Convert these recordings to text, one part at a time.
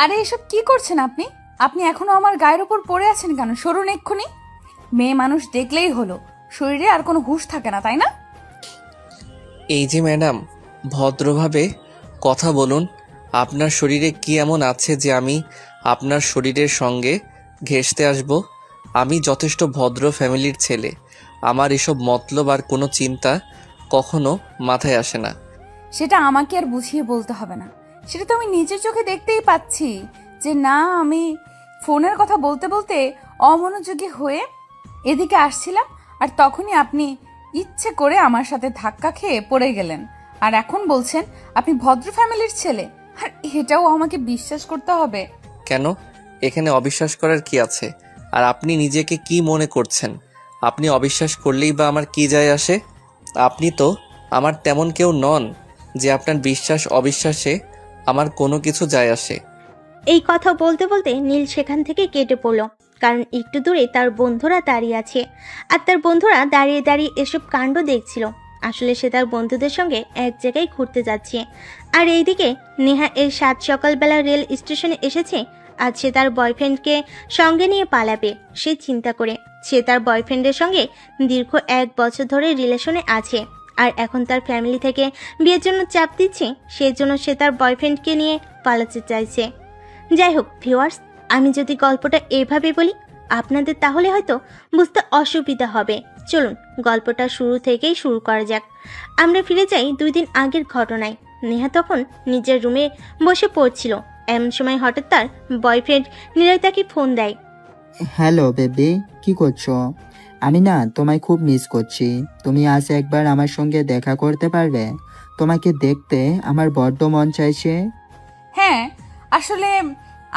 আরে এসব কি করছেন আপনি? আপনি এখনো আমার গায়ের উপর পড়ে আছেন কেন? সরুন এক্ষুনি। মেয়ে মানুষ দেখলেই হলো, শরীরে আর কোনো হুঁশ থাকে না, তাই না? এই যে ম্যাডাম, ভদ্রভাবে কথা বলুন। আপনার শরীরে কি এমন আছে যে আমি আপনার শরীরের সঙ্গে ঘেঁষতে আসব? আমি যথেষ্ট ভদ্র ফ্যামিলির ছেলে। আমার এসব মতলব আর কোনো চিন্তা কখনো মাথায় আসে না। সেটা আমাকে আর বুঝিয়ে বলতে হবে না, সেটা তো আমি নিজের চোখে দেখতেই পাচ্ছি যে না। আমি ফোনের কথা বলতে বলতে অমনোযোগী হয়ে এদিকে আসছিলাম, আর তখনই আপনি ইচ্ছে করে আমার সাথে ধাক্কা খেয়ে পড়ে গেলেন। আর এখন বলছেন আপনি ভদ্র ফ্যামিলির ছেলে, আর এটাও আমাকে বিশ্বাস করতে হবে? কেন? এখানে অবিশ্বাস করার কি আছে? আর আপনি নিজেকে কি মনে করছেন? আপনি অবিশ্বাস করলেই বা আমার কি যায় আসে? আপনি তো আমার তেমন কেউ নন যে আপনার বিশ্বাস অবিশ্বাসে আমার কোনো কিছু যায় আসে। এই কথা বলতে বলতে নীল সেখান থেকে কেটে পড়ল, কারণ একটু দূরে তার বন্ধুরা দাঁড়িয়ে আছে। আর তার বন্ধুরা দাঁড়িয়ে দাঁড়িয়ে এসব কাণ্ড দেখছিল। আসলে সে তার বন্ধুদের সঙ্গে এক জায়গায় ঘুরতে যাচ্ছে। আর এইদিকে নেহা এই সাত সকালবেলা রেল স্টেশনে এসেছে। আজ সে তার বয়ফ্রেন্ডকে সঙ্গে নিয়ে পালাবে সে চিন্তা করে। সে তার বয়ফ্রেন্ডের সঙ্গে দীর্ঘ 1 বছর ধরে রিলেশনে আছে, আর এখন তার ফ্যামিলি থেকে বিয়ের জন্য চাপ দিচ্ছে। সেই জন্য সে তার বয়ফ্রেন্ডকে নিয়ে পালাতে চাইছে। যাই হোক ভিউয়ার্স, আমি যদি গল্পটা এভাবে বলি আপনাদের তাহলে হয়তো বুঝতে অসুবিধা হবে। চলুন গল্পটা শুরু থেকেই শুরু করা যাক। আমরা ফিরে যাই 2 দিন আগের ঘটনায়। নেহা তখন নিজের রুমে বসে পড়ছিল। এমন সময় হঠাৎ তার বয়ফ্রেন্ড নিলয় তাকে ফোন দেয়। হ্যালো বেবি, কি করছো? আমি না তোমায় খুব মিস করছি। তুমি আজ একবার আমার সঙ্গে দেখা করতে পারবে? তোমাকে দেখতে আমার বড্ড মন চাইছে। হ্যাঁ, আসলে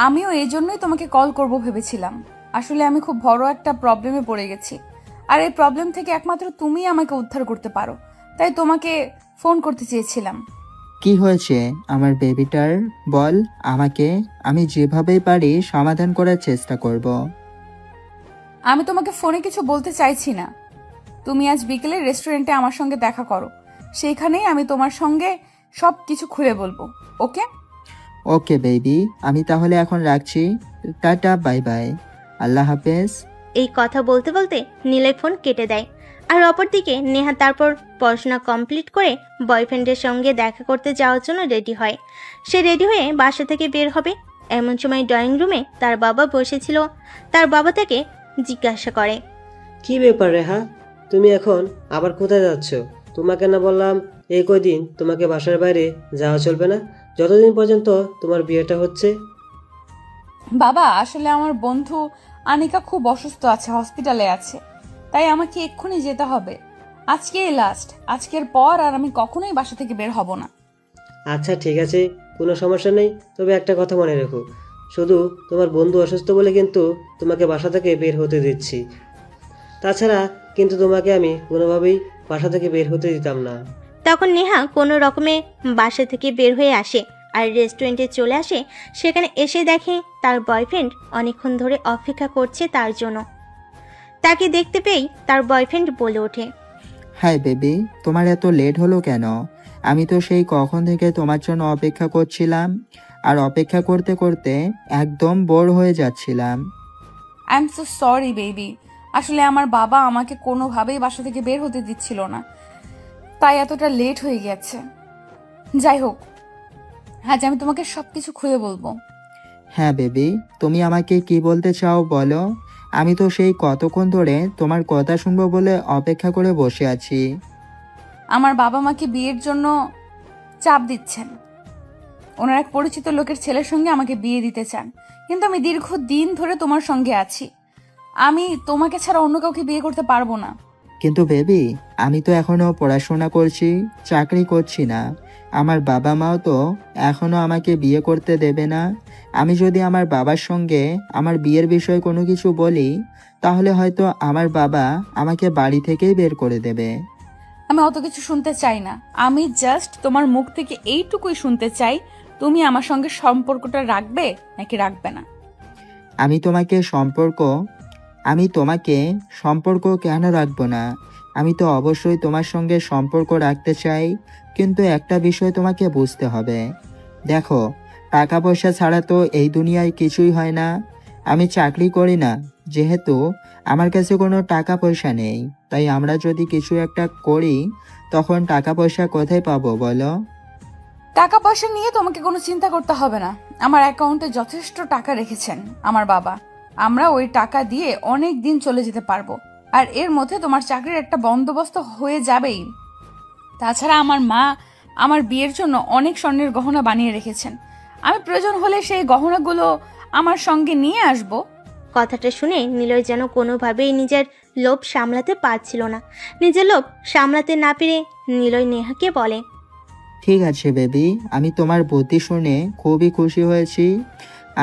আমিও এই জন্যই তোমাকে কল করব ভেবেছিলাম। আসলে আমি খুব বড় একটা প্রবলেমে পড়ে গেছি, আর এই প্রবলেম থেকে একমাত্র তুমিই আমাকে উদ্ধার করতে পারো। তাই তোমাকে ফোন করতে চেয়েছিলাম। কি হয়েছে আমার বেবিটার? বল আমাকে, আমি যেভাবেই পারি সমাধান করার চেষ্টা করব। আমি তোমাকে ফোনে কিছু বলতে চাইছি না। তুমি আজ বিকেলে রেস্টুরেন্টে আমার সঙ্গে দেখা করো, সেইখানেই আমি তোমার সঙ্গে সব কিছু খুলে বলবো। ওকে? ওকে বেবি, আমি তাহলে এখন রাখছি। টাটা, বাই বাই, আল্লাহ হাফেজ। এই কথা বলতে বলতে নিলয় ফোন কেটে দেয়। আর অপরদিকে নেহা তারপর পড়াশোনা কমপ্লিট করে বয়ফ্রেন্ডের সঙ্গে দেখা করতে যাওয়ার জন্য রেডি হয়। সে রেডি হয়ে বাসা থেকে বের হবে। এমন সময় ড্রয়িং রুমে তার বাবা বসেছিল। তার বাবা তাকে জিজ্ঞাসা করে, কি ব্যাপার রেহা, তুমি এখন আবার কোথায় যাচ্ছ? তোমাকে না বললাম এই কয়দিন তোমাকে বাসার বাইরে যাওয়া চলবে না, যতদিন পর্যন্ত তোমার বিয়েটা হচ্ছে? বাবা, আসলে আমার বন্ধু আনিকা খুব অসুস্থ আছে, হসপিটালে আছে, তাই আমাকে এক্ষুনি যেতে হবে। আজকেই লাস্ট, আজকের পর আর আমি কখনোই বাসা থেকে বের হব না। আচ্ছা ঠিক আছে, কোনো সমস্যা নেই। তবে একটা কথা মনে রেখো, শুধু তোমার বন্ধু অসুস্থ বলে কিন্তু তোমাকে বাসা থেকে বের হতে দিচ্ছি। তাছাড়া কিন্তু তোমাকে আমি কোনোভাবেই বাসা থেকে বের হতে দিতাম না। তখন নেহা কোনো রকমে বাসা থেকে বের হয়ে আসে আর রেস্টুরেন্টে চলে আসে। সেখানে এসে দেখে তার বয়ফ্রেন্ড অনেকক্ষণ ধরে অপেক্ষা করছে তার জন্য। তাকে দেখতে পেয়েই তার বয়ফ্রেন্ড বলে ওঠে, হাই বেবি, তোমার এত লেট হলো কেন? আমি তো সেই কখন থেকে তোমার জন্য অপেক্ষা করছিলাম, আর অপেক্ষা করতে করতে একদম বোর হয়ে যাচ্ছিলাম। I am so sorry baby. আসলে আমার বাবা আমাকে কোনোভাবেই বাসা থেকে বের হতে দিচ্ছিল না, তাই এতটা লেট হয়ে গেছে। যাই হোক, আজ আমি তোমাকে সবকিছু খুলে বলবো। হ্যাঁ বেবি, তুমি আমাকে কি বলতে চাও বলো। আমি তো সেই কতক্ষণ ধরে তোমার কথা শুনবো বলে অপেক্ষা করে বসে আছি। আমার বাবা মাকে বিয়ের জন্য চাপ দিচ্ছেন। ওনার এক পরিচিত লোকের ছেলের সঙ্গে আমাকে বিয়ে দিতে চান, কিন্তু আমি দীর্ঘদিন ধরে তোমার সঙ্গে আছি। আমি তোমাকে ছাড়া অন্য কাউকে বিয়ে করতে পারবো না। কিন্তু বেবি, আমি তো এখনো পড়াশোনা করছি, চাকরি করছি না। আমার বাবা মাও তো এখনো আমাকে বিয়ে করতে দেবে না। আমি যদি আমার বাবার সঙ্গে আমার বিয়ের বিষয়ে কোনো কিছু বলি, তাহলে হয়তো আমার বাবা আমাকে বাড়ি থেকেই বের করে দেবে। আমি অত কিছু শুনতে চাই না। আমি জাস্ট তোমার মুখ থেকে এইটুকুই শুনতে চাই, তুমি আমার সঙ্গে সম্পর্কটা রাখবে নাকি রাখবে না। আমি তোমাকে সম্পর্ক কেন রাখবো না? আমি তো অবশ্যই তোমার সঙ্গে সম্পর্ক রাখতে চাই, কিন্তু একটা বিষয় তোমাকে বুঝতে হবে। দেখো, টাকা পয়সা ছাড়া তো এই দুনিয়ায় কিছুই হয় না। আমি চাকরি করি না, যেহেতু আমার কাছে কোনো টাকা পয়সা নেই, তাই আমরা যদি কিছু একটা করি তখন টাকা পয়সা কোথায় পাবো বলো? টাকা পয়সা নিয়ে তোমাকে কোনো চিন্তা করতে হবে না। আমার অ্যাকাউন্টে যথেষ্ট টাকা রেখেছেন আমার বাবা। আমরা ওই টাকা দিয়ে অনেক দিন চলে যেতে পারবো। আর এর মধ্যে তোমার চাকরির একটা বন্দোবস্ত হয়ে যাবেই। তাছাড়া আমার মা আমার বিয়ের জন্য অনেক স্বর্ণের গহনা বানিয়ে রেখেছেন। আমি প্রয়োজন হলে সেই গহনাগুলো আমার সঙ্গে নিয়ে আসব। কথাটা শুনে নিলয় যেন কোনোভাবেই নিজের লোভ সামলাতে পারছিল না। নিজের লোভ সামলাতে না পেরে নিলয় নেহাকে বলে, ঠিক আছে বেবি, আমি তোমার বুদ্ধি শুনে খুবই খুশি হয়েছি।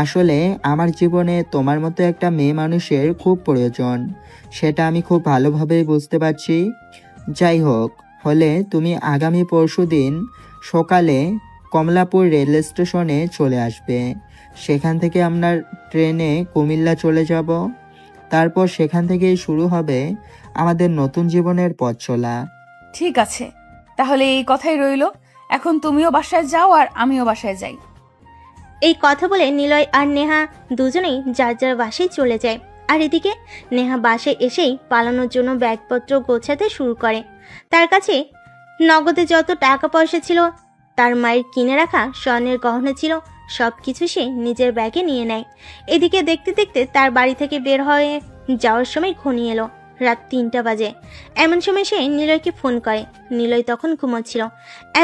আসলে আমার জীবনে তোমার মতো একটা মেয়ে মানুষের খুব প্রয়োজন, সেটা আমি খুব ভালোভাবেই বুঝতে পারছি। যাই হোক, হলে তুমি আগামী পরশুদিন সকালে কমলাপুর রেল স্টেশনে চলে আসবে। সেখান থেকে আমরা ট্রেনে কুমিল্লা চলে যাব। তারপর সেখান থেকেই শুরু হবে আমাদের নতুন জীবনের পথ চলা। ঠিক আছে, তাহলে এই কথাই রইল। এখন তুমিও বাসায় যাও আর আমিও বাসায় যাই। এই কথা বলে নিলয় আর নেহা দুজনেই যার যার বাসায় চলে যায়। আর এদিকে নেহা বাসায় এসেই পালানোর জন্য ব্যাগপত্র গোছাতে শুরু করে। তার কাছে নগদে যত টাকা পয়সা ছিল, তার মায়ের কিনে রাখা স্বর্ণের গহনা ছিল, সব কিছু সে নিজের ব্যাগে নিয়ে নেয়। এদিকে দেখতে দেখতে তার বাড়ি থেকে বের হয়ে যাওয়ার সময় ঘনিয়ে এলো রাত 3টা বাজে। এমন সময় সে নিলয়কে ফোন করে। নিলয় তখন ঘুমাচ্ছিল।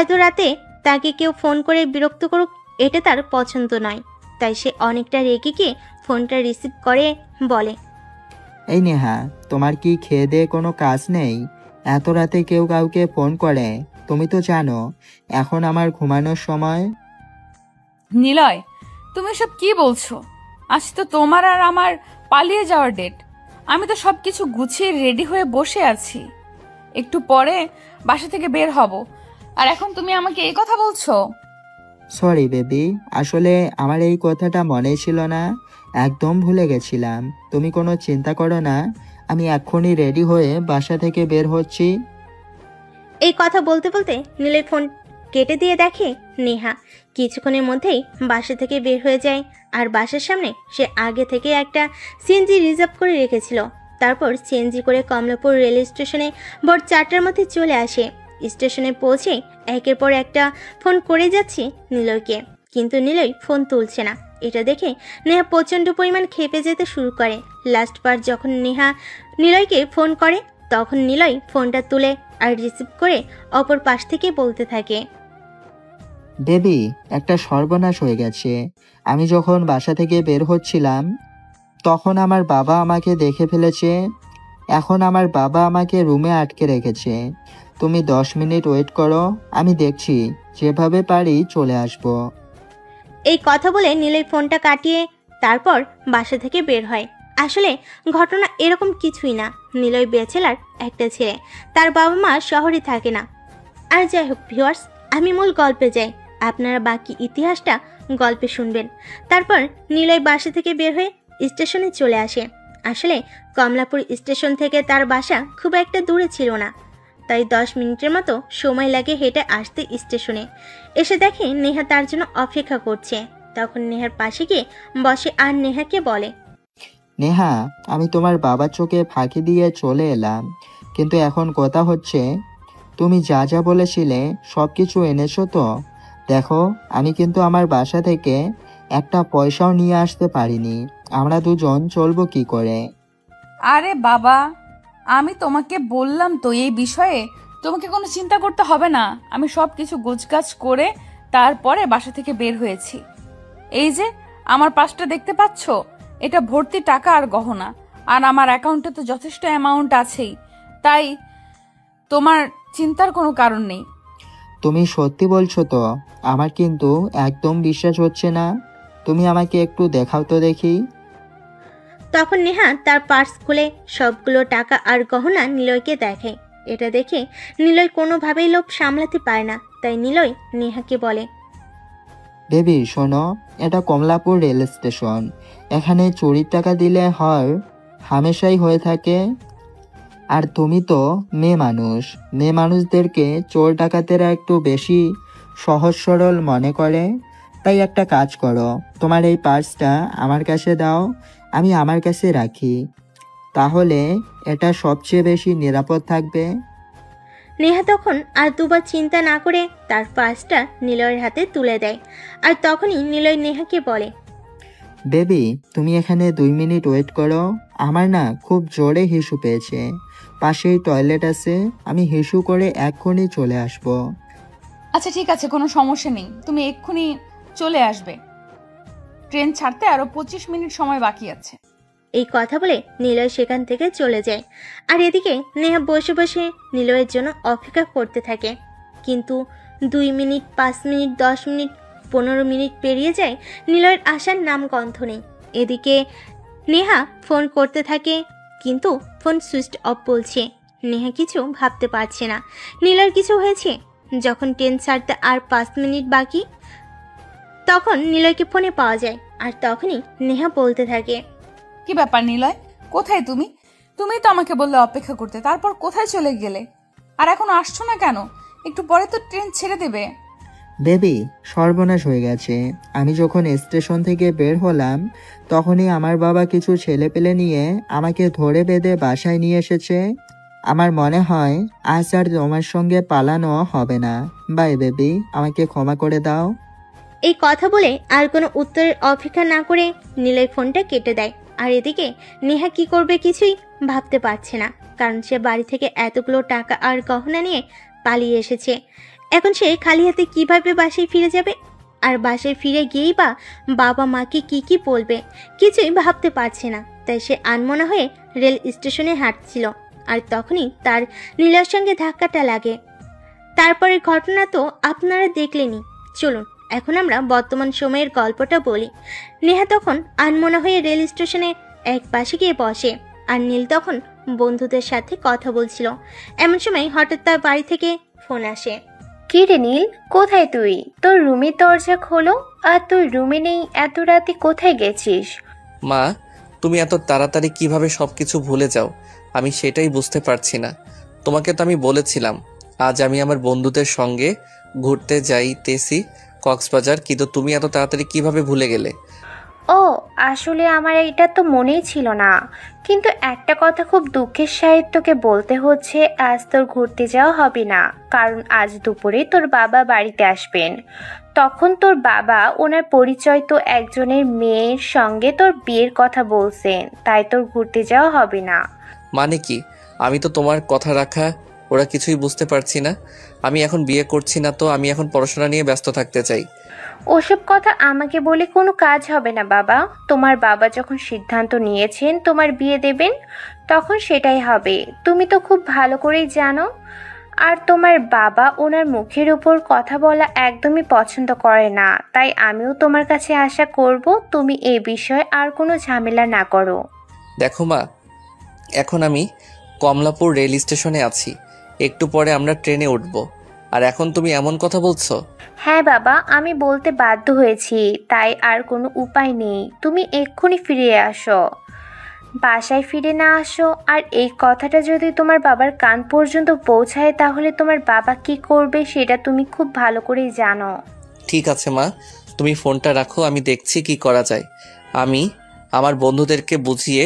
এত রাতে তাকে কেউ ফোন করে বিরক্ত করুক, এটা তার পছন্দ নয়। তাই সে অনেকটা রেগে গিয়ে ফোনটা রিসিভ করে বলে, এই নেহা, তোমার কি খেয়ে দেয়ে কোনো কাজ নেই? এত রাতে কেউ কাউকে ফোন করে? তুমি তো জানো এখন আমার ঘুমানোর সময়। নিলয়, তুমি সব কি বলছো? আজ তো তোমার আর আমার পালিয়ে যাওয়ার ডেট। আমি তো সবকিছু গুছিয়ে রেডি হয়ে বসে আছি। একটু পরে বাসা থেকে বের হব, আর এখন তুমি আমাকে এই কথা বলছো? সরি বেবি, আসলে আমার এই কথাটা মনে ছিল না, একদম ভুলে গেছিলাম। তুমি কোনো চিন্তা করো না, আমি এক্ষুনি রেডি হয়ে বাসা থেকে বের হচ্ছি। এই কথা বলতে বলতে নিলয় ফোন কেটে দিয়ে দেখে নেহা কিছুক্ষণের মধ্যেই বাসা থেকে বের হয়ে যায়। আর বাসার সামনে সে আগে থেকে একটা সিএনজি রিজার্ভ করে রেখেছিল। তারপর সিএনজি করে কমলাপুর রেল স্টেশনে ভোর 4টার মধ্যে চলে আসে। স্টেশনে পৌঁছে একের পর একটা ফোন করে যাচ্ছে নিলয়কে, কিন্তু নিলয় ফোন তুলছে না। এটা দেখে নেহা প্রচণ্ড পরিমাণ ক্ষেপে যেতে শুরু করে। লাস্ট বার যখন নেহা নিলয়কে ফোন করে, তখন নিলয় ফোনটা তুলে আর রিসিভ করে অপর পাশ থেকে বলতে থাকে, বেবি, একটা সর্বনাশ হয়ে গেছে। আমি যখন বাসা থেকে বের হচ্ছিলাম তখন আমার বাবা আমাকে দেখে ফেলেছে। এখন আমার বাবা আমাকে রুমে আটকে রেখেছে। তুমি 10 মিনিট ওয়েট করো, আমি দেখছি, যেভাবে পারি চলে আসব। এই কথা বলে নিলয় ফোনটা কাটিয়ে তারপর বাসা থেকে বের হয়। আসলে ঘটনা এরকম কিছুই না। নিলয় ব্যাচেলার একটা ছেলে, তার বাবা মা শহরে থাকে না। আর যাই হোক ভিউয়ার্স, আমি মূল গল্পে যাই, আপনারা বাকি ইতিহাসটা গল্পে শুনবেন। তারপর নিলয় বাসা থেকে বের হয়ে স্টেশনে চলে আসে। আসলে কমলাপুর স্টেশন থেকে তার বাসা খুব একটা দূরে ছিল না, তাই 10 মিনিটের মতো সময় লাগে হেঁটে আসতে স্টেশনে। এসে দেখে নেহা তার জন্য অপেক্ষা করছে। তখন নেহার পাশে গিয়ে বসে আর নেহাকে বলে, নেহা, আমি তোমার বাবার চোখে ফাঁকি দিয়ে চলে এলাম, কিন্তু এখন কথা হচ্ছে তুমি যা যা বলেছিলে সব কিছু এনেছো তো? দেখো, আমি কিন্তু আমার বাসা থেকে একটা পয়সাও নিয়ে আসতে পারিনি। আমরা দুজন চলবো কি করে? আরে বাবা, আমি তোমাকে বললাম তো এই বিষয়ে তোমাকে কোনো চিন্তা করতে হবে না। আমি সব কিছু গোছগাছ করে তারপরে বাসা থেকে বের হয়েছি। এই যে আমার পাশটা দেখতে পাচ্ছো, এটা ভর্তি টাকা আর গহনা। আর আমার অ্যাকাউন্টে তো যথেষ্ট অ্যামাউন্ট আছেই, তাই তোমার চিন্তার কোনো কারণ নেই। তুমি সত্যি বলছো তো? আমার কিন্তু একদম বিশ্বাস হচ্ছে না। তুমি আমাকে একটু দেখাও তো দেখি। তখন নেহা তার পার্স খুলে সবগুলো টাকা আর গহনা নিলয়কে দেখে। এটা দেখে নিলয় কোনোভাবেই লোভ সামলাতে পারে না, তাই নিলয় নেহাকে বলে, বেবি শোনো, এটা কমলাপুর রেল স্টেশন। এখানে চুরির টাকা দিলে হয় হামেশাই হয়ে থাকে। আর তুমি তো মেয়ে মানুষদেরকে চোর ডাকাতেরা একটু বেশি সহজ সরল মনে করে। তাই একটা কাজ করো, তোমার এই পার্সটা আমার কাছে দাও, আমি আমার কাছে রাখি, তাহলে এটা সবচেয়ে বেশি নিরাপদ থাকবে। নেহা তখন আর দুবার চিন্তা না করে তার পার্সটা নিলয়ের হাতে তুলে দেয়। আর তখনই নিলয় নেহাকে বলে, বেবি, তুমি এখানে 2 মিনিট ওয়েট করো, আমার না খুব জোরে হিসু পেয়েছে, পাশেই টয়লেট আছে, আমি হিসু করে এক্ষুনি চলে আসবো। আচ্ছা ঠিক আছে, কোনো সমস্যা নেই, তুমি এক্ষুনি চলে আসবে। ট্রেন ছাড়তে আরো 25 মিনিট সময় বাকি আছে। এই কথা বলে নিলয় সেখান থেকে চলে যায়। আর এদিকে নেহা বসে বসে নিলয়ের জন্য অপেক্ষা করতে থাকে। কিন্তু 2 মিনিট, 5 মিনিট, 10 মিনিট, 15 মিনিট পেরিয়ে যায়, নিলয়ের আসার নাম গন্ধ নেই। এদিকে নেহা ফোন করতে থাকে, কিন্তু ফোন সুইচ অফ বলছে। নেহা কিছু ভাবতে পারছে না নিলয়ের কিছু হয়েছে। যখন ট্রেন ছাড়তে আর 5 মিনিট বাকি, তখন নিলয়কে ফোনে পাওয়া যায়। আর তখনই নেহা বলতে থাকে, কি ব্যাপার নিলয়, কোথায় তুমি? তুমি তো আমাকে বললে অপেক্ষা করতে, তারপর কোথায় চলে গেলে? আর এখন আসছো না কেন? একটু পরে তো ট্রেন ছেড়ে দেবে। বেবি, সর্বনাশ হয়ে গেছে। আমি যখন স্টেশন থেকে বের হলাম, তখনই আমার বাবা কিছু ছেলেপেলে নিয়ে আমাকে ধরে বেঁধে বাসায় নিয়ে এসেছে। আমার মনে হয় আজ আর তোমার সঙ্গে পালানো হবে না। বাই বেবি, আমাকে ক্ষমা করে দাও। এই কথা বলে আর কোনো উত্তরের অপেক্ষা না করে নিলয় ফোনটা কেটে দেয়। আর এদিকে নেহা কি করবে কিছুই ভাবতে পারছে না, কারণ সে বাড়ি থেকে এতগুলো টাকা আর গহনা নিয়ে পালিয়ে এসেছে। এখন সে খালি হাতে কিভাবে বাসায় ফিরে যাবে? আর বাসায় ফিরে গিয়েই বা বাবা মাকে কি বলবে, কিছুই ভাবতে পারছে না। তাই সে আনমনা হয়ে রেল স্টেশনে হাঁটছিল। আর তখনই তার নীলার সঙ্গে ধাক্কাটা লাগে। তারপরের ঘটনা তো আপনারা দেখলেনই। চলুন এখন আমরা বর্তমান সময়ের গল্পটা বলি। নেহা তখন আনমনা হয়ে রেল স্টেশনে এক পাশে গিয়ে বসে। আর নীল তখন বন্ধুদের সাথে কথা বলছিল। এমন সময় হঠাৎ তার বাড়ি থেকে ফোন আসে। কি রে নীল, কোথায় তুই? তোর রুমের দরজা খোলো। আর তুই রুমে নেই, এত রাতে কোথায় গেছিস? মা, তুমি এত তাড়াতাড়ি কিভাবে সবকিছু ভুলে যাও আমি সেটাই বুঝতে পারছি না। তোমাকে তো আমি বলেছিলাম আজ আমি আমার বন্ধুদের সঙ্গে ঘুরতে যাইতেছি কক্সবাজার, কিন্তু তুমি এত তাড়াতাড়ি কিভাবে ভুলে গেলে? ও, আসলে আমার এটা তো মনেই ছিল না। কিন্তু একটা কথা খুব দুঃখের সাথে তোকে বলতে হচ্ছে, আজ তোর ঘুরতে যাওয়া হবে না। কারণ আজ দুপুরে তোর বাবা বাড়িতে আসবেন। তখন তোর বাবা ওনার পরিচয় তো একজনের মেয়ের সঙ্গে তোর বিয়ের কথা বলছেন, তাই তোর ঘুরতে যাওয়া হবে না। মানে কি? আমি তো তোমার কথা রাখা ওরা কিছুই বুঝতে পারছি না। আমি এখন বিয়ে করছি না, তো আমি এখন পড়াশোনা নিয়ে ব্যস্ত থাকতে চাই। ওসব কথা আমাকে বলে কোনো কাজ হবে না বাবা। তোমার বাবা যখন সিদ্ধান্ত নিয়েছেন তোমার বিয়ে দেবেন, তখন সেটাই হবে। তুমি তো খুব ভালো করেই জানো। আর তোমার বাবা ওনার মুখের উপর কথা বলা একদমই পছন্দ করে না। তাই আমিও তোমার কাছে আশা করব তুমি এই বিষয়ে আর কোনো ঝামেলা না করো। দেখো মা, এখন আমি কমলাপুর রেল স্টেশনে আছি, একটু পরে আমরা ট্রেনে উঠব, আর এখন তুমি এমন কথা বলছো? হ্যাঁ বাবা, আমি বলতে বাধ্য হয়েছি, তাই আর কোনো উপায় নেই। তুমি এক্ষুনি ফিরে আসো। বাসায় ফিরে না আসো আর এই কথাটা যদি তোমার বাবার কান পর্যন্ত পৌঁছায়, তাহলে তোমার বাবা কি করবে সেটা তুমি খুব ভালো করেই জানো। ঠিক আছে মা, তুমি ফোনটা রাখো, আমি দেখছি কি করা যায়। আমি আমার বন্ধুদেরকে বুঝিয়ে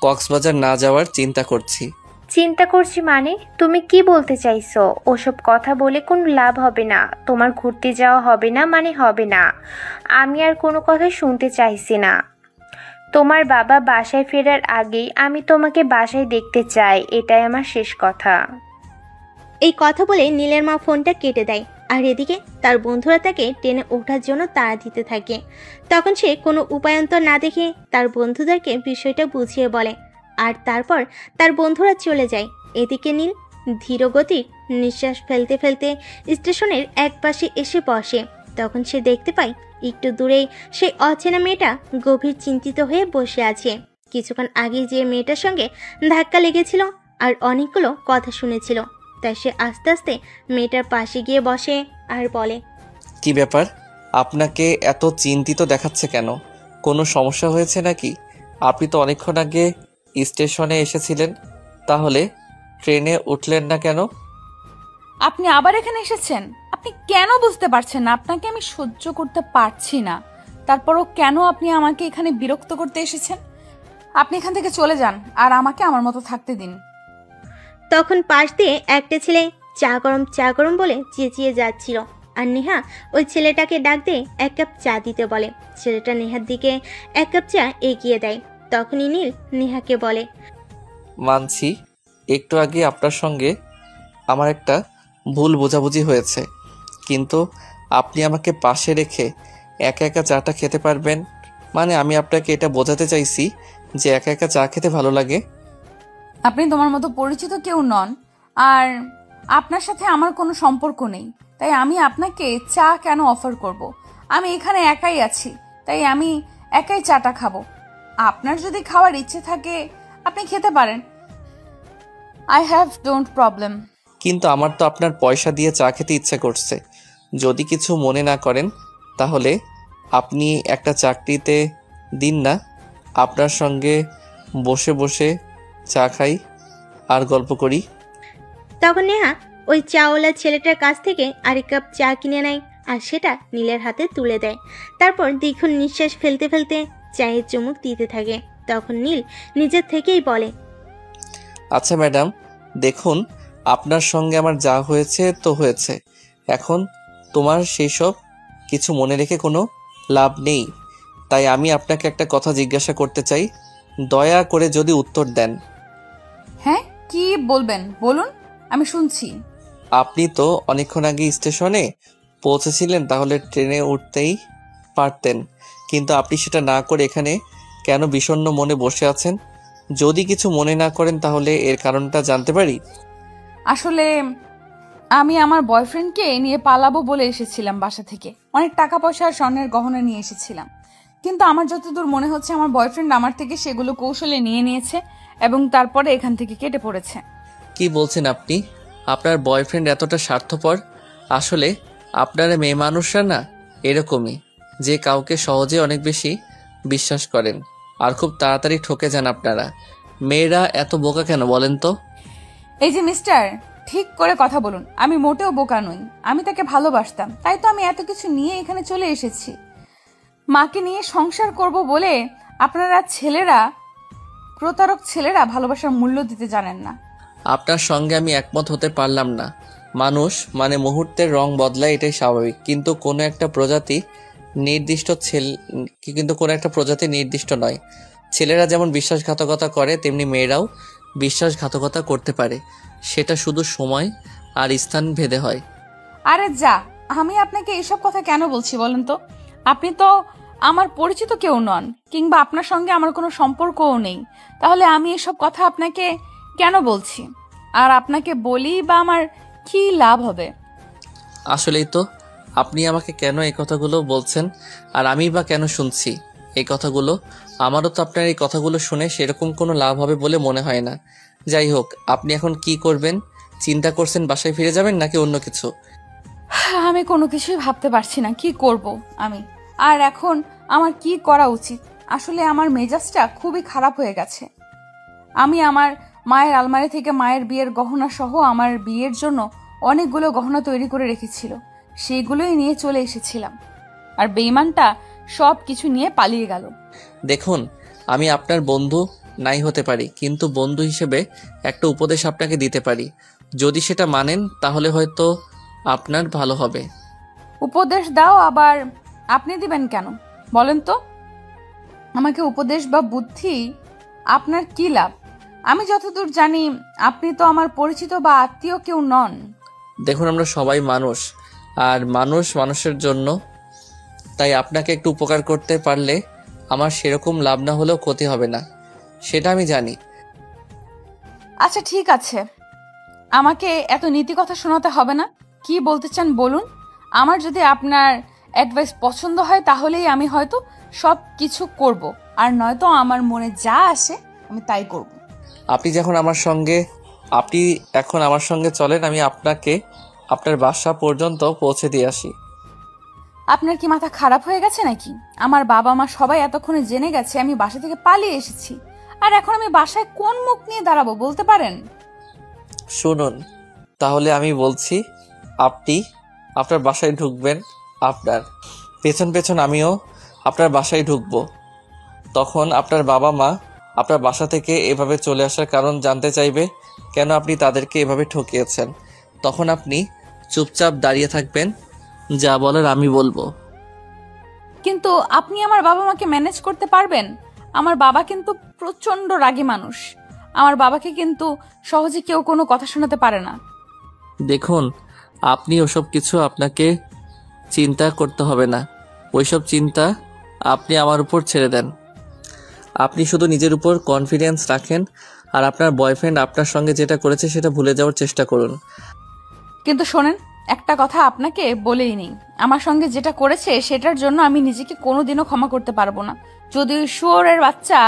কক্সবাজার না যাওয়ার চিন্তা করছি। চিন্তা করছি মানে? তুমি কি বলতে চাইছো? ওসব কথা বলে কোনো লাভ হবে না। তোমার ঘুরতে যাওয়া হবে না মানে হবে না। আমি আর কোনো কথা শুনতে চাইছি না। তোমার বাবা বাসায় ফেরার আগেই আমি তোমাকে বাসায় দেখতে চাই, এটাই আমার শেষ কথা। এই কথা বলে নীলের মা ফোনটা কেটে দেয়। আর এদিকে তার বন্ধুরা তাকে ট্রেনে ওঠার জন্য তাড়া দিতে থাকে। তখন সে কোনো উপায়ন্তর না দেখে তার বন্ধুদেরকে বিষয়টা বুঝিয়ে বলে। আর তারপর তার বন্ধুরা চলে যায়। এদিকে নীল ধীরগতির নিঃশ্বাস ফেলতে ফেলতে স্টেশনের এক পাশে এসে বসে। তখন সে দেখতে পায় একটু দূরেই সেই অচেনা মেয়েটা গভীর চিন্তিত হয়ে বসে আছে। কিছুক্ষণ আগে যে মেয়েটার সঙ্গে ধাক্কা লেগেছিল আর অনেকগুলো কথা শুনেছিল, তাই সে আস্তে আস্তে মেয়েটার পাশে গিয়ে বসে আর বলে, কি ব্যাপার, আপনাকে এত চিন্তিত দেখাচ্ছে কেন? কোনো সমস্যা হয়েছে নাকি? আপনি তো অনেকক্ষণ আগে স্টেশনে এসেছিলেন, তাহলে ট্রেনে উঠলেন না কেন? আপনি আবার এখানে এসেছেন? আপনি কেন বুঝতে পারছেন না? আপনাকে আমি সহ্য করতে পারছি না, তারপরও কেন আপনি আমাকে এখানে বিরক্ত করতে এসেছেন? আপনি এখান থেকে চলে যান আর আমাকে আমার মতো থাকতে দিন। তখন পাশ দিয়ে একটা ছেলে চা গরম বলে চেঁচিয়ে যাচ্ছিল, আর নেহা ওই ছেলেটাকে ডাক দিয়ে 1 কাপ চা দিতে বলে। ছেলেটা নেহার দিকে 1 কাপ চা এগিয়ে দেয়। তখনই নীল নেহাকে বলে, মানছি, একটু আগে আপনার সঙ্গে আমার একটা ভুল বোঝাবুঝি হয়েছে, কিন্তু আপনি আমাকে পাশে রেখে একা একা চাটা খেতে পারবেন? মানে আমি আপনাকে এটা বোঝাতে চাইছি যে একা একা চা খেতে ভালো লাগে। আপনি তোমার মতো পরিচিত কেউ নন, আর আপনার সাথে আমার কোনো সম্পর্ক নেই, তাই আমি আপনাকে চা কেন অফার করব? আমি এখানে একাই আছি, তাই আমি একাই চাটা খাবো। আপনার যদি খাওয়ার ইচ্ছে থাকে আপনি খেতে পারেন। I have don't problem. কিন্তু আমার তো আপনার পয়সা দিয়ে চা খেতে ইচ্ছে করছে। যদি কিছু মনে না করেন তাহলে আপনি একটা চাকরিতে দিন না, আপনার সঙ্গে বসে বসে চা খাই আর গল্প করি। তখন নেহা ওই চাওয়ালা ছেলেটার কাছ থেকে আরেক কাপ চা কিনে নেয় আর সেটা নীলের হাতে তুলে দেয়। তারপর দীর্ঘ নিঃশ্বাস ফেলতে ফেলতে চায়ের চুমুক দিতে থাকে। তখন নীল নিজের থেকেই বলে, আচ্ছা ম্যাডাম, দেখুন আপনার সঙ্গে আমার যা হয়েছে তো হয়েছে, এখন তোমার সেই সব কিছু মনে রেখে কোনো লাভ নেই। তাই আমি আপনাকে একটা কথা জিজ্ঞাসা করতে চাই, দয়া করে যদি উত্তর দেন। হ্যাঁ, কি বলবেন বলুন, আমি শুনছি। আপনি তো অনেকক্ষণ আগে স্টেশনে পৌঁছেছিলেন, তাহলে ট্রেনে উঠতেই পারতেন, কিন্তু আপনি সেটা না করে এখানে কেন বিষণ্ণ মনে বসে আছেন? যদি কিছু মনে না করেন তাহলে এর কারণটা জানতে পারি? আসলে আমি আমার বয়ফ্রেন্ডকে নিয়ে পালাবো বলে এসেছিলাম বাসা থেকে। অনেক টাকা পয়সা আর স্বর্ণের গহনা নিয়ে এসেছিলাম, কিন্তু আমার যতদূর মনে হচ্ছে আমার বয়ফ্রেন্ড আমার থেকে সেগুলো কৌশলে নিয়ে নিয়েছে এবং তারপরে এখান থেকে কেটে পড়েছে। কি বলছেন আপনি? আপনার বয়ফ্রেন্ড এতটা স্বার্থপর? আসলে আপনারা মেয়ে মানুষরা না এরকমই, যে কাউকে সহজে অনেক বেশি বিশ্বাস করেন আর খুব তাড়াতাড়ি ঠকে যান আপনারা। মেয়েরা এত বোকা কেন বলেন তো? এই যে মিস্টার, ঠিক করে কথা বলুন। আমি মোটেও বোকা নই, আমি তাকে ভালোবাসতাম, তাই তো আমি এত কিছু নিয়ে এখানে চলে এসেছি। মাকে নিয়ে সংসার করব বলে আপনারা ছেলেরা, প্রতারক ছেলেরা ভালোবাসার মূল্য দিতে জানেন না। আপনার সঙ্গে আমি একমত হতে পারলাম না। মানুষ মানে মুহূর্তের রং বদলায়, এটাই স্বাভাবিক, কিন্তু কোনো একটা প্রজাতি নির্দিষ্ট নয়। ছেলেরা যেমন বিশ্বাসঘাতকতা করে তেমনি মেয়েরাও বিশ্বাসঘাতকতা করতে পারে, সেটা শুধু সময় আর স্থান ভেদে হয়। আরে যা, আমি আপনাকে এইসব কথা কেন বলছি বলেন তো? আপনি তো আমার পরিচিত কেউ নন, কিংবা আপনার সঙ্গে আমার কোনো সম্পর্কও নেই, তাহলে আমি এসব কথা আপনাকে কেন বলছি? আর আপনাকে বলি বা আমার কি লাভ হবে? আসলেই তো, আপনি আমাকে কেন এই কথাগুলো বলছেন আর আমি বা কেন শুনছি এই কথাগুলো? আমারও তো আপনার এই কথাগুলো শুনে সেরকম কোনো লাভ হবে বলে মনে হয় না। যাই হোক, আপনি এখন কি করবেন চিন্তা করছেন? বাসায় ফিরে যাবেন নাকি অন্য কিছু? আমি কোনো কিছুই ভাবতে পারছি না, কি করব আমি, আর এখন আমার কি করা উচিত। আসলে আমার মেজাজটা খুবই খারাপ হয়ে গেছে। আমি আমার মায়ের আলমারি থেকে মায়ের বিয়ের গহনা সহ আমার বিয়ের জন্য অনেকগুলো গহনা তৈরি করে রেখেছিল, সেগুলোই নিয়ে চলে এসেছিলাম, আর বেঈমানটা সব কিছু নিয়ে পালিয়ে গেল। দেখুন, আমি আপনার বন্ধু নাই হতে পারি, কিন্তু বন্ধু হিসেবে একটা উপদেশ আপনাকে দিতে পারি। যদি সেটা মানেন তাহলে হয়তো আপনার ভালো হবে। উপদেশ দাও, আবার আপনি দিবেন কেন বলেন তো? আমাকে উপদেশ বা বুদ্ধি আপনার কি লাভ? আমি যতদূর জানি আপনি তো আমার পরিচিত বা আত্মীয় কেউ নন। দেখুন, আমরা সবাই মানুষ, আর মানুষ মানুষের জন্য, তাই আপনাকে একটু উপকার করতে পারলে আমার সেরকম লাভ না হলেও ক্ষতি হবে না, সেটা আমি জানি। আচ্ছা ঠিক আছে, আমাকে এত নীতি কথা শোনাতে হবে না। কি বলতে চান বলুন। আমার যদি আপনার অ্যাডভাইস পছন্দ হয় তাহলেই আমি হয়তো সব কিছু করব, আর নয়তো আমার মনে যা আসে আমি তাই করব। আপনি এখন আমার সঙ্গে চলেন, আমি আপনাকে আপনার বাসা পর্যন্ত পৌঁছে দিয়ে আসি। আপনার কি মাথা খারাপ হয়ে গেছে নাকি? আমার বাবা মা সবাই এতক্ষণে জেনে গেছে আমি বাসা থেকে পালিয়ে এসেছি, আর এখন আমি বাসায় কোন মুখ নিয়ে দাঁড়াবো বলতে পারেন? শুনুন, তাহলে আমি বলছি, আপনি আপনার বাসায় ঢুকবেন, আপনার পেছন পেছন আমিও আপনার বাসায় ঢুকবো। তখন আপনার বাবা মা আপনার বাসা থেকে এভাবে চলে আসার কারণ জানতে চাইবে, কেন আপনি তাদেরকে এভাবে ঠকিয়েছেন। তখন আপনি চুপচাপ দাঁড়িয়ে থাকবেন, যা বলার আমি বলবো। কিন্তু আপনি আমার বাবা মাকে ম্যানেজ করতে পারবেন? আমার বাবা কিন্তু প্রচন্ড রাগী মানুষ। আমার বাবাকে কিন্তু সহজে কেউ কোনো কথা শোনাতে পারে না। দেখুন, আপনি ওসব কিছু আপনাকে চিন্তা করতে হবে না। ওইসব চিন্তা আপনি আমার উপর ছেড়ে দেন। আপনি শুধু নিজের উপর কনফিডেন্স রাখেন, আর আপনার বয়ফ্রেন্ড আপনার সঙ্গে যেটা করেছে সেটা ভুলে যাওয়ার চেষ্টা করুন। কিন্তু শোনেন, একটা কথা আপনাকে বলেই নেই, আমার সঙ্গে যেটা করেছে সেটার জন্য আমি নিজেকে কোনোদিনও ক্ষমা করতে পারবো না। যদি ওই শুয়োরের বাচ্চা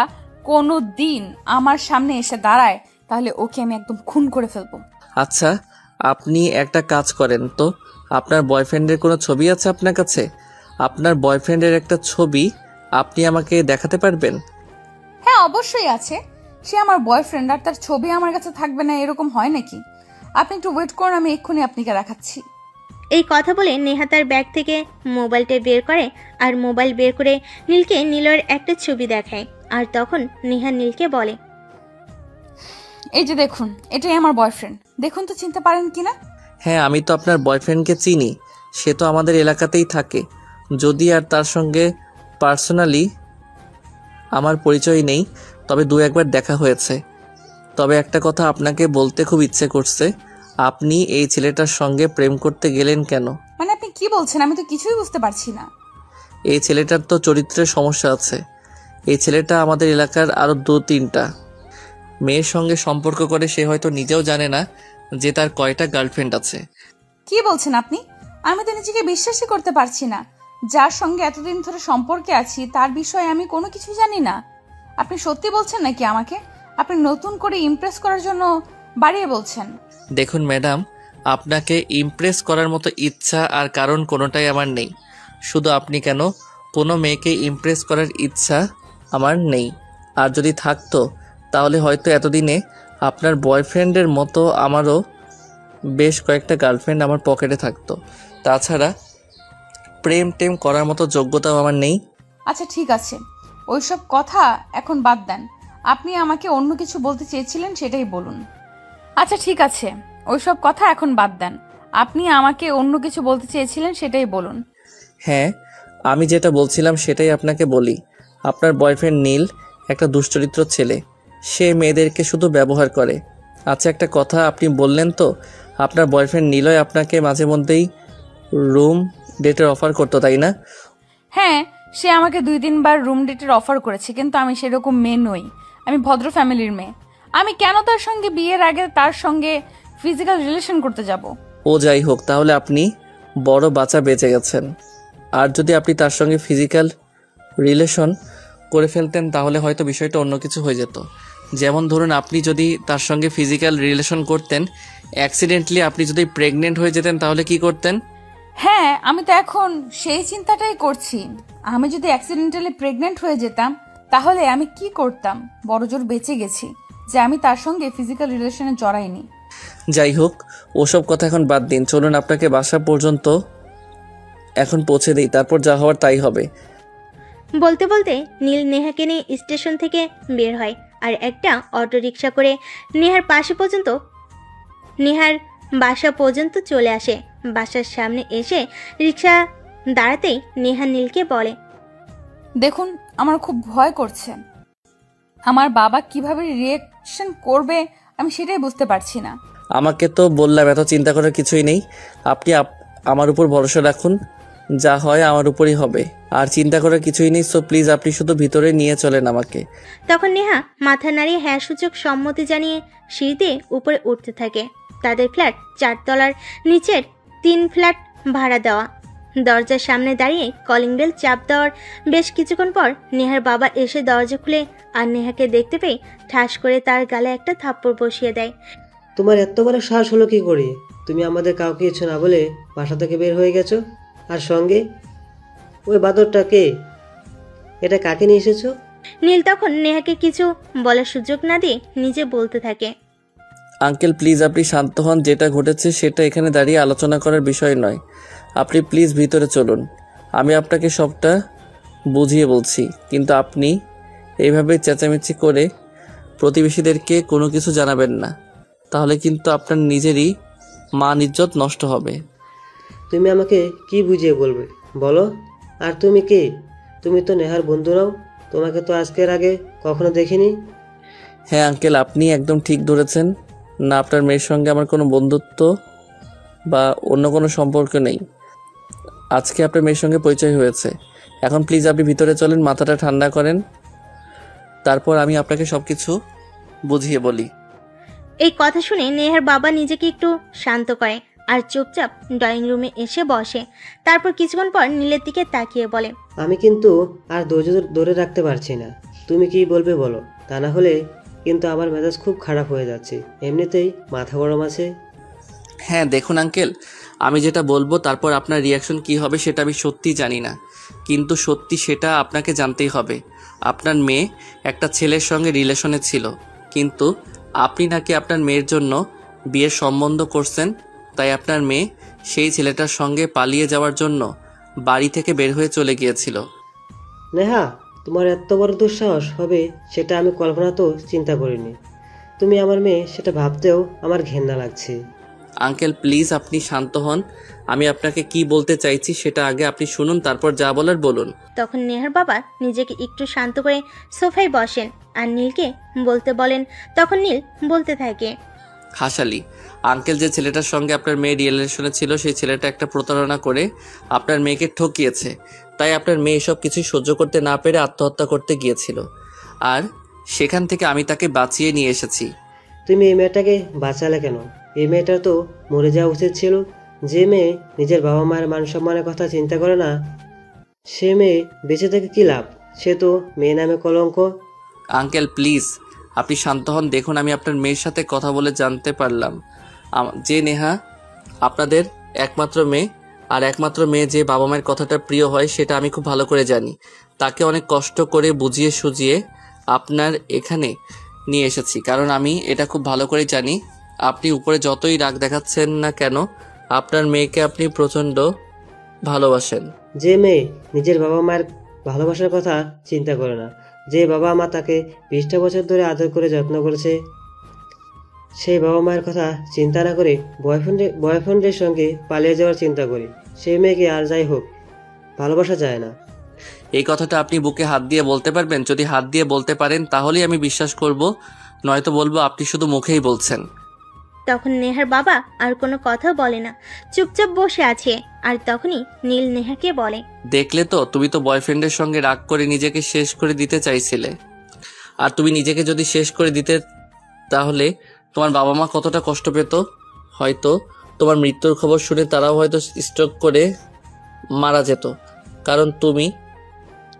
কোনো দিন আমার সামনে এসে দাঁড়ায়, তাহলে ওকে আমি একদম খুন করে ফেলবো। আচ্ছা, আপনি একটা কাজ করেন তো, আপনার বয়ফ্রেন্ডের কোনো ছবি আছে আপনার কাছে? আপনার বয়ফ্রেন্ডের একটা ছবি আপনি আমাকে দেখাতে পারবেন? হ্যাঁ, অবশ্যই আছে। সে আমার বয়ফ্রেন্ড, আর তার ছবি আমার কাছে থাকবে না এরকম হয় নাকি? আপনি একটু ওয়েট করুন, আমি এক্ষুনি আপনাকে দেখাচ্ছি। এই কথা বলে নেহা তার ব্যাগ থেকে মোবাইলটা বের করে আর মোবাইল বের করে নীলকে নীলের একটা ছবি দেখায়। আর তখন নেহা নীলকে বলে, এই যে দেখুন, এটাই আমার বয়ফ্রেন্ড। দেখুন তো চিনতে পারেন কিনা? হ্যাঁ, আমি তো আপনার বয়ফ্রেন্ডকে চিনি। সে তো আমাদের এলাকাতেই থাকে। যদি আর তার সঙ্গে পার্সোনালি আমার পরিচয় নেই, তবে দু একবার দেখা হয়েছে। তবে একটা কথা আপনাকে বলতে খুব ইচ্ছে করছে, আপনি এই ছেলেটার সঙ্গে প্রেম করতে গেলেন কেন? মানে আপনি কি বলছেন? আমি তো কিছুই বুঝতে পারছি না। এই ছেলেটার তো চরিত্রের সমস্যা আছে। এই ছেলেটা আমাদের এলাকার আরও 2-3টা মেয়ের সঙ্গে সম্পর্ক করে। সে হয়তো নিজেও জানে না যে তার কয়টা গার্লফ্রেন্ড আছে। কি বলছেন আপনি? আমি তো নিজেকে বিশ্বাসই করতে পারছি না। যার সঙ্গে এতদিন ধরে সম্পর্কে আছি তার বিষয়ে আমি কোনো কিছু জানি না। আপনি সত্যি বলছেন নাকি আমাকে? আপনি নতুন করে ইমপ্রেস করার জন্য বাড়িয়ে বলছেন? দেখুন ম্যাডাম, আপনাকে ইমপ্রেস করার মতো ইচ্ছা আর কারণ কোনোটাই আমার নেই। শুধু আপনি কেন, কোনো মেয়েকে ইমপ্রেস করার ইচ্ছা আমার নেই। আর যদি থাকতো তাহলে হয়তো এতদিনে আপনার বয়ফ্রেন্ডের মতো আমারও বেশ কয়েকটা গার্লফ্রেন্ড আমার পকেটে থাকতো। তাছাড়া প্রেম টেম করার মতো যোগ্যতাও আমার নেই। আচ্ছা ঠিক আছে, ওইসব কথা এখন বাদ দেন। আপনি আমাকে অন্য কিছু বলতে চেয়েছিলেন, সেটাই বলুন। আচ্ছা ঠিক আছে, ওইসব কথা এখন বাদ দেন। আপনি আমাকে অন্য কিছু বলতে চেয়েছিলেন, সেটাই বলুন। হ্যাঁ, আমি যেটা বলছিলাম সেটাই আপনাকে বলি। আপনার বয়ফ্রেন্ড নীল একটা দুশ্চরিত্র ছেলে। সে মেয়েদেরকে শুধু ব্যবহার করে। আচ্ছা একটা কথা, আপনি বললেন তো আপনার বয়ফ্রেন্ড নীলই আপনাকে মাঝে মধ্যেই রুম ডেটের অফার করতো, তাই না? হ্যাঁ, সে আমাকে 2-3 বার রুম ডেটের অফার করেছে, কিন্তু আমি সেরকম মেয়ে নই। আমি ভদ্র ফ্যামিলির মেয়ে। আমি কেন তার সঙ্গে বিয়ের আগে তার সঙ্গে ফিজিক্যাল রিলেশন করতে যাব? ও যাই হোক, তাহলে আপনি বড় বাঁচা বেঁচে গেছেন। আর যদি আপনি তার সঙ্গে ফিজিক্যাল রিলেশন করে ফেলতেন তাহলে হয়তো বিষয়টা অন্য কিছু হয়ে যেত। যেমন ধরুন, আপনি যদি তার সঙ্গে ফিজিক্যাল রিলেশন করতেন, অ্যাক্সিডেন্টলি আপনি যদি প্রেগনেন্ট হয়ে যেতেন তাহলে কি করতেন? হ্যাঁ, আমি তো এখন সেই চিন্তাটাই করছি। আমি যদি অ্যাক্সিডেন্টালি প্রেগনেন্ট হয়ে যেতাম তাহলে আমি কি করতাম? বড়জোর বেঁচে গেছি যে আমি তার সঙ্গে ফিজিক্যাল রিলেশনে জড়াইনি। যাই হোক, ওসব কথা এখন বাদ দিন। চলুন আপনাকে বাসা পর্যন্ত এখন পৌঁছে দিই, তারপর যা হওয়ার তাই হবে। বলতে বলতে নীল নেহাকে নিয়ে স্টেশন থেকে বের হয় আর একটা অটো রিক্সা করে নেহার বাসা পর্যন্ত চলে আসে। বাসার সামনে এসে রিক্সা দাঁড়াতেই নেহা নীলকে বলে, দেখুন, আমার খুব ভয় করছে। আমার বাবা কিভাবে রিয়েকশন করবে আমি সেটাই বুঝতে পারছি না। আমাকে তো বললাম এত চিন্তা করার কিছুই নেই। আপনি আমার উপর ভরসা রাখুন, যা হয় আমার উপরই হবে। আর চিন্তা করার কিছুই নেই। সো প্লিজ আপনি শুধু ভিতরে নিয়ে চলেন আমাকে। তখন নেহা মাথা নাড়িয়ে হ্যাঁ সূচক সম্মতি জানিয়ে সিঁড়িতে উপরে উঠতে থাকে। তাদের ফ্ল্যাট 4 তলার, নিচের 3 ফ্ল্যাট ভাড়া দেওয়া। দরজার সামনে দাঁড়িয়ে কলিং বেল চাপ দেওয়ার বেশ কিছুক্ষণ পর নেহার বাবা এসে দরজা খুলে আর নেহাকে দেখতে পেয়ে ঠাস করে তার গালে একটা থাপ্পড় বসিয়ে দেয়। তোমার এত বড় সাহস হলো কি করে? তুমি আমাদের কাউকে কিছু না বলে বাসা থেকে বের হয়ে গেছো, আর সঙ্গে ওই বাদরটা কে? এটা কাকে নিয়ে এসেছো? নীল তখন নেহাকে কিছু বলার সুযোগ না দিয়ে নিজে বলতে থাকে, আঙ্কেল প্লিজ আপনি শান্ত হন, যেটা ঘটেছে সেটা এখানে দাঁড়িয়ে আলোচনা করার বিষয় নয়। আপনি প্লিজ ভিতরে চলুন, আমি আপনাকে সবটা বুঝিয়ে বলছি। কিন্তু আপনি এইভাবে চেঁচামেচি করে প্রতিবেশীদেরকে কোনো কিছু জানাবেন না, তাহলে কিন্তু আপনার নিজেরই মান ইজ্জত নষ্ট হবে। তুমি আমাকে কি বুঝিয়ে বলবে বলো? আর তুমি কে? তুমি তো নেহার বন্ধু নাও, তোমাকে তো আজকের আগে কখনো দেখিনি। হ্যাঁ আঙ্কেল, আপনি একদম ঠিক ধরেছেন। না, আপনার মেয়ের সঙ্গে আমার কোনো বন্ধুত্ব বা অন্য কোনো সম্পর্ক নেই। আজকে আপনার মেয়ের সঙ্গে পরিচয় হয়েছে। এখন প্লিজ আপনি ভিতরে চলেন, মাথাটা ঠান্ডা করেন, তারপর আমি আপনাকে সব কিছু বুঝিয়ে বলি। এই কথা শুনে নেহার বাবা নিজেকে একটু শান্ত করে আর চুপচাপ ড্রয়িং রুমে এসে বসে। তারপর কিছুক্ষণ পর নীলের দিকে তাকিয়ে বলে, আমি কিন্তু আর ধৈর্য ধরে রাখতে পারছি না। তুমি কি বলবে বলো, তা না হলে কিন্তু আমার মেজাজ খুব খারাপ হয়ে যাচ্ছে। এমনিতেই মাথা গরম আছে। হ্যাঁ দেখুন আঙ্কেল, আমি যেটা বলবো তারপর আপনার রিয়াকশন কি হবে সেটা আমি সত্যিই জানি না, কিন্তু সত্যি সেটা আপনাকে জানতেই হবে। আপনার মেয়ে একটা ছেলের সঙ্গে রিলেশনে ছিল, কিন্তু আপনি নাকি আপনার মেয়ের জন্য বিয়ের সম্বন্ধ করছেন, তাই আপনার মেয়ে সেই ছেলেটার সঙ্গে পালিয়ে যাওয়ার জন্য বাড়ি থেকে বের হয়ে চলে গিয়েছিল। নেহা, তোমার এত বড় দুঃসাহস হবে সেটা আমি কল্পনাতেও চিন্তা করিনি। তুমি আমার মেয়ে সেটা ভাবতেও আমার ঘেন্না লাগছে। আঙ্কেল প্লিজ আপনি শান্ত হন, আমি আপনাকে কি বলতে চাইছি সেটা আগে আপনি শুনুন, তারপর যা বলার বলুন। তখন নেহার বাবা নিজেকে একটু শান্ত করে সোফায় বসেন আর নীলকে বলতে বলেন। তখন নীল বলতে থাকে, হাসালি আঙ্কেল, যে ছেলেটার সঙ্গে আপনার মেয়ে রিলেশনে ছিল সেই ছেলেটা একটা প্রতারণা করে আপনার মেয়েকে ঠকিয়েছে, তাই আপনার মেয়ে এসব কিছুই সহ্য করতে না পেরে আত্মহত্যা করতে গিয়েছিল, আর সেখান থেকে আমি তাকে বাঁচিয়ে নিয়ে এসেছি। তুমি এই মেয়েটাকে বাঁচালে কেন? এই মেয়েটার তো মরে যাওয়া উচিত ছিল। যে মেয়ে নিজের বাবা মায়ের মান সম্মানের কথা চিন্তা করে না, সে মেয়ে বেঁচে থেকে কী লাভ? সে তো মেয়ে নামে কলঙ্ক। আঙ্কেল প্লিজ আপনি শান্ত হন। দেখুন, আমি আপনার মেয়ের সাথে কথা বলে জানতে পারলাম যে নেহা আপনাদের একমাত্র মেয়ে, আর একমাত্র মেয়ে যে বাবা মায়ের কথাটা প্রিয় হয় সেটা আমি খুব ভালো করে জানি। তাকে অনেক কষ্ট করে বুঝিয়ে সুজিয়ে আপনার এখানে নিয়ে এসেছি, কারণ আমি এটা খুব ভালো করে জানি আপনি উপরে যতই রাগ দেখাচ্ছেন না কেন আপনার মেয়েকে আপনি প্রচণ্ড ভালোবাসেন। যে মেয়ে নিজের বাবা মায়ের ভালোবাসার কথা চিন্তা করে না, যে বাবা মা তাকে 20টা বছর ধরে আদর করে যত্ন করেছে, সেই বাবা মায়ের কথা চিন্তা না করে বয়ফ্রেন্ডের সঙ্গে পালিয়ে যাওয়ার চিন্তা করি, সেই মেয়েকে আর যাই হোক ভালোবাসা যায় না। এই কথাটা আপনি বুকে হাত দিয়ে বলতে পারবেন? যদি হাত দিয়ে বলতে পারেন তাহলেই আমি বিশ্বাস করব, নয়তো বলবো আপনি শুধু মুখেই বলছেন। তখন নেহার বাবা আর কোনো কথা বলে না, চুপচাপ বসে আছে। আর তখনই নীল নেহাকে বলে, দেখলে তো, তুমি তো বয়ফ্রেন্ডের সঙ্গে রাগ করে নিজেকে শেষ করে দিতে চাইছিলে, আর তুমি নিজেকে যদি শেষ করে দিতে তাহলে তোমার বাবা মা কতটা কষ্ট পেত। হয়তো তোমার মৃত্যুর খবর শুনে তারাও হয়তো স্ট্রোক করে মারা যেত, কারণ তুমি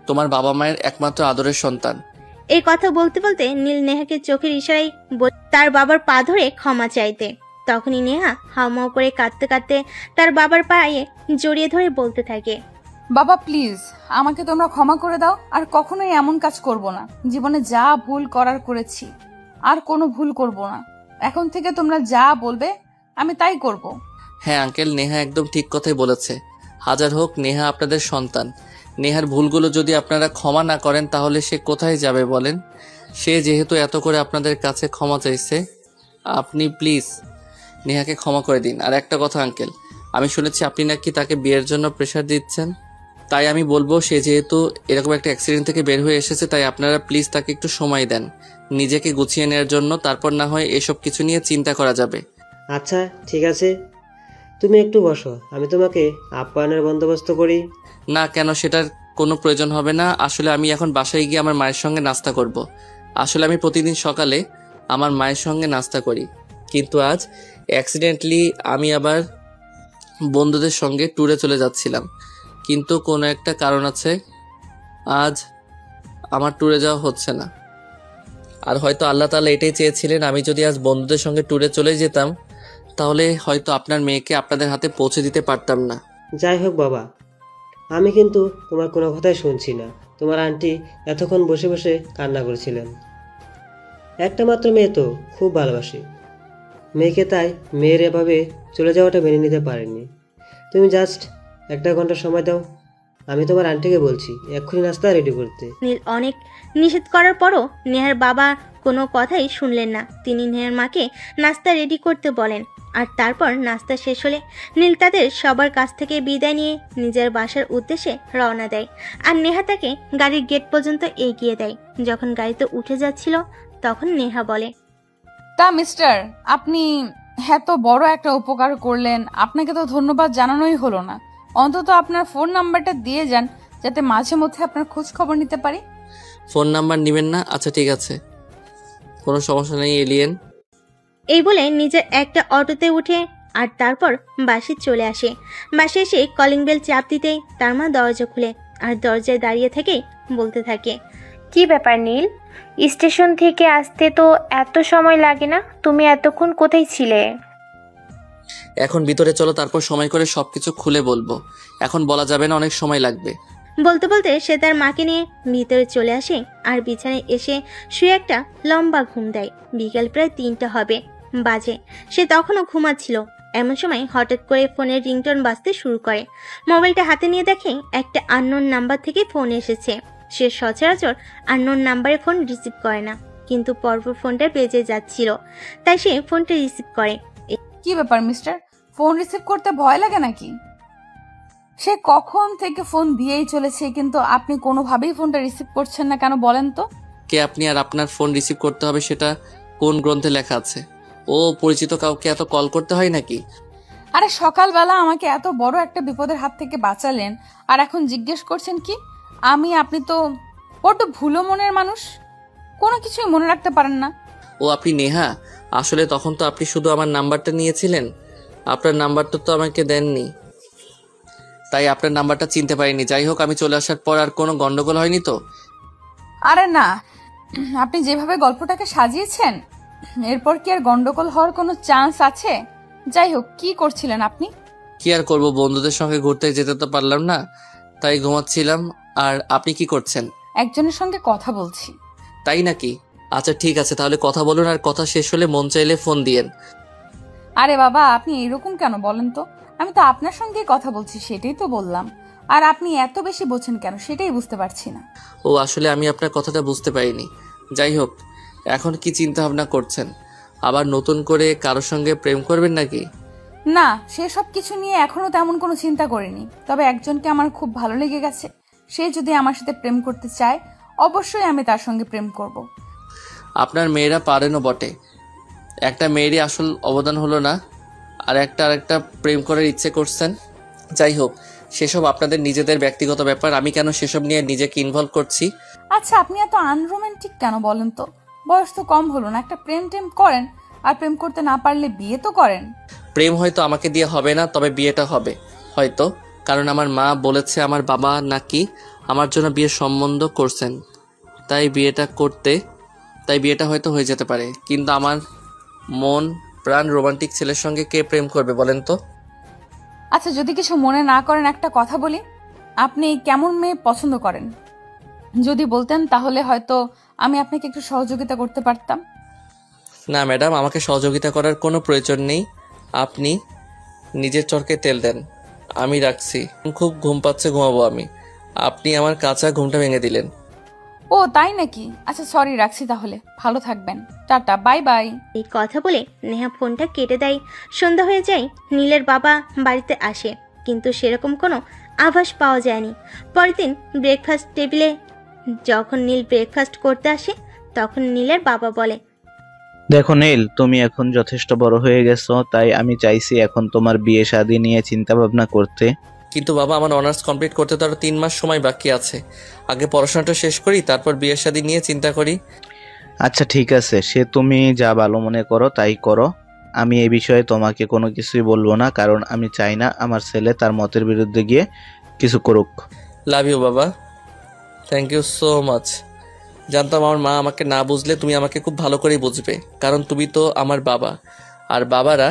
তোমার বাবা মায়ের একমাত্র আদরের সন্তান। এই কথা বলতে বলতে নীল নেহাকে চোখের ইশারায় তার বাবার পা ধরে ক্ষমা চাইতে। তখনই নেহা হাউমাউ করে কাঁদতে কাঁদতে তার বাবার পায়ে জড়িয়ে ধরে বলতে থাকে, বাবা প্লিজ আমাকে তোমরা ক্ষমা করে দাও, আর কখনোই এমন কাজ করব না। জীবনে যা ভুল করার করেছি, আর কোনো ভুল করব না। এখন থেকে তোমরা যা বলবে আমি তাই করব। হ্যাঁ আঙ্কেল, নেহা একদম ঠিক কথাই বলেছে। হাজার হোক নেহা আপনাদের সন্তান। নেহার ভুলগুলো যদি আপনারা ক্ষমা না করেন তাহলে সে কোথায় যাবে বলেন? সে যেহেতু এত করে আপনাদের কাছে ক্ষমা চাইছে, আপনি প্লিজ নেহাকে ক্ষমা করে দিন। আর একটা কথা আঙ্কেল, আমি শুনেছি আপনি নাকি তাকে বিয়ের জন্য প্রেশার দিচ্ছেন, তাই আমি বলবো সে যেহেতু এরকম একটা অ্যাক্সিডেন্ট থেকে বের হয়ে এসেছে, তাই আপনারা প্লিজ তাকে একটু সময় দেন নিজেকে গুছিয়ে নেওয়ার জন্য, তারপর না হয় এসব কিছু নিয়ে চিন্তা করা যাবে। আচ্ছা ঠিক আছে, তুমি একটু বসো, আমি তোমাকে আপ্যায়নের বন্দোবস্ত করি। না, কেন? সেটার কোনো প্রয়োজন হবে না। আসলে আমি এখন বাসায় গিয়ে আমার মায়ের সঙ্গে নাস্তা করব। আসলে আমি প্রতিদিন সকালে আমার মায়ের সঙ্গে নাস্তা করি, কিন্তু আজ অ্যাক্সিডেন্টলি আমি আবার বন্ধুদের সঙ্গে ট্যুরে চলে যাচ্ছিলাম, কিন্তু কোনো একটা কারণ আছে আজ আমার ট্যুরে যাওয়া হচ্ছে না। আর হয়তো আল্লাহ তাআলা এটাই চেয়েছিলেন, আমি যদি আজ বন্ধুদের সঙ্গে ট্যুরে চলে যেতাম তাহলে হয়তো আপনার মেয়েকে আপনাদের হাতে পৌঁছে দিতে পারতাম না। যাই হোক বাবা, আমি কিন্তু তোমার কোনো কথাই শুনছি না। তোমার আন্টি এতক্ষণ বসে বসে কান্না করছিলেন। একটা মাত্র মেয়ে তো, খুব ভালোবাসি। মেয়েকে, তাই মেয়ের এভাবে চলে যাওয়াটা মেনে নিতে পারেনি। তুমি জাস্ট 1 ঘন্টা সময় দাও, আমি তোমার আন্টিকে বলছি এক্ষুনি নাস্তা রেডি করতে। নীল অনেক নিষেধ করার পরও নেহার বাবা কোনো কথাই শুনলেন না। তিনি নেহার মাকে নাস্তা রেডি করতে বলেন। আর তারপর নাস্তা শেষ হলে নীল তাদের সবার কাছ থেকে বিদায় নিয়ে নিজের বাসার উদ্দেশ্যে রওনা দেয়। আর নেহা তাকে গাড়ির গেট পর্যন্ত এগিয়ে দেয়। যখন গাড়িতে উঠে যাচ্ছিল তখন নেহা বলে, তা মিস্টার, আপনি এত বড় একটা উপকার করলেন, আপনাকে তো ধন্যবাদ জানানোই হলো না। অন্তত আপনার ফোন নাম্বারটা দিয়ে যান, যাতে মাঝে মধ্যে আপনার খোঁজ খবর নিতে পারি। ফোন নাম্বার নেবেন না? আচ্ছা ঠিক আছে, কোনো সমস্যা নেই এলিয়েন। এই বলে নিজের একটা অটোতে উঠে আর তারপর বাসে চলে আসে। বাসে এসে কলিং বেল চাপ দিতেই তার মা দরজা খুলে আর দরজায় দাঁড়িয়ে থেকেই বলতে থাকে, কি ব্যাপার নীল? স্টেশন থেকে আসতে তো এত সময় লাগে না, তুমি এতক্ষণ কোথায় ছিলে? এখন ভিতরে চলো, তারপর সময় করে সবকিছু খুলে বলবো। এখন বলা যাবে না, অনেক সময় লাগবে। বলতে বলতে সে তার মাকে নিয়ে ভিতরে চলে আসে আর বিছানায় এসে শুয়ে একটা লম্বা ঘুম দেয়। বিকেল প্রায় 3টা হবে বাজে। সে তখনও ঘুমাচ্ছিল। এমন সময় হঠাৎ করে ফোনের রিংটোন বাজতে শুরু করে। মোবাইলটা হাতে নিয়ে দেখে একটা আননোন নাম্বার থেকে ফোন এসেছে। সে সচরাচর আননোন নাম্বারে ফোন রিসিভ করে না, কিন্তু পরপর ফোনটা বেজে যাচ্ছিল, তাই সে ফোনটা রিসিভ করে। কি ব্যাপার মিস্টার, ফোন রিসিভ করতে ভয় লাগে নাকি? সে কখন থেকে ফোন দিয়েই চলেছে, কিন্তু আপনি কোনোভাবেই ফোনটা রিসিভ করছেন না কেন বলেন তো? কে আপনি আর আপনার ফোন রিসিভ করতে হবে সেটা কোন গ্রন্থে লেখা আছে? ও পরিচিত কাউকে এত কল করতে হয় নাকি? আরে সকালবেলা আমাকে এত বড় একটা বিপদের হাত থেকে বাঁচালেন, আর এখন জিজ্ঞেস করছেন কি? আপনি তো বড্ড ভুলো মনের মানুষ, কোনো কিছুই মনে রাখতে পারেন না। ও আপনি নেহা? আসলে তখন তো আপনি শুধু আমার নাম্বারটা নিয়েছিলেন, আপনার নাম্বারটা তো আমাকে দেননি, তাই আপনার নাম্বারটা চিনতে পারিনি। যাই হোক, আমি চলে আসার পর আর কোনো গন্ডগোল হয়নি তো? আরে না, আপনি যেভাবে গল্পটাকে সাজিয়েছেন এরপর কি আর গন্ডগোল হওয়ার কোনো চান্স আছে? যাই হোক, কি করছিলেন আপনি? কি আর করবো, বন্ধুদের সঙ্গে ঘুরতে যেতে তো পারলাম না, তাই ঘুমাচ্ছিলাম। আর আপনি কি করছেন? একজনের সঙ্গে কথা বলছি। তাই নাকি? আচ্ছা ঠিক আছে, তাহলে কথা বলুন, আর কথা শেষ হলে মন চাইলে ফোন দিয়েন। আরে বাবা, আপনি এরকম কেন বলেন তো? আমি তো আপনার সঙ্গেই কথা বলছি, সেটাই তো বললাম। আর আপনি এত বেশি বোঝেন কেন সেটাই বুঝতে পারছি না। ও আসলে আমি আপনার কথাটা বুঝতে পারিনি। যাই হোক, এখন কি চিন্তা ভাবনা করছেন? আবার নতুন করে কারোর সঙ্গে প্রেম করবেন নাকি? না, সেসব কিছু নিয়ে এখনো তেমন কোনো চিন্তা করিনি। তবে একজনকে আমার খুব ভালো লেগে গেছে। সে যদি আমার সাথে প্রেম করতে চায়, অবশ্যই আমি তার সঙ্গে প্রেম করব। আপনার মেয়েরা পারেনও বটে, একটা মেয়েরই আসল অবদান হলো না, আর একটা প্রেম করার ইচ্ছে করছেন। যাই হোক, সেসব আপনাদের নিজেদের ব্যক্তিগত ব্যাপার, আমি কেন সেসব নিয়ে নিজেকে ইনভলভ করছি? আচ্ছা, আপনি এত আনরোমান্টিক কেন বলেন তো? বয়স তো কম হলো না, একটা প্রেম টেম করেন। আর প্রেম করতে না পারলে বিয়ে তো করেন। প্রেম হয়তো আমাকে দিয়ে হবে না, তবে বিয়েটা হবে হয়তো, কারণ আমার মা বলেছে আমার বাবা নাকি আমার জন্য বিয়ের সম্বন্ধ করছেন, তাই বিয়েটা হয়তো হয়ে যেতে পারে। কিন্তু আমার মন প্রাণ রোমান্টিক ছেলের সঙ্গে কে প্রেম করবে বলেন তো? আচ্ছা, যদি কিছু মনে না করেন একটা কথা বলি, আপনি কেমন মেয়ে পছন্দ করেন? যদি বলতেন তাহলে হয়তো আমি আপনাকে একটু সহযোগিতা করতে পারতাম। না ম্যাডাম, আমাকে সহযোগিতা করার কোনো প্রয়োজন নেই, আপনি নিজের চরকে তেল দেন। আমি রাখছি, খুব ঘুম পাচ্ছে, ঘুমাবো আমি। আপনি আমার কাঁচা ঘুমটা ভেঙে দিলেন। ও তাই নাকি? আচ্ছা সরি, রাখছি তাহলে। ভালো থাকবেন, টাটা, বাই বাই। এই কথা বলে নেহা ফোনটা কেটে দেয়। সন্ধ্যা হয়ে যায়। নীলের বাবা বাড়িতে আসে, কিন্তু সেরকম কোনো আভাস পাওয়া যায়নি। পরের দিন ব্রেকফাস্ট টেবিলে যখন নীল ব্রেকফাস্ট করতে আসে, তখন নীলের বাবা বলে, দেখো নীল, তুমি এখন যথেষ্ট বড় হয়ে গেছো, তাই আমি চাইছি এখন তোমার বিয়ে শাদী নিয়ে চিন্তা ভাবনা করতে। কিন্তু বাবা, আমার অনার্স কমপ্লিট করতে তো আরো 3 মাস সময় বাকি আছে। আগে পড়াশোনাটা শেষ করি, তারপর বিয়ের শাদী নিয়ে চিন্তা করি। আচ্ছা ঠিক আছে, সে তুমি যা ভালো মনে করো তাই করো। আমি এই বিষয়ে তোমাকে কোনো কিছুই বলবো না, কারণ আমি চাই না আমার ছেলে তার মতের বিরুদ্ধে গিয়ে কিছু করুক। লাভ ইউ বাবা, থ্যাংক ইউ সো মাচ। জানতাম আমার মা আমাকে না বুঝলে তুমি আমাকে খুব ভালো করেই বুঝবে, কারণ তুমি তো আমার বাবা, আর বাবারা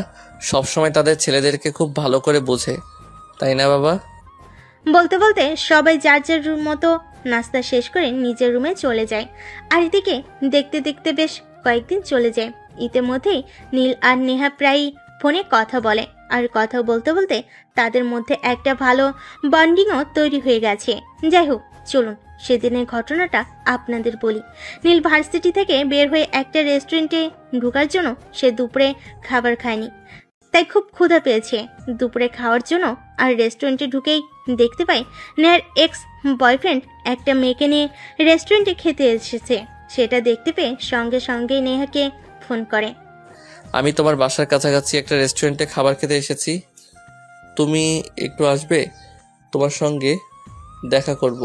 সবসময় তাদের ছেলেদেরকে খুব ভালো করে বোঝে, তাই না বাবা? বলতে বলতে সবাই যার যার রুম মতো নাস্তা শেষ করে নিজের রুমে চলে যায়। আর এদিকে দেখতে দেখতে বেশ কয়েকদিন চলে যায়। ইতিমধ্যেই নীল আর নেহা প্রায়ই ফোনে কথা বলে, আর কথা বলতে বলতে তাদের মধ্যে একটা ভালো বন্ডিংও তৈরি হয়ে গেছে। যাই হোক, চলুন সেদিনের ঘটনাটা আপনাদের বলি। নীল ভার্সিটি থেকে বের হয়ে একটা রেস্টুরেন্টে ঢোকার জন্য সে দুপুরে খাবার খায়নি, তাই খুব ক্ষুধা পেয়েছে দুপুরে খাওয়ার জন্য। আর রেস্টুরেন্টে ঢুকেই দেখতে পায় নেহার এক্স বয়ফ্রেন্ড একটা মেয়েকে নিয়ে রেস্টুরেন্টে খেতে এসেছে। সেটা দেখতে পেয়ে সঙ্গে সঙ্গে নেহাকে ফোন করে। আমি তোমার বাসার কাছাকাছি একটা রেস্টুরেন্টে খাবার খেতে এসেছি, তুমি একটু আসবে? তোমার সঙ্গে দেখা করব।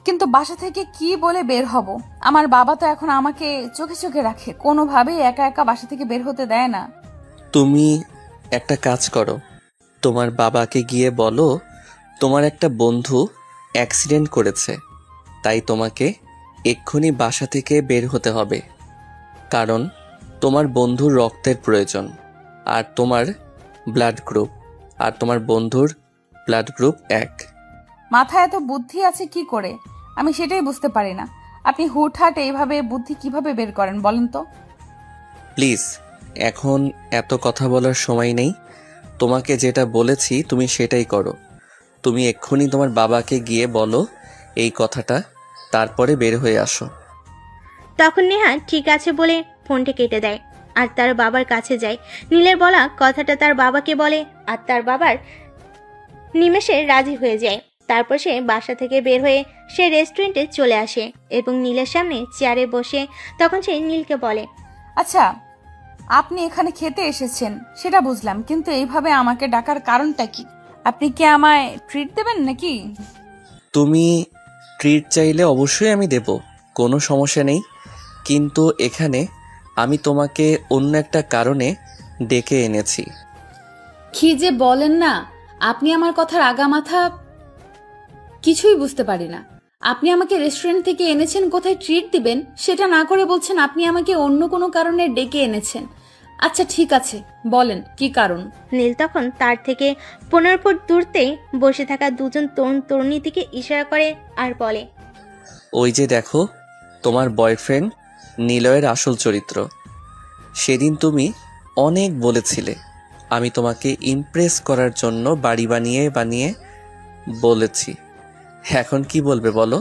কিন্তু বাসা থেকে কি বলে বের হব? আমার বাবা তো এখন আমাকে চোখে চোখে রাখে, কোনোভাবেই একা একা বাসা থেকে বের হতে দেয় না। তুমি একটা কাজ করো, তোমার বাবাকে গিয়ে বলো তোমার একটা বন্ধু অ্যাক্সিডেন্ট করেছে, তাই তোমাকে এক্ষুনি বাসা থেকে বের হতে হবে, কারণ তোমার বন্ধুর রক্তের প্রয়োজন, আর তোমার বন্ধুর ব্লাড গ্রুপ 1। মাথায় এত বুদ্ধি আছে কি করে, আমি সেটাই বুঝতে পারি না। আপনি হুটহাট এইভাবে বুদ্ধি কিভাবে বের করেন বলেন তো? প্লিজ, এখন এত কথা বলার সময় নেই। তোমাকে যেটা বলেছি তুমি সেটাই করো। তুমি এক্ষুনি তোমার বাবাকে গিয়ে বলো এই কথাটা, তারপরে বের হয়ে আসো। তখন নেহা ঠিক আছে বলে ফোনটা কেটে দেয় আর তার বাবার কাছে যায়। নীলের বলা কথাটা তার বাবাকে বলে আর তার বাবার নিমেষে রাজি হয়ে যায়। তারপর সে বাসা থেকে বের হয়ে সে রেস্টুরেন্টে চলে আসে এবং নীলের সামনে চেয়ারে বসে তখন সে নীলকে বলে, আচ্ছা, আপনি এখানে খেতে এসেছেন সেটা বুঝলাম, কিন্তু এইভাবে আমাকে ডাকার কারণটা কি? আপনি কি আমায় ট্রিট দেবেন নাকি? তুমি ট্রিট চাইলে অবশ্যই আমি দেব, কোনো সমস্যা নেই, কিন্তু এখানে আমি তোমাকে অন্য একটা কারণে ডেকে এনেছি। কি যে বলেন না, আপনি আমার কথার আগামাথা কিছুই বুঝতে পারি না। আপনি আমাকে রেস্টুরেন্ট থেকে এনেছেন কোথায় ট্রিট দিবেন, সেটা না করে বলছেন আপনি আমাকে অন্য কোনো কারণে ডেকে এনেছেন। আচ্ছা ঠিক আছে, বলেন কি কারণ? নীল তখন তার থেকে 15 ফুট দূরতে বসে থাকা দুজন তরুণ তরুণীর দিকে ইশারা করে আর বলে, ওই যে দেখো, তোমার বয়ফ্রেন্ড নিলয়ের আসল চরিত্র। সেদিন তুমি অনেক বলেছিলে, আমি তোমাকে ইমপ্রেস করার জন্য বাড়ি বানিয়ে বানিয়ে বলেছি, এখন কি বলবে বলো?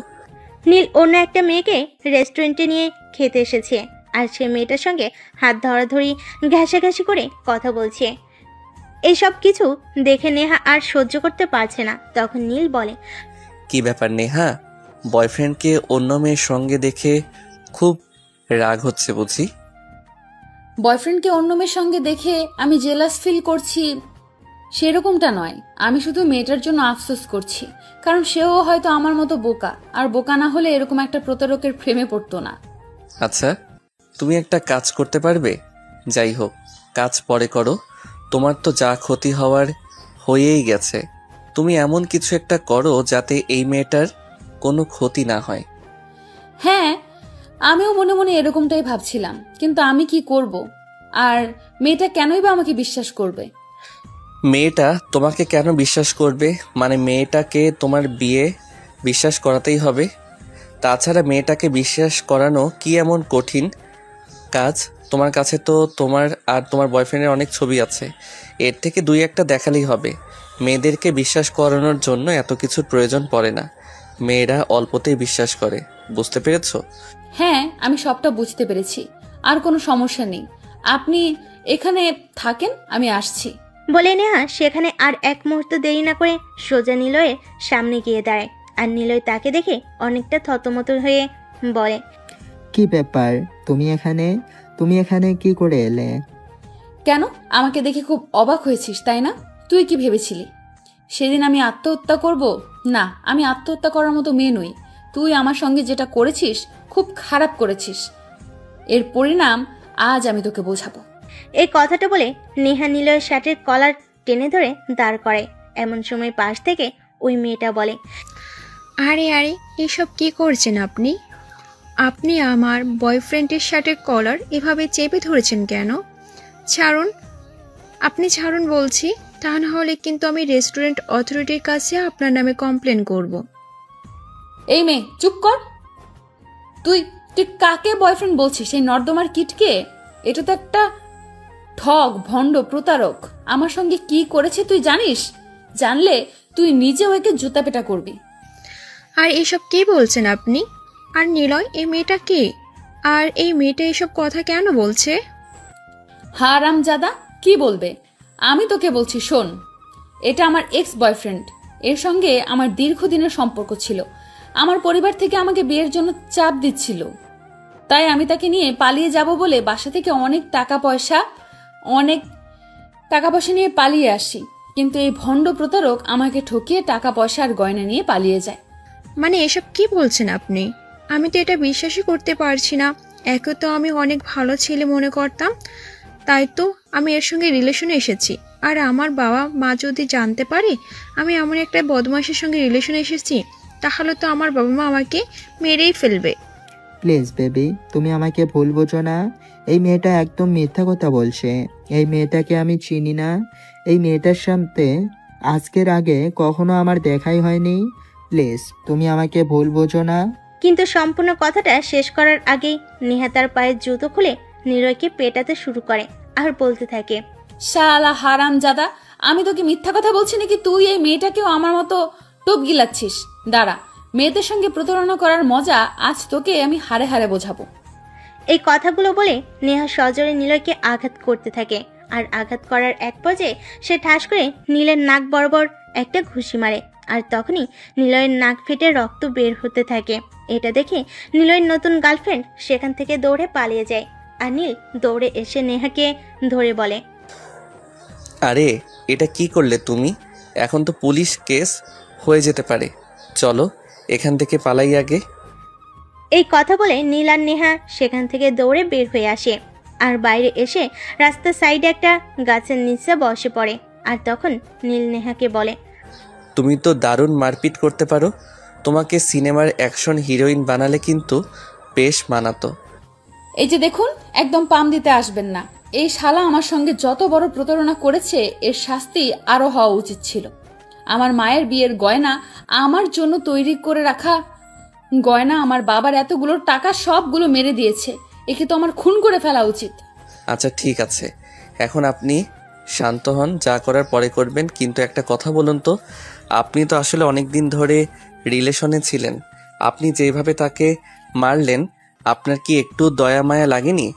নীল অন্য একটা মেয়েকে রেস্টুরেন্টে নিয়ে খেতে এসেছে আর সে মেয়েটার সঙ্গে হাত ধরাধরি ঘেঁষাঘেঁষি করে কথা বলছে। এইসব কিছু দেখে নেহা আর সহ্য করতে পারছে না। তখন নীল বলে, কি ব্যাপার নেহা, বয়ফ্রেন্ডকে অন্য মেয়ের সঙ্গে দেখে খুব রাগ হচ্ছে বুঝি? বয়ফ্রেন্ডকে অন্য মেয়ের সঙ্গে দেখে আমি জেলাস ফিল করছি সেরকমটা নয়, আমি শুধু মেয়েটার জন্য আফসোস করছি, কারণ সেও হয়তো আমার মতো বোকা, আর বোকা না হলে এরকম একটা প্রতারকের প্রেমে পড়তো না। আচ্ছা, তুমি একটা কাজ করতে পারবে? যাই হোক, কাজ পরে করো, তোমার তো যা ক্ষতি হওয়ার হয়েই গেছে। তুমি এমন কিছু একটা করো যাতে এই মেয়েটার কোনো ক্ষতি না হয়। হ্যাঁ, আমিও মনে মনে এরকমটাই ভাবছিলাম, কিন্তু আমি কি করব? আর মেয়েটা কেনই বা আমাকে বিশ্বাস করবে? মেয়েটা তোমাকে কেন বিশ্বাস করবে? মানে মেয়েটাকে তোমার বিয়ে বিশ্বাস করাতেই হবে। তাছাড়া মেয়েটাকে বিশ্বাস করানো কি এমন কঠিন কাজ? তোমার কাছে তো তোমার আর তোমার বয়ফ্রেন্ডের অনেক ছবি আছে, এর থেকে 2-1টা দেখালেই হবে। মেয়েদেরকে বিশ্বাস করানোর জন্য এত কিছুর প্রয়োজন পড়ে না, মেয়েরা অল্পতেই বিশ্বাস করে, বুঝতে পেরেছো? হ্যাঁ, আমি সবটা বুঝতে পেরেছি, আর কোনো সমস্যা নেই, আপনি এখানে থাকেন, আমি আসছি বলে নেহা সেখানে আর এক মুহূর্ত দেরি না করে সোজা নিলয়ের সামনে গিয়ে দাঁড়ায়। আর নিলয় তাকে দেখে অনেকটা থতমত হয়ে বলে, কি ব্যাপার, তুমি এখানে কি করে এলে? কেন, আমাকে দেখে খুব অবাক হয়েছিস তাই না? তুই কি ভেবেছিলি সেদিন আমি আত্মহত্যা করব? না, আমি আত্মহত্যা করার মতো মেয়ে নই। তুই আমার সঙ্গে যেটা করেছিস খুব খারাপ করেছিস, এর পরিণাম আজ আমি তোকে বোঝাবো। এই কথাটা বলে নেহা নিলয়ের শার্টের কলার টেনে ধরে দাঁড় করে। এমন সময় পাশ থেকে ওই মেয়েটা বলে, আরে আরে, এসব কি করছেন আপনি? আপনি আমার বয়ফ্রেন্ডের শার্টের কলার এভাবে চেপে ধরেছেন কেন? ছাড়ুন, আপনি ছাড়ুন বলছি, তা না হলে কিন্তু আমি রেস্টুরেন্ট অথরিটির কাছে আপনার নামে কমপ্লেন করব। এই মেয়ে চুপ কর। তুই তুই কাকে বয়ফ্রেন্ড বলছিস? সেই নর্দমার কিটকে? এটা তো একটা ঠগ, ভণ্ড, প্রতারক। আমার সঙ্গে কি করেছে তুই জানিস? জানলে তুই নিজেও একে জুতা পেটা করবি। আর এসব কি বলছেন আপনি? আর নিলয়, এই মেয়েটা কে? আর এই মেয়েটা এসব কথা কেন বলছে? হারামজাদা, কি বলবে? আমি তোকে বলছি, শোন, এটা আমার এক্স বয়ফ্রেন্ড। এর সঙ্গে আমার দীর্ঘদিনের সম্পর্ক ছিল। আমার পরিবার থেকে আমাকে বিয়ের জন্য চাপ দিচ্ছিল, তাই আমি তাকে নিয়ে পালিয়ে যাব বলে বাসা থেকে অনেক টাকা পয়সা নিয়ে পালিয়ে আসি। কিন্তু এই ভণ্ড প্রতারক আমাকে ঠকিয়ে টাকা পয়সা আর গয়না নিয়ে পালিয়ে যায়। মানে এসব কি বলছেন আপনি? আমি তো এটা বিশ্বাসই করতে পারছি না। একে তো আমি অনেক ভালো ছেলে মনে করতাম, তাই তো আমি এর সঙ্গে রিলেশনে এসেছি। আর আমার বাবা মা যদি জানতে পারে আমি এমন একটা বদমাশের সঙ্গে রিলেশনে এসেছি, তাহলে তো আমার বাবা মা আমাকে মেরেই ফেলবে। প্লিজ বেবি, তুমি আমাকে ভুল বোঝো না। এই মেয়েটা একদম মিথ্যা কথা বলছে। এই মেয়েটাকে আমি চিনি না। এই মেয়েটার সাথে আজকের আগে কখনো আমার দেখাই হয়নি। প্লিজ তুমি আমাকে ভুল বোঝো না। কিন্তু সম্পূর্ণ কথাটা শেষ করার আগেই নেহা তার পায়ের জুতো খুলে নিলয়কে পেটাতে শুরু করে আর বলতে থাকে, শালা হারামজাদা, আমি তোকে মিথ্যা কথা বলছি নাকি তুই এই মেয়েটাকেও আমার মতো টোপ গিলাচ্ছিস? দাঁড়া, মেয়েদের সঙ্গে প্রতারণা করার মজা আজ তোকে আমি হাড়ে হাড়ে বোঝাবো। এই কথাগুলো বলে নেহা সজোরে নিলয়কে আঘাত করতে থাকে। আর আঘাত করার এক পর্যায়ে সে ঠাস করে নীলের নাক বরাবর একটা ঘুষি মারে। আর তখনই নিলয়ের নাক ফেটে রক্ত বের হতে থাকে। এটা দেখে নিলয়ের নতুন গার্লফ্রেন্ড সেখান থেকে দৌড়ে পালিয়ে যায়। আর নীল দৌড়ে এসে নেহাকে ধরে বলে, আরে এটা কি করলে তুমি? এখন তো পুলিশ কেস হয়ে যেতে পারে। চলো এখান থেকে পালাই আগে। এই কথা বলে নীল আর নেহা সেখান থেকে দৌড়ে বের হয়ে আসে। আর বাইরে এসে রাস্তার সাইডে একটা গাছের নিচে বসে পড়ে। আর তখন নীল নেহাকে বলে, তুমি তো দারুণ মারপিট করতে পারো। তোমাকে সিনেমার অ্যাকশন হিরোইন বানালে কিন্তু বেশ মানাতো। এই যে দেখুন, একদম পাম দিতে আসবেন না। এই শালা আমার সঙ্গে যত বড় প্রতারণা করেছে, এর শাস্তি আরো হওয়া উচিত ছিল। আমার মায়ের বিয়ের গয়না, আমার জন্য তৈরি করে রাখা গয়না, আমার বাবার এতগুলো টাকা সবগুলো মেরে দিয়েছে। একে তো আমার খুন করে ফেলা উচিত। আচ্ছা ঠিক আছে, এখন আপনি শান্ত হন, যা করার পরে করবেন। কিন্তু একটা কথা বলুন তো, আপনি তো আসলে অনেক দিন ধরে রিলেশনে ছিলেন। আপনি যেভাবে তাকে মারলেন, আপনার কি একটু দয়া মায়া লাগেনি?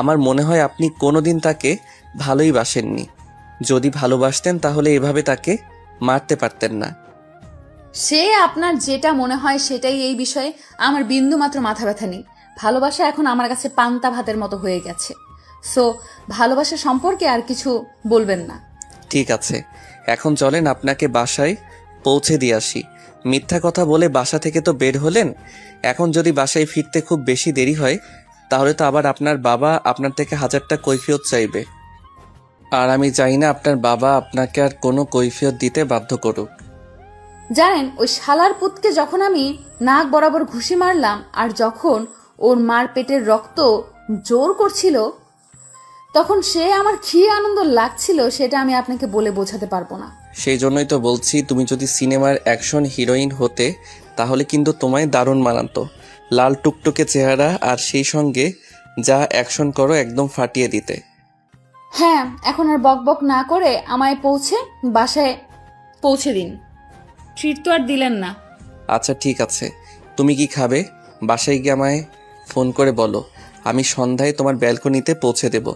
আমার মনে হয় আপনি কোনোদিন তাকে ভালোই বাসেননি। যদি ভালোবাসতেন তাহলে এভাবে তাকে মারতে পারতেন না। সে আপনার যেটা মনে হয় সেটাই। এই বিষয়ে আমার বিন্দু মাত্র মাথা ব্যথা নেই। ভালোবাসা এখন আমার কাছে পান্তা ভাতের মতো হয়ে গেছে। সো ভালোবাসা সম্পর্কে আর কিছু বলবেন না। ঠিক আছে, এখন চলেন আপনাকে বাসায় পৌঁছে দিয়ে আসি। মিথ্যা কথা বলে বাসা থেকে তো বের হলেন, এখন যদি বাসায় ফিরতে খুব বেশি দেরি হয় তাহলে তো আবার আপনার বাবা আপনার থেকে 1000টা কৈফিয়ত চাইবে। আর আমি চাই না আপনার বাবা আপনাকে আর কোনো কৈফিয়ত দিতে বাধ্য করুক। জানেন, ওই শালার পুতকে যখন আমি নাক বরাবর ঘুষি মারলাম আর যখন ওর মার পেটের রক্ত জোর করছিল, তখন সে আমার কি আনন্দ লাগছিল সেটা আমি আপনাকে বলে বোঝাতে পারবো না। সেই জন্যই তো বলছি, তুমি যদি সিনেমার অ্যাকশন হিরোইন হতে তাহলে কিন্তু তোমায় দারুণ মানাতো। লাল টুকটুকে চেহারা আর সেই সঙ্গে যা অ্যাকশন করো একদম ফাটিয়ে দিতে। হ্যাঁ, এখন আর বকবক না করে আমায় বাসায় পৌঁছে দিন। ট্রিট তো আর দিলেন না। আচ্ছা ঠিক আছে, তুমি কি খাবে? বাসায় গিয়ে আমায় ফোন করে বলো, আমি সন্ধ্যায় তোমার ব্যালকনিতে পৌঁছে দেব।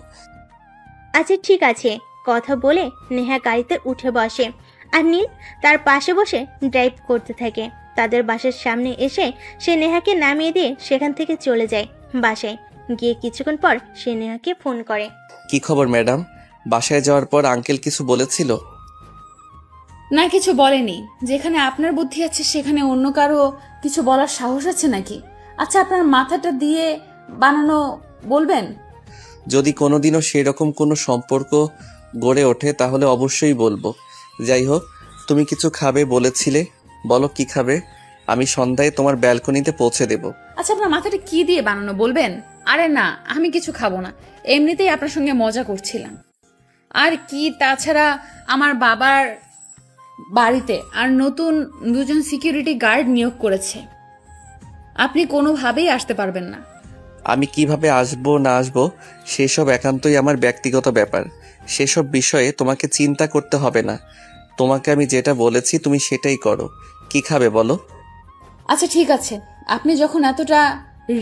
আচ্ছা ঠিক আছে। কথা বলে নেহা গাড়িতে উঠে বসে। আর নীল তার পাশে বসে ড্রাইভ করতে থাকে। তাদের বাসার সামনে এসে সে নেহাকে নামিয়ে দিয়ে সেখান থেকে চলে যায় বাসায়। গিয়ে কিছুক্ষণ পর সে নেহাকে ফোন করে। কি খবর ম্যাডাম? বাসায় যাওয়ার পর আঙ্কেল কিছু বলেছিল? না, কিছু বলেনি। যেখানে আপনার বুদ্ধি আছে সেখানে অন্য কারো কিছু বলার সাহস আছে নাকি? আচ্ছা, আপনার মাথাটা দিয়ে বানানো বলবেন। যদি কোনোদিনও সেরকম কোনো সম্পর্ক গড়ে ওঠে তাহলে অবশ্যই বলবো। যাই হোক, তুমি কিছু খাবে বলেছিলে, বলো কি খাবে? আমি সন্ধ্যায় তোমার ব্যালকনিতে পৌঁছে দেব। আচ্ছা, আপনার মাথাটা কি দিয়ে বানানো বলবেন? আরে না, আমি কিছু খাবো না, এমনিতেই আপনার সঙ্গে মজা করছিলাম। আর কি, তাছাড়া আমার বাবার বাড়িতে আর নতুন 2জন সিকিউরিটি গার্ড নিয়োগ করেছে। আপনি কোনোভাবেই আসতে পারবেন না। আমি কিভাবে আসবো না আসবো সেসব একান্তই আমার ব্যক্তিগত ব্যাপার। সেসব বিষয়ে তোমাকে চিন্তা করতে হবে না। তোমাকে আমি যেটা বলেছি তুমি সেটাই করো। কি খাবে বলো? আচ্ছা ঠিক আছে, আপনি যখন এতটা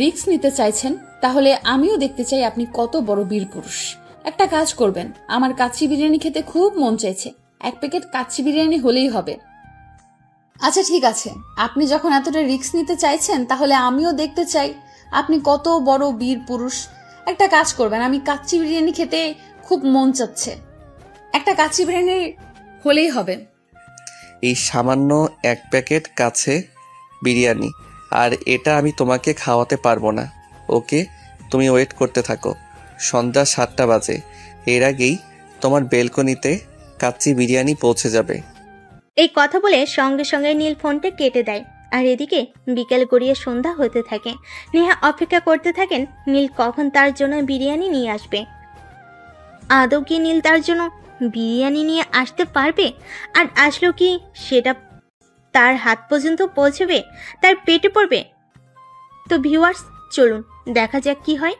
রিস্ক নিতে চাইছেন তাহলে আমিও দেখতে চাই আপনি কত বড় বীর পুরুষ। একটা কাজ করবেন, আমার কাচ্চি বিরিয়ানি খেতে খুব মন চাইছে, 1 প্যাকেট কাচ্চি বিরিয়ানি হলেই হবে। আচ্ছা ঠিক আছে, আপনি যখন এতটা রিস্ক নিতে চাইছেন তাহলে আমিও দেখতে চাই আপনি কত বড় বীর পুরুষ। একটা কাজ করবেন, আমি কাচ্চি বিরিয়ানি খেতে খুব মন চাচ্ছে, একটা কাচ্চি বিরিয়ানি হলেই হবে। এই সামান্য 1 প্যাকেট কাছে বিরিয়ানি, আর এটা আমি তোমাকে খাওয়াতে পারবো না। ওকে, তুমি ওয়েট করতে থাকো। সন্ধ্যা 7টা বাজে, এর আগেই তোমার বেলকনিতে কাচ্চি বিরিয়ানি পৌঁছে যাবে। এই কথা বলে সঙ্গে সঙ্গে নীল ফোনটা কেটে দেয়। আর এদিকে বিকেল গড়িয়ে সন্ধ্যা হতে থাকে। নেহা অপেক্ষা করতে থাকেন নীল কখন তার জন্য বিরিয়ানি নিয়ে আসবে। আদৌ কি নীল তার জন্য বিরিয়ানি নিয়ে আসতে পারবে? আর আসলো কি সেটা তার হাত পর্যন্ত পৌঁছবে, তার পেটে পড়বে? তো ভিউয়ার্স, চলুন দেখা যাক কি হয়।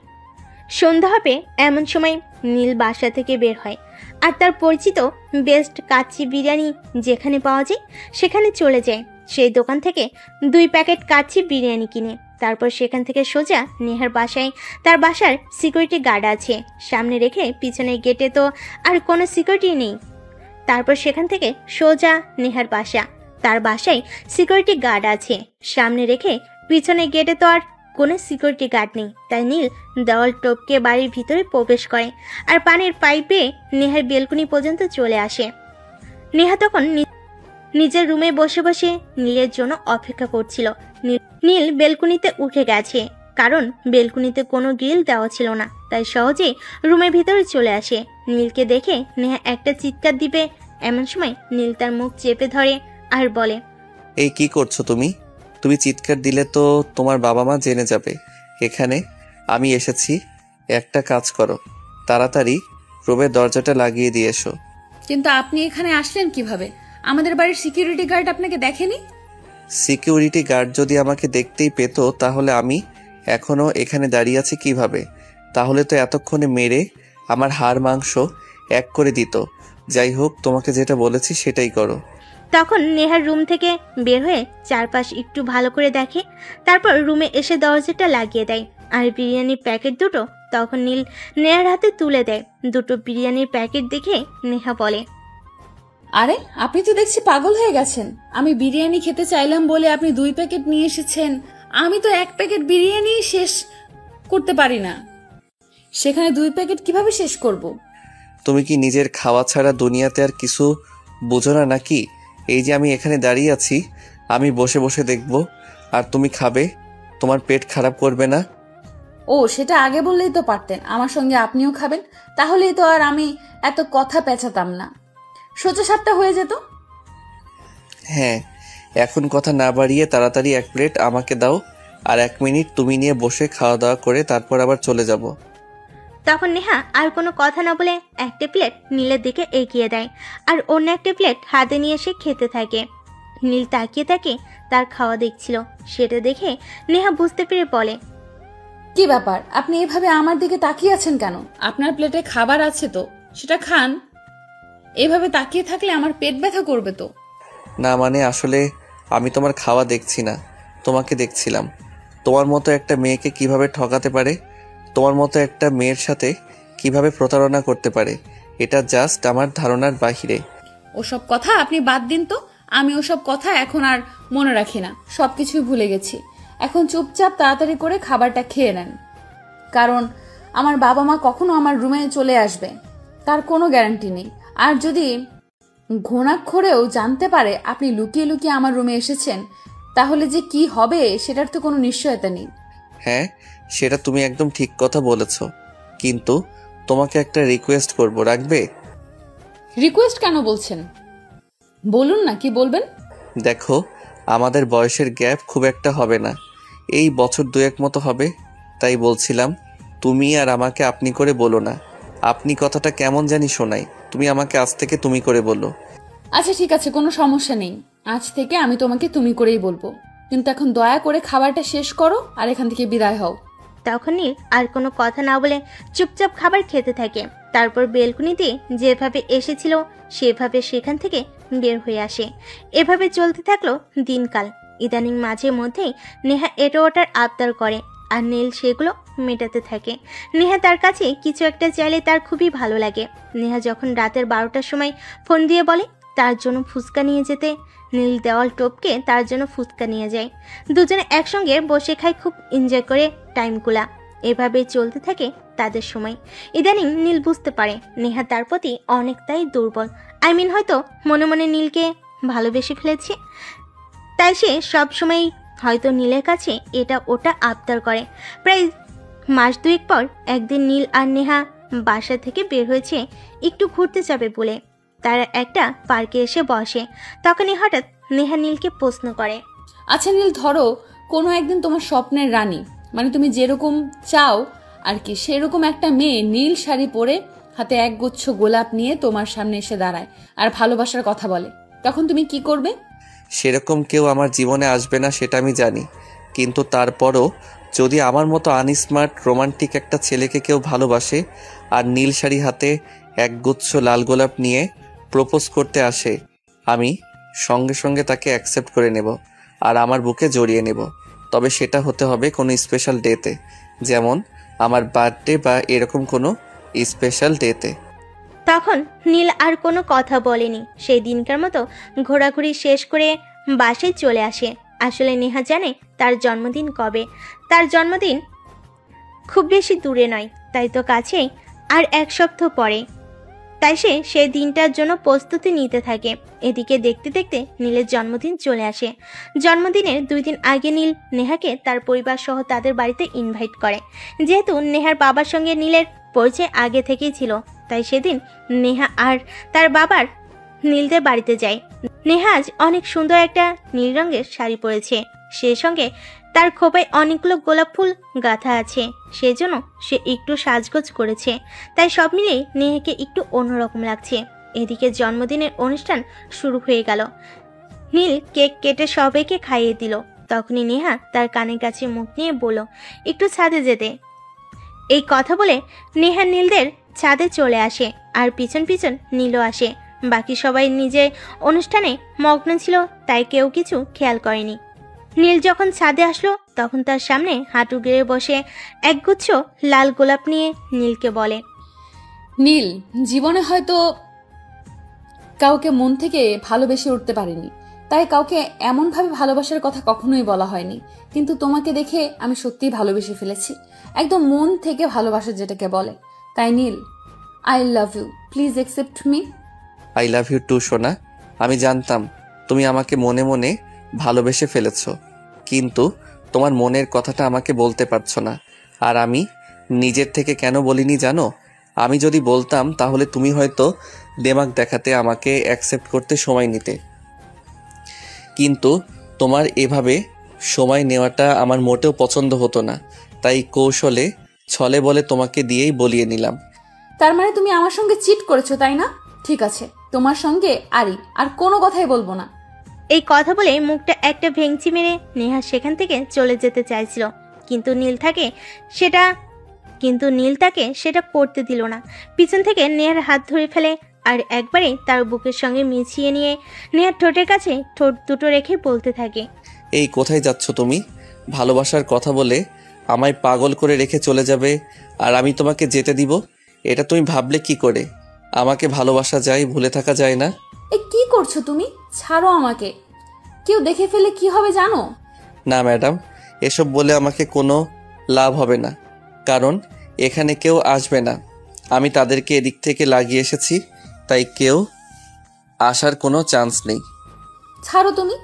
সন্ধ্যা হবে এমন সময় নীল বাসা থেকে বের হয় আর তার পরিচিত বেস্ট কাচ্চি বিরিয়ানি যেখানে পাওয়া যায় সেখানে চলে যায়। সেই দোকান থেকে 2 প্যাকেট কাচ্চি বিরিয়ানি কিনে তারপর সেখান থেকে সোজা নেহার বাসায়। তার বাসার সিকিউরিটি গার্ড আছে, সামনে রেখে পিছনের গেটে তো আর কোনো সিকিউরিটি নেই। তারপর সেখান থেকে সোজা নেহার বাসা। তার বাসায় সিকিউরিটি গার্ড আছে, সামনে রেখে পিছনের গেটে তো আর কোনো সিকিউরিটি গার্ড নেই। তাই নীল দেওয়াল টপকে বাড়ির ভিতরে প্রবেশ করে আর পানির পাইপে নেহার বেলকনি পর্যন্ত চলে আসে। নেহা তখন নিজের রুমে বসে বসে নীলের জন্য অপেক্ষা করছিল। নীল বেলকনিতে উঠে গেছে, কারণ বেলকনিতে কোনো গ্রিল দেওয়া ছিল না, তাই সহজেই রুমের ভিতরে চলে আসে। নীলকে দেখে নেহা একটা চিৎকার দিবে এমন সময় নীল তার মুখ চেপে ধরে আর বলে, এই কি করছো তুমি? তুমি চিৎকার দিলে তো তোমার বাবা মা জেনে যাবে এখানে আমি এসেছি। একটা কাজ করো, তাড়াতাড়ি রুমের দরজাটা লাগিয়ে দিয়ে এসো। কিন্তু আপনি এখানে আসলেন কিভাবে? আমাদের বাড়ির সিকিউরিটি গার্ড আপনাকে দেখেনি? সিকিউরিটি গার্ড যদি আমাকে দেখতেই পেত তাহলে আমি এখনো এখানে দাঁড়িয়ে আছি কিভাবে? তাহলে তো এতক্ষণে মেরে আমার হাড় মাংস এক করে দিত। যাই হোক, তোমাকে যেটা বলেছি সেটাই করো। তখন নেহার রুম থেকে বের হয়ে চারপাশ একটু ভালো করে দেখে, তারপর রুমে এসে দরজাটা লাগিয়ে দেয়। আর বিরিয়ানির প্যাকেট দুটো তখন নীল নেহার হাতে তুলে দেয়। দুটো বিরিয়ানির প্যাকেট দেখে নেহা বলে, আরে আপনি তো দেখছি পাগল হয়ে গেছেন। আমি বিরিয়ানি খেতে চাইলাম বলে আপনি 2 প্যাকেট নিয়ে এসেছেন। আমি তো 1 প্যাকেট বিরিয়ানি শেষ করতে পারি না, সেখানে 2 প্যাকেট কিভাবে শেষ করব? তুমি কি নিজের খাওয়া ছাড়া দুনিয়াতে আর কিছু বুঝো না নাকি? এই যে আমি এখানে দাঁড়িয়ে আছি, আমি বসে বসে দেখব আর তুমি খাবে, তোমার পেট খারাপ করবে না? ও, সেটা আগে বললেই তো পারতেন, আমার সঙ্গে আপনিও খাবেন, তাহলেই তো আর আমি এত কথা পেঁচাতাম না, সোজা সাপটা হয়ে যেত। হ্যাঁ, এখন কথা না বাড়িয়ে তাড়াতাড়ি 1 প্লেট আমাকে দাও, আর 1 মিনিট তুমি নিয়ে বসে খাওয়া দাওয়া করে তারপর আবার চলে যাব। তখন নেহা আর কোনো কথা না বলে একটা প্লেট নীলের দিকে এগিয়ে দেয় আর অন্য একটা প্লেট হাতে নিয়ে এসে খেতে থাকে। নীল তাকিয়ে থাকে তার খাওয়া দেখছিল, সেটা দেখে নেহা বুঝতে পেরে বলে, কি ব্যাপার, আপনি এভাবে আমার দিকে তাকিয়ে আছেন কেন? আপনার প্লেটে খাবার আছে তো সেটা খান, এভাবে তাকিয়ে থাকলে আমার পেট ব্যথা করবে তো। না মানে আসলে আমি তোমার খাওয়া দেখছি না, তোমাকে দেখছিলাম। তোমার মতো একটা মেয়েকে কিভাবে ঠকাতে পারে, তোমার মতো একটা মেয়ের সাথে কিভাবে প্রতারণা করতে পারে, এটা জাস্ট আমার ধারণার বাহিরে। ওসব কথা আপনি বাদ দিন তো, আমি ওসব কথা এখন আর মনে রাখি না, সবকিছুই ভুলে গেছি। এখন চুপচাপ তাড়াতাড়ি করে খাবারটা খেয়ে নেন, কারণ আমার বাবা মা কখনো আমার রুমে চলে আসবে তার কোনো গ্যারান্টি নেই। আর যদি ঘুণাক্ষরেও জানতে পারে আপনি লুকিয়ে লুকিয়ে আমার রুমে এসেছেন, তাহলে যে কি হবে সেটার তো কোনো নিশ্চয়তা নেই। হ্যাঁ, সেটা তুমি একদম ঠিক কথা বলেছ, কিন্তু তোমাকে একটা রিকোয়েস্ট করব, রাখবে? রিকোয়েস্ট কেন বলছেন? বলুন না, কি বলবেন? দেখো, আমাদের বয়সের গ্যাপ খুব একটা হবে না, এই বছর 2-1 মতো হবে, তাই বলছিলাম তুমি আর আমাকে আপনি করে বলো না। আপনি কথাটা কেমন জানি শোনাই, তুমি আমাকে আজ থেকে তুমি করে বলো। আচ্ছা ঠিক আছে, কোনো সমস্যা নেই, আজ থেকে আমি তোমাকে তুমি করেই বলবো, কিন্তু এখন দয়া করে খাবারটা শেষ করো আর এখান থেকে বিদায় হও। তখন নীল আর কোনো কথা না বলে চুপচাপ খাবার খেতে থাকে। তারপর বেলকুনিতে যেভাবে এসেছিল সেভাবে সেখান থেকে বের হয়ে আসে। এভাবে চলতে থাকলো দিনকাল। ইদানিং মাঝে মধ্যেই নেহা এটা ওটার আবদার করে আর নীল সেগুলো মেটাতে থাকে। নেহা তার কাছে কিছু একটা চাইলে তার খুবই ভালো লাগে। নেহা যখন রাতের 12টার সময় ফোন দিয়ে বলে তার জন্য ফুচকা নিয়ে যেতে, নীল দেওয়াল টপকে তার জন্য ফুচকা নিয়ে যায়। দুজনে একসঙ্গে বসে খায়, খুব এনজয় করে টাইমগুলা। এভাবেই চলতে থাকে তাদের সময়। ইদানিং নীল বুঝতে পারে নেহা তার প্রতি অনেকটাই দুর্বল। হয়তো মনে মনে নীলকে ভালোবেসে ফেলেছে, তাই সে সবসময় হয়তো নীলের কাছে এটা ওটা আবদার করে। প্রায় মাস দুয়েক পর একদিন নীল আর নেহা বাসা থেকে বের হয়েছে একটু ঘুরতে যাবে বলে। তারা একটা পার্কে এসে বসে। তখনই হঠাৎ নেহা নীলকে প্রশ্ন করে, আচ্ছা নীল, ধরো কোনো একদিন তোমার স্বপ্নের রানী, মানে তুমি যেরকম চাও আর কি সেরকম একটা মেয়ে নীল শাড়ি পরে হাতে একগুচ্ছ গোলাপ নিয়ে তোমার সামনে এসে দাঁড়ায় আর ভালোবাসার কথা বলে, তখন তুমি কি করবে? সেরকম কেউ আমার জীবনে আসবে না সেটা আমি জানি, কিন্তু তারপরও যদি আমার মতো আনস্মার্ট রোমান্টিক একটা ছেলেকে কেউ ভালোবাসে আর নীল শাড়ি হাতে একগুচ্ছ লাল গোলাপ নিয়ে প্রপোজ করতে আসে, আমি সঙ্গে সঙ্গে তাকে অ্যাকসেপ্ট করে নেব আর আমার বুকে জড়িয়ে নেব। তবে সেটা হতে হবে কোনো স্পেশাল ডেতে, যেমন আমার বার্থডে বা এরকম কোনো স্পেশাল ডেতে। তখন নীল আর কোনো কথা বলেনি। সেই দিনকার মতো ঘোরাঘুরি শেষ করে বাসায় চলে আসে। আসলে নেহা জানে তার জন্মদিন কবে। তার জন্মদিন খুব বেশি দূরে নয়, তাই তো কাছেই, আর 1 সপ্তাহ পরে। তাই সে সেই দিনটার জন্য প্রস্তুতি নিতে থাকে। এদিকে দেখতে দেখতে নীলের জন্মদিন চলে আসে। জন্মদিনের 2 দিন আগে নীল নেহাকে তার পরিবার সহ তাদের বাড়িতে ইনভাইট করে। যেহেতু নেহার বাবার সঙ্গে নীলের পরিচয় আগে থেকেই ছিল, তাই সেদিন নেহা আর তার বাবার নীলদের বাড়িতে যায়। নেহা আজ অনেক সুন্দর একটা নীল রঙের শাড়ি পরেছে, সেই সঙ্গে তার খোপায় অনেকগুলো গোলাপ ফুল গাঁথা আছে, সেজন্য সে একটু সাজগোজ করেছে। তাই সব মিলিয়ে নেহাকে একটু অন্যরকম লাগছে। এদিকে জন্মদিনের অনুষ্ঠান শুরু হয়ে গেল। নীল কেক কেটে সবাইকে খাইয়ে দিল। তখনই নেহা তার কানের কাছে মুখ নিয়ে বলল, একটু ছাদে যেতে। এই কথা বলে নেহা নীলদের ছাদে চলে আসে আর পিছন পিছন নীলও আসে। বাকি সবাই নিজের অনুষ্ঠানে মগ্ন ছিল, তাই কেউ কিছু খেয়াল করেনি। নীল যখন ছাদে আসলো তখন তার সামনে হাঁটু গেড়ে বসে একগুচ্ছ লাল গোলাপ নিয়ে নীলকে বলে, নীল, জীবনে হয়তো কাউকে মন থেকে ভালোবেসে উঠতে পারিনি, তাই কাউকে এমনভাবে ভালোবাসার কথা কখনোই বলা হয়নি, কিন্তু তোমাকে দেখে আমি সত্যিই ভালোবেসে ফেলেছি, একদম মন থেকে ভালোবাসা যেটাকে বলে। তাই Neel, I love you, please accept me. I love you too সোনা। আমি জানতাম তুমি আমাকে মনে মনে ভালোবেসে ফেলেছ, কিন্তু তোমার মনের কথাটা আমাকে বলতে পারছো না। আর আমি নিজের থেকে কেন বলিনি জানো? আমি যদি বলতাম তাহলে তুমি হয়তো দেমাগ দেখাতে আমাকে অ্যাকসেপ্ট করতে সময় নিতে, কিন্তু তোমার এভাবে সময় নেওয়াটা আমার মোটেও পছন্দ হতো না। তাই কৌশলে ছলে বলে তোমাকে দিয়েই বলিয়ে নিলাম। তার মানে তুমি আমার সঙ্গে চিট করেছো, তাই না? ঠিক আছে, তোমার সঙ্গে আর কোনো কথাই বলবো না। এই কথা বলে মুখটা একটা ভেঙচি মেরে নেহা সেখান থেকে চলে যেতে চাইছিল, কিন্তু নীল তাকে সেটা করতে দিল না। পিছন থেকে নেহার হাত ধরে ফেলে আর একবারে তার বুকের সঙ্গে মিছিয়ে নিয়ে নেহার ঠোঁটের কাছে ঠোঁট দুটো রেখে বলতে থাকে, এই কোথায় যাচ্ছ তুমি? ভালোবাসার কথা বলে আমায় পাগল করে রেখে চলে যাবে আর আমি তোমাকে যেতে দিব? এটা তুমি ভাবলে কি করে? আমাকে ভালোবাসা যায়, ভুলে থাকা যায় না। এ কি করছো তুমি? ছাড়ো আমাকে, কেউ দেখে ফেলে কি হবে জানো? না ম্যাডাম, এসব বলে আমাকে কোনো লাভ হবে না, কারণ এখানে কেউ আসবে না। আমি তাদেরকে এদিক থেকে লাগিয়ে এসেছি, তাই কেউ আসার কোনো চান্স নেই। ছাড়ো তুমি,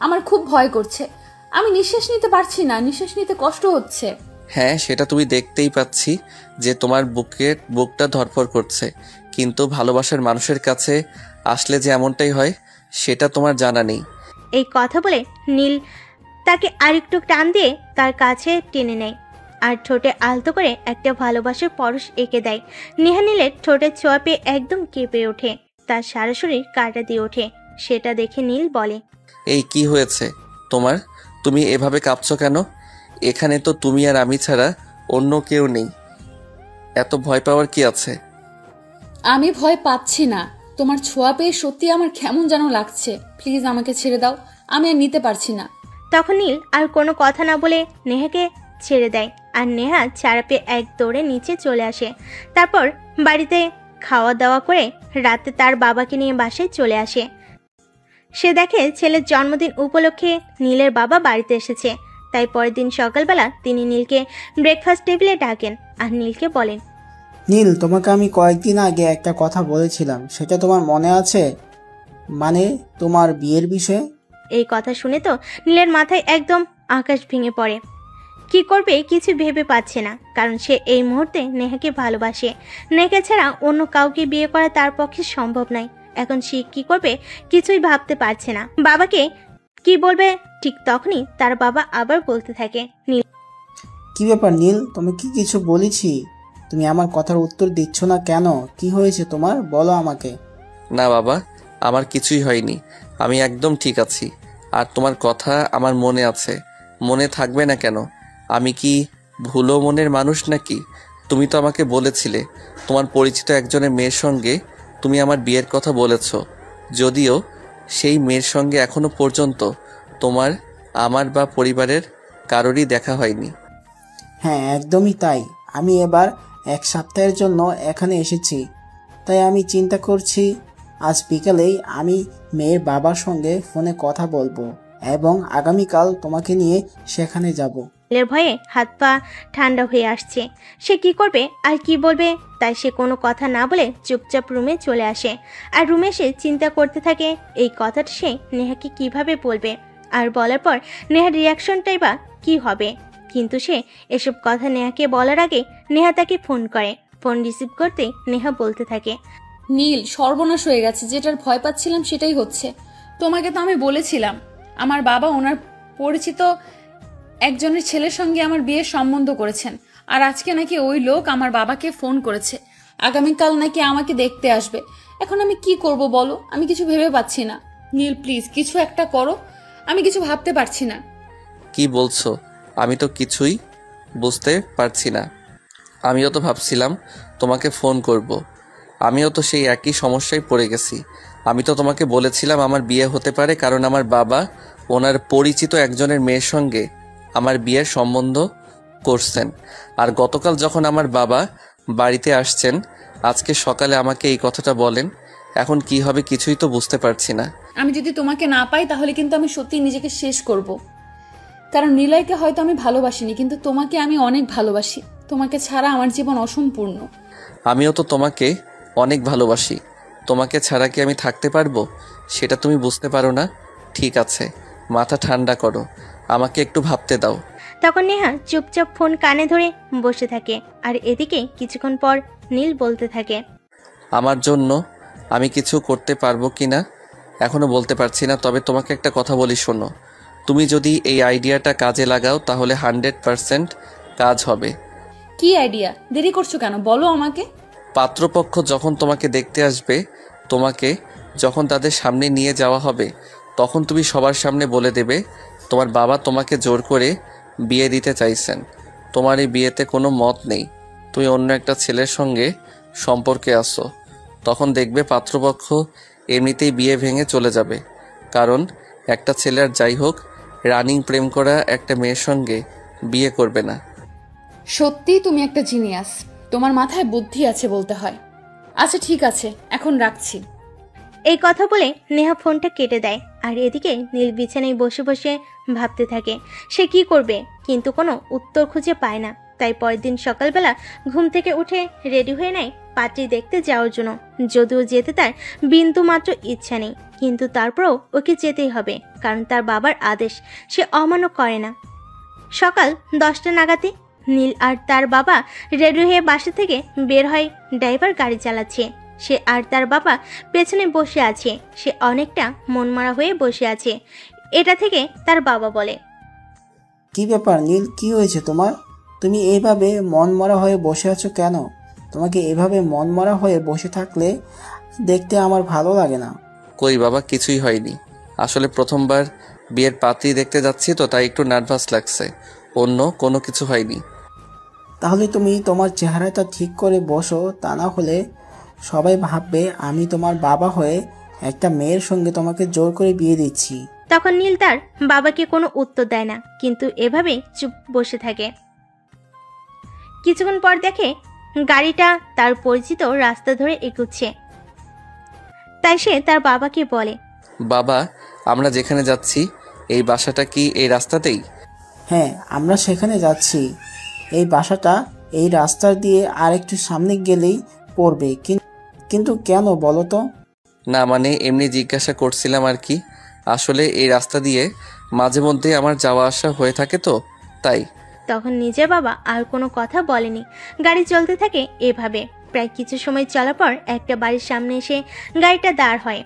আমার খুব ভয় করছে, আমি নিঃশ্বাস নিতে পারছি না, নিঃশ্বাস নিতে কষ্ট হচ্ছে। হ্যাঁ, সেটা তুমি দেখতেই পাচ্ছি যে তোমার বুকটা ধড়ফড় করছে, কিন্তু ভালোবাসার মানুষের কাছে আসলে যে এমনটাই হয় সেটা তোমার জানা নেই। এই কথা বলে নীল তাকে আরেকটু টান দিয়ে তার কাছে টেনে নেয় আর ঠোঁটে আলতো করে একটা ভালোবাসার পরশ এঁকে দেয়। নেহা নীলের ঠোঁটের ছোঁয়া পেয়ে একদম কেঁপে ওঠে, তার সারা শরীর কাঁটা দিয়ে ওঠে। সেটা দেখে নীল বলে, এই কি হয়েছে তোমার? তুমি এভাবে কাঁপছো কেন? এখানে তো তুমি আর আমি ছাড়া অন্য কেউ নেই। এত ভয় পাওয়ার কি আছে? আমি ভয় পাচ্ছি না, তোমার ছোঁয়া পেয়ে সত্যি আমার কেমন যেন লাগছে। প্লিজ আমাকে ছেড়ে দাও, আমি আর নিতে পারছি না। তখন নীল আর কোনো কথা না বলে নেহাকে ছেড়ে দেয়, আর নেহা ছাড়া পেয়ে এক দৌড়ে নিচে চলে আসে। তারপর বাড়িতে খাওয়া দাওয়া করে রাতে তার বাবাকে নিয়ে বাসায় চলে আসে। সে দেখে ছেলের জন্মদিন উপলক্ষে নীলের বাবা বাড়িতে এসেছে। তাই পরের দিন সকালবেলা তিনি নীলকে ব্রেকফাস্ট টেবিলে ডাকেন আর নীলকে বলেন, নীল, তোমাকে আমি কয়েকদিন আগে একটা কথা বলেছিলাম, সেটা তোমার মনে আছে? মানে তোমার বিয়ের বিষয়ে। এই কথা শুনে তো নীলের মাথায় একদম আকাশ ভেঙে পড়ে। কি করবে কিছু ভেবে পাচ্ছে না, কারণ সে এই মুহূর্তে নেহাকে ভালোবাসে। নেহাকে ছাড়া অন্য কাউকে বিয়ে করা তার পক্ষে সম্ভব নয়। এখন সে কি করবে কিছুই ভাবতে পারছে না। বাবাকে কি বলবে ঠিক তখনই তার বাবা আবার বলতে থাকে, নীল, কি ব্যাপার নীল, তোমাকে কিছু বলেছি? তুমি আমার কথার উত্তর দিচ্ছ না কেন? কি হয়েছে তোমার, বলো আমাকে। না বাবা, আমার কিছুই হয়নি, আমি একদম ঠিক আছি। আর তোমার কথা আমার মনে আছে, মনে থাকবে না কেন? আমি কি ভুলো মনের মানুষ নাকি? তুমি তো আমাকে বলেছিলে তোমার পরিচিত একজনের মেয়ের সঙ্গে তুমি আমার বিয়ের কথা বলেছ, যদিও সেই মেয়ের সঙ্গে এখনো পর্যন্ত তোমার, আমার বা পরিবারের কারোরই দেখা হয়নি। হ্যাঁ, একদমই তাই। আমি এবার 1 সপ্তাহের জন্য এখানে এসেছি, তাই আমি চিন্তা করছি আজ বিকালেই আমি মেয়ের বাবার সঙ্গে ফোনে কথা বলবো এবং আগামীকাল তোমাকে নিয়ে সেখানে যাব। নীলের ভয়ে হাত পা ঠান্ডা হয়ে আসছে। সে কি করবে আর কি বলবে, তাই সে কোনো কথা না বলে চুপচাপ রুমে চলে আসে। আর রুমে এসে চিন্তা করতে থাকে এই কথাটা সে নেহাকে কিভাবে বলবে, আর বলার পর নেহার রিয়াকশনটাই বা কি হবে। কিন্তু সে এসব কথা নেহাকে বলার আগে নেহা তাকে ফোন করে। ফোন রিসিভ করতে নেহা বলতে থাকে, নীল, সর্বনাশ হয়ে গেছে। যেটার ভয় পাচ্ছিলাম সেটাই হচ্ছে। তোমাকে তো আমি বলেছিলাম আমার বাবা ওনার পরিচিত একজনের ছেলের সঙ্গে আমার বিয়ের সম্বন্ধ করেছেন, আর আজকে নাকি ওই লোক আমার বাবাকে ফোন করেছে, আগামীকাল নাকি আমাকে দেখতে আসবে। এখন আমি কি করব বলো, আমি কিছু ভেবে পাচ্ছি না। নীল প্লিজ কিছু একটা করো, আমি কিছু ভাবতে পারছি না। কি বলছো? আমি তো কিছুই বুঝতে পারছি না। আমিও তো ভাবছিলাম তোমাকে ফোন করব, আমিও তো সেই একই সমস্যায় পড়ে গেছি। আমি তো তোমাকে বলেছিলাম আমার বিয়ে হতে পারে, কারণ আমার বাবা ওনার পরিচিত একজনের মেয়ের সঙ্গে আমার বিয়ের সম্বন্ধ করছেন। আর গতকাল যখন আমার বাবা বাড়িতে আসছেন, আজকে সকালে আমাকে এই কথাটা বলেন। এখন কি হবে কিছুই তো বুঝতে পারছি না। আমি যদি তোমাকে না পাই তাহলে কিন্তু আমি সত্যি নিজেকে শেষ করব। কারণ নিলয়কে হয়তো আমি ভালোবাসিনি, কিন্তু তোমাকে আমি অনেক ভালোবাসি। তোমাকে ছাড়া আমার জীবন অসম্পূর্ণ। আমিও তো তোমাকে অনেক ভালোবাসি, তোমাকে ছাড়া কি আমি থাকতে পারবো সেটা তুমি বুঝতে পারো না? ঠিক আছে, মাথা ঠান্ডা করো, আমাকে একটু ভাবতে দাও। তখন নেহা চুপচাপ ফোন কানে ধরে বসে থাকে। আর এদিকে কিছুক্ষণ পর নীল বলতে থাকে, আমার জন্য আমি কিছু করতে পারবো কি না এখনো বলতে পারছি না, তবে তোমাকে একটা কথা বলি, শোনো। তুমি যদি এই আইডিয়াটা কাজে লাগাও তাহলে 100% কাজ হবে। কি আইডিয়া? দেরি করছো কেন, বলো আমাকে। পাত্রপক্ষ যখন তোমাকে দেখতে আসবে, তোমাকে যখন তাদের সামনে নিয়ে যাওয়া হবে, তখন তুমি সবার সামনে বলে দেবে তোমার বাবা তোমাকে জোর করে বিয়ে দিতে চাইছেন। তোমার এই বিয়েতে কোনো মত নেই, তুমি অন্য একটা ছেলের সঙ্গে সম্পর্কে আসো। তখন দেখবে পাত্রপক্ষ এমনিতেই বিয়ে ভেঙে চলে যাবে, কারণ একটা ছেলে আর যাই হোক রানিং প্রেম করা একটা মেয়ের সঙ্গে বিয়ে করবে না। সত্যি তুমি একটা জিনিয়াস, তোমার মাথায় বুদ্ধি আছে বলতে হয়। আচ্ছা ঠিক আছে, এখন রাখছি। এই কথা বলে নেহা ফোনটা কেটে দেয়। আর এদিকে নীল বিছানায় বসে বসে ভাবতে থাকে সে কি করবে, কিন্তু কোনো উত্তর খুঁজে পায় না। তাই পরের দিন সকালবেলা ঘুম থেকে উঠে রেডি হয়ে নেয় পাত্রী দেখতে যাওয়ার জন্য। যদিও যেতে তার বিন্দু মাত্র ইচ্ছা নেই, কিন্তু তারপরেও ওকে যেতেই হবে, কারণ তার বাবার আদেশ সে অমান্য করে না। সকাল 10টা নাগাদে নীল আর তার বাবা রেডি হয়ে বাসা থেকে বের হয়। ড্রাইভার গাড়ি চালাচ্ছে, সে আর তার বাবা পেছনে বসে আছে। সে অনেকটা মনমরা হয়ে বসে আছে। এটা থেকে তার বাবা বলে, কি ব্যাপার নীল, কি হয়েছে তোমার? তুমি এইভাবে মনমরা হয়ে বসে আছো কেন? তোমাকে এভাবে মনমরা হয়ে বসে থাকলে দেখতে আমার ভালো লাগে না। কই বাবা, কিছুই হয়নি। আসলে প্রথমবার বিয়ের পাত্রী দেখতে যাচ্ছি তো, তাই একটু নার্ভাস লাগছে, অন্য কোনো কিছু হয়নি। তাহলে তুমি তোমার চেহারাটা ঠিক করে বসো, তা না হলে সবাই ভাববে আমি তোমার বাবা হয়ে একটা মেয়ের সঙ্গে তোমাকে জোর করে বিয়ে দিচ্ছি। তখন নীল তার বাবাকে কোনো উত্তর দেয় না, কিন্তু এভাবে চুপ বসে থাকে। কিছুক্ষণ পর দেখে গাড়িটা তার পরিচিত রাস্তা ধরে এগুচ্ছে। তাই সে তার বাবাকে বলে, বাবা, আমরা যেখানে যাচ্ছি এই বাসাটা কি এই রাস্তাতেই? হ্যাঁ, আমরা সেখানে যাচ্ছি। এই বাসাটা এই রাস্তা দিয়ে আর একটু সামনে গেলেই পড়বে। কিন্তু কেন বলো তো? না মানে এমনি জিজ্ঞাসা করছিলাম আর কি। আসলে এই রাস্তা দিয়ে মাঝে মধ্যে আমার যাওয়া আসা হয়ে থাকে তো তাই। তখন নিজের বাবা আর কোনো কথা বলেনি। গাড়ি চলতে থাকে এভাবে। প্রায় কিছু সময় চলার পর একটা বাড়ির সামনে এসে গাড়িটা দাঁড় হয়।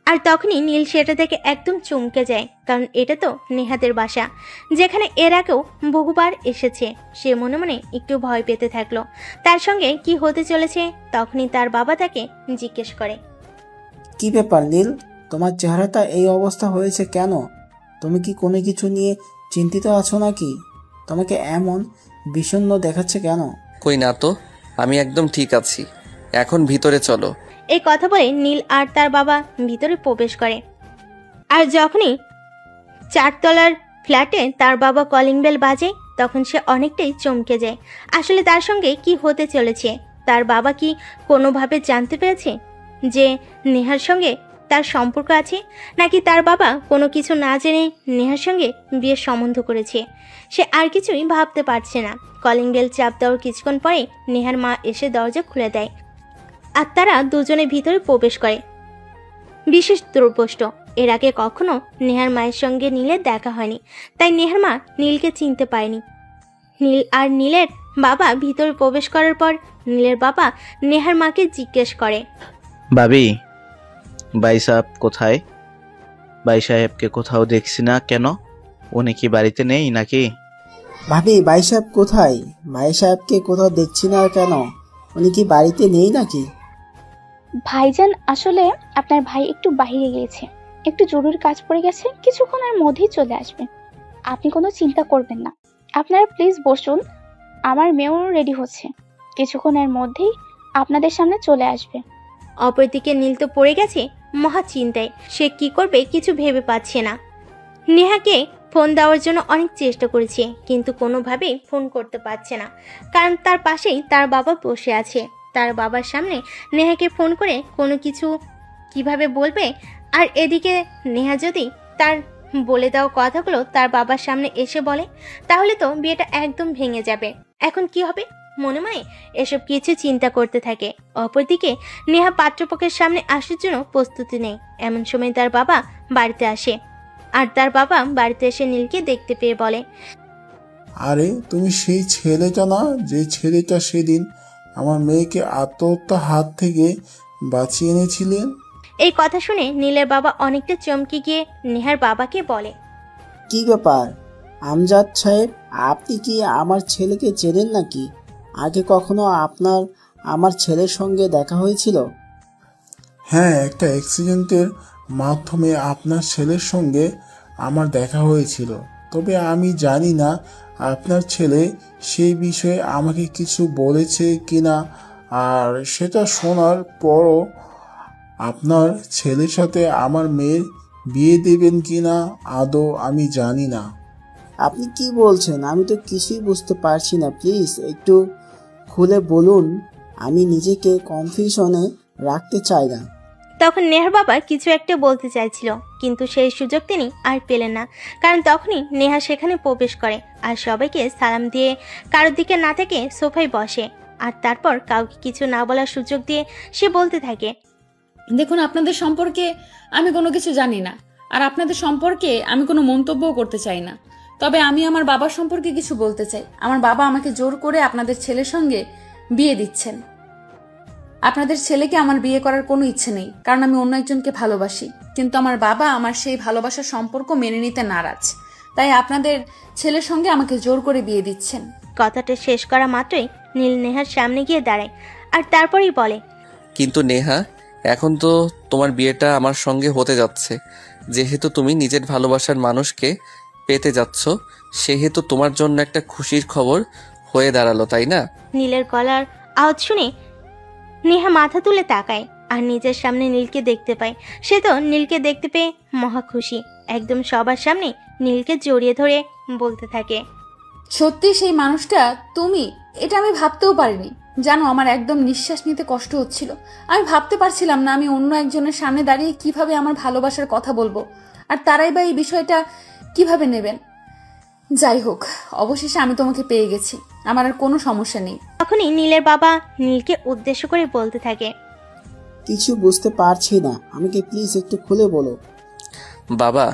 আর তখনই নীল সেটা থেকে একদম চমকে যায়, কারণ এটা তো নেহাদের বাসা, যেখানে এর আগেও বহুবার এসেছে। সে মনে মনে একটু ভয় পেতে থাকলো তার সঙ্গে কি হতে চলেছে। তখনই তার বাবা তাকে জিজ্ঞেস করে, কি ব্যাপার নীল, তোমার চেহারাটা এই অবস্থা হয়েছে কেন? তুমি কি কোনো কিছু নিয়ে চিন্তিত আছো নাকি? তোমাকে এমন বিষণ্ণ দেখাচ্ছে কেন? কই না তো, আমি একদম ঠিক আছি। এখন ভিতরে চলো। এই কথা বলে নীল আর তার বাবা ভিতরে প্রবেশ করে। আর যখনই 4 তলার ফ্ল্যাটে তার বাবা কলিং বেল বাজে, তখন সে অনেকটাই চমকে যায়। আসলে তার সঙ্গে কি হতে চলেছে? তার বাবা কি কোনোভাবে জানতে পেরেছে যে নেহার সঙ্গে তার সম্পর্ক আছে, নাকি তার বাবা কোনো কিছু না জেনে নেহার সঙ্গে বিয়ের সম্বন্ধ করেছে? সে আর কিছুই ভাবতে পারছে না। কলিং বেল চাপ দেওয়ার কিছুক্ষণ পরে নেহার মা এসে দরজা খুলে দেয়, আর তারা দুজনে ভিতরে প্রবেশ করে। বিশেষ দুর্বষ্ট, এর আগে কখনো নেহার মায়ের সঙ্গে নীলের দেখা হয়নি, তাই নেহার মা নীলকে চিনতে পারেনি। নীল আর নীলের বাবা ভিতরে প্রবেশ করার পর নীলের বাবা নেহার মাকে জিজ্ঞেস করে, ভাবি, ভাই সাহেব কোথায়? ভাই সাহেবকে কোথাও দেখছি না কেন? উনি কি বাড়িতে নেই নাকি? ভাবি, ভাই সাহেব কোথায়? ভাই সাহেবকে কোথাও দেখছি না কেন? উনি কি বাড়িতে নেই নাকি? ভাইজান, আসলে আপনার ভাই একটু বাইরে গিয়েছে, একটু জরুরি কাজ পড়ে গেছে, কিছুক্ষণের মধ্যেই চলে আসবে। আপনি কোনো চিন্তা করবেন না, আপনারা প্লিজ বসুন। আমার মেয়েও রেডি হচ্ছে, কিছুক্ষণের মধ্যেই আপনাদের সামনে চলে আসবে। অপরদিকে নীল তো পড়ে গেছে মহা চিন্তায়। সে কি করবে কিছু ভেবে পাচ্ছে না। নেহাকে ফোন দেওয়ার জন্য অনেক চেষ্টা করেছে, কিন্তু কোনোভাবেই ফোন করতে পারছে না, কারণ তার পাশেই তার বাবা বসে আছে। তার বাবার সামনে নেহাকে ফোন করে কোনো কিছু কিভাবে বলবে? আর এদিকে নেহা যদি তার বলে দেওয়া কথাগুলো তার বাবার সামনে এসে বলে, তাহলে তো বিয়েটা একদম ভেঙে যাবে। এখন কি হবে? মনে মনে এসব কিছু চিন্তা করতে থাকে। অপরদিকে নেহা পাত্রপক্ষের সামনে আসার জন্য প্রস্তুতি নেয়। এমন সময় তার বাবা বাড়িতে আসে, আর তার বাবা বাড়িতে এসে নীলকে দেখতে পেয়ে বলে, আরে তুমি সেই ছেলেটা না, যে ছেলেটা সেদিন আমার মেয়েকে আত্মহত্যার হাত থেকে বাঁচিয়ে এনেছিলেন? এই কথা শুনে নীলের বাবা অনেকটা চমকে গিয়ে নেহার বাবাকে বলে, কি ব্যাপার আমজাদ সাহেব, আপনি কি আমার ছেলেকে চেনেন নাকি? আগে কখনো আমার ছেলের সঙ্গে দেখা হয়েছিল? হ্যাঁ, একটা অ্যাক্সিডেন্টের মাধ্যমে আপনার ছেলের সঙ্গে আমার দেখা হয়েছিল। তবে আমি জানি না আপনার ছেলে সেই বিষয়ে আমাকে কিছু বলেছে কিনা, আর সেটা শোনার পরও আপনার ছেলের সাথে আমার মেয়ের বিয়ে দেবেন কিনা আদৌ আমি জানি না। আপনি কি বলছেন? আমি তো কিছুই বুঝতে পারছি না। প্লিজ একটু খুলে বলুন, আমি নিজেকে কনফিউশনে রাখতে চাই না। তখন নেহার বাবা কিছু একটা বলতে চাইছিল, কিন্তু সেই সুযোগ তিনি আর পেলেন না, কারণ তখনই নেহা সেখানে প্রবেশ করে আর সবাইকে সালাম দিয়ে কারোর দিকে না থেকে সোফায় বসে। আর তারপর কাউকে কিছু না বলার সুযোগ দিয়ে সে বলতে থাকে, দেখুন, আপনাদের সম্পর্কে আমি কোনো কিছু জানি না, আর আপনাদের সম্পর্কে আমি কোনো মন্তব্যও করতে চাই না। তবে আমি আমার বাবার সম্পর্কে কিছু বলতে চাই। আমার বাবা আমাকে জোর করে আপনাদের ছেলের সঙ্গে বিয়ে দিচ্ছেন। আপনাদের ছেলেকে আমার বিয়ে করার কোনো ইচ্ছে নেই, কারণ আমি অন্য একজনকে ভালোবাসি। কিন্তু আমার বাবা আমার সেই ভালোবাসার সম্পর্ক মেনে নিতে নারাজ, তাই আপনাদের ছেলের সঙ্গে আমাকে জোর করে বিয়ে দিচ্ছেন। কথাটা শেষ করা মাত্রই নীল নেহার সামনে গিয়ে দাঁড়ায়, আর তারপরেই বলে, কিন্তু নেহা, এখন তো তোমার বিয়েটা আমার সঙ্গে হতে যাচ্ছে। যেহেতু তুমি নিজের ভালোবাসার মানুষকে পেতে যাচ্ছ, সেহেতু তোমার জন্য একটা খুশির খবর হয়ে দাঁড়ালো, তাই না? নীলের গলার আওয়াজ শুনে নেহা মাথা তুলে তাকায় আর নিজের সামনে নীলকে দেখতে পায়। সে তো নীলকে দেখতে পেয়ে মহা খুশি। একদম সবার সামনে নীলকে জড়িয়ে ধরে বলতে থাকে, সত্যি সেই মানুষটা তুমি? এটা আমি ভাবতেও পারিনি। জানো, আমার একদম নিঃশ্বাস নিতে কষ্ট হচ্ছিল। আমি ভাবতে পারছিলাম না আমি অন্য একজনের সামনে দাঁড়িয়ে কিভাবে আমার ভালোবাসার কথা বলবো, আর তারাই বা এই বিষয়টা কিভাবে নেবেন। যাই হোক, অবশেষে আমি তোমাকে পেয়ে গেছি, আমার আর কোনো সমস্যা নেই। তখনই নীলের বাবা নীলকে উদ্দেশ্য করে বলতে থাকে, কিছু বুঝতে পারছি না, আমাকে প্লিজ একটু খুলে বলো। বাবা,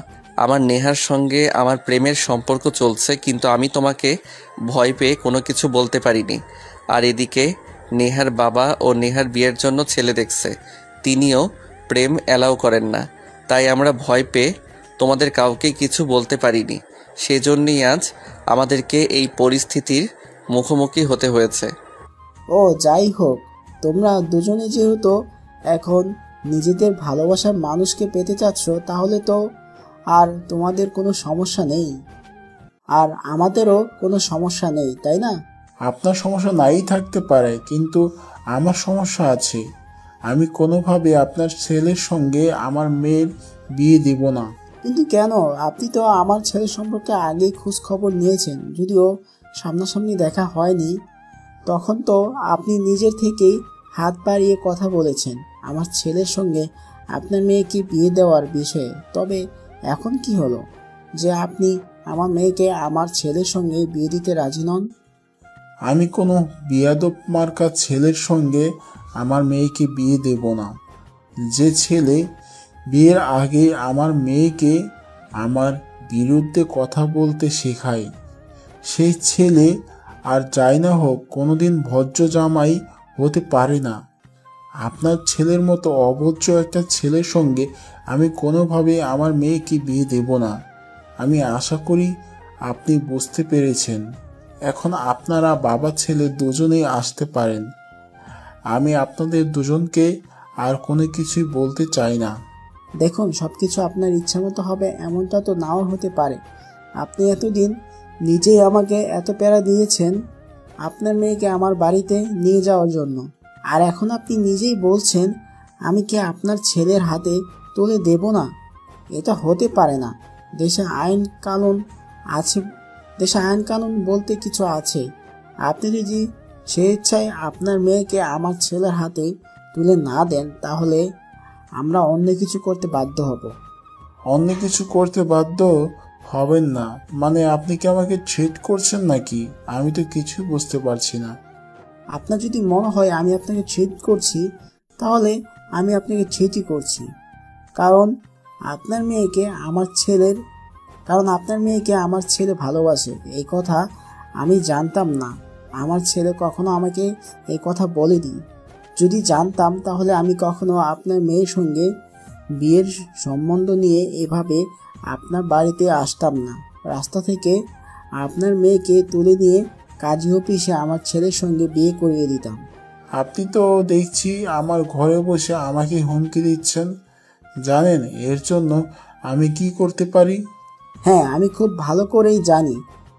আমার নেহার সঙ্গে আমার প্রেমের সম্পর্ক চলছে, কিন্তু আমি তোমাকে ভয় পেয়ে কোনো কিছু বলতে পারিনি। আর এদিকে নেহার বাবা ও নেহার বিয়ের জন্য ছেলে দেখছে, তিনিও প্রেম অ্যালাউ করেন না। তাই আমরা ভয় পেয়ে তোমাদের কাউকে কিছু বলতে পারিনি। সেজন্যই আজ আমাদেরকে এই পরিস্থিতির মুখোমুখি হতে হয়েছে। ও যাই হোক, তোমরা দুজনে যেহেতু এখন নিজেদের ভালোবাসার মানুষকে পেতে চাচ্ছ, তাহলে তো আর তোমাদের কোনো সমস্যা নেই, আর আমাদেরও কোনো সমস্যা নেই, তাই না? আপনার সমস্যা নাই থাকতে পারে, কিন্তু আমার সমস্যা আছে। আমি কোনোভাবে আপনার ছেলের সঙ্গে আমার মেয়ের বিয়ে দেব না। কিন্তু কেন? আপনি তো আমার ছেলের সম্পর্কে আগেই খোঁজ খবর নিয়েছেন, যদিও সামনাসামনি দেখা হয়নি। তখন তো আপনি নিজের থেকেই হাত বাড়িয়ে কথা বলেছেন আমার ছেলের সঙ্গে আপনার মেয়েকে বিয়ে দেওয়ার বিষয়ে। তবে এখন কি হলো যে আপনি আমার মেয়েকে আমার ছেলের সঙ্গে বিয়ে দিতে রাজি নন? আমি কোনো বিয়াদব মার্কা ছেলের সঙ্গে আমার মেয়েকে বিয়ে দেব না। যে ছেলে বিয়ের আগে আমার মেয়েকে আমার বিরুদ্ধে কথা বলতে শেখায়, সেই ছেলে আর যাই না হোক কোনোদিন ভদ্র জামাই হতে পারে না। আপনার ছেলের মতো অভদ্র একটা ছেলের সঙ্গে আমি কোনোভাবে আমার মেয়েকে বিয়ে দেব না। আমি আশা করি আপনি বুঝতে পেরেছেন। এখন আপনারা বাবা ছেলে দুজনেই আসতে পারেন। আমি আপনাদের দুজনকে আর কোনো কিছুই বলতে চাই না। দেখুন, সব কিছু আপনার ইচ্ছা মতো হবে এমনটা তো নাও হতে পারে। আপনি এতদিন নিজেই আমাকে এত প্যারা দিয়েছেন আপনার মেয়েকে আমার বাড়িতে নিয়ে যাওয়ার জন্য, আর এখন আপনি নিজেই বলছেন আমি কি আপনার ছেলের হাতে তুলে দেব না? এটা হতে পারে না। দেশে আইন কানুন আছে, দেশে আইন কানুন বলতে কিছু আছে। আপনি যদি স্বেচ্ছায় আপনার মেয়েকে আমার ছেলের হাতে তুলে না দেন, তাহলে আমরা অন্য কিছু করতে বাধ্য হব। অন্য কিছু করতে বাধ্য হবেন না মানে আপনি কি আমাকে ট্রিট করছেন নাকি? আমি তো কিছু বুঝতে পারছি না। আপনার যদি মনে হয় আমি আপনাকে ট্রিট করছি, তাহলে আমি আপনাকে ট্রিটই করছি। কারণ আপনার মেয়েকে আমার ছেলে ভালোবাসে, এই কথা আমি জানতাম না। আমার ছেলে কখনো আমাকে এই কথা বলেনি। যদি জানতাম তাহলে আমি কখনো আপনার মেয়ের সঙ্গে বিয়ের সম্বন্ধ নিয়ে এভাবে আপনার বাড়িতে আসতাম না। রাস্তা থেকে আপনার মেয়েকে তুলে নিয়ে কাজী অফিসে আমার ছেলের সঙ্গে বিয়ে করিয়ে দিতাম। আপনি তো দেখছি আমার ঘরে বসে আমাকে হুমকি দিচ্ছেন। জানেন এর জন্য আমি কি করতে পারি? হ্যাঁ, আমি খুব ভালো করেই জানি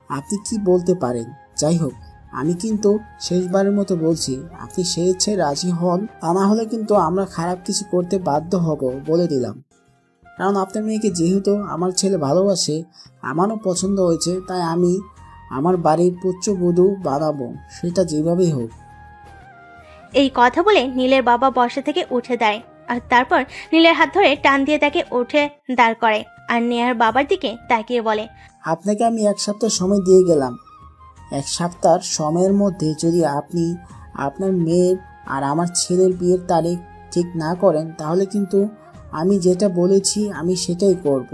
আপনি কি বলতে পারেন। যাই হোক, আমি কিন্তু শেষবারের মতো বলছি, আপনি সেই ইচ্ছে রাজি হন, তা না হলে কিন্তু আমরা খারাপ কিছু করতে বাধ্য হব, বলে দিলাম। কারণ আপনার মেয়েকে যেহেতু আমার ছেলে ভালোবাসে, আমারও পছন্দ হয়েছে, তাই আমি আমার বাড়ির পুত্রবধূ বানাবো, সেটা যেভাবেই হোক। এই কথা বলে নীলের বাবা বসা থেকে উঠে দেয়, আর তারপর নীলের হাত ধরে টান দিয়ে তাকে উঠে দাঁড় করে, আর নেহার বাবার দিকে তাকিয়ে বলে, আপনাকে আমি 1 সপ্তাহ সময় দিয়ে গেলাম। 1 সপ্তাহ সময়ের মধ্যে যদি আপনি আপনার মেয়ের আর আমার ছেলের বিয়ের তারিখ ঠিক না করেন, তাহলে কিন্তু আমি যেটা বলেছি আমি সেটাই করব।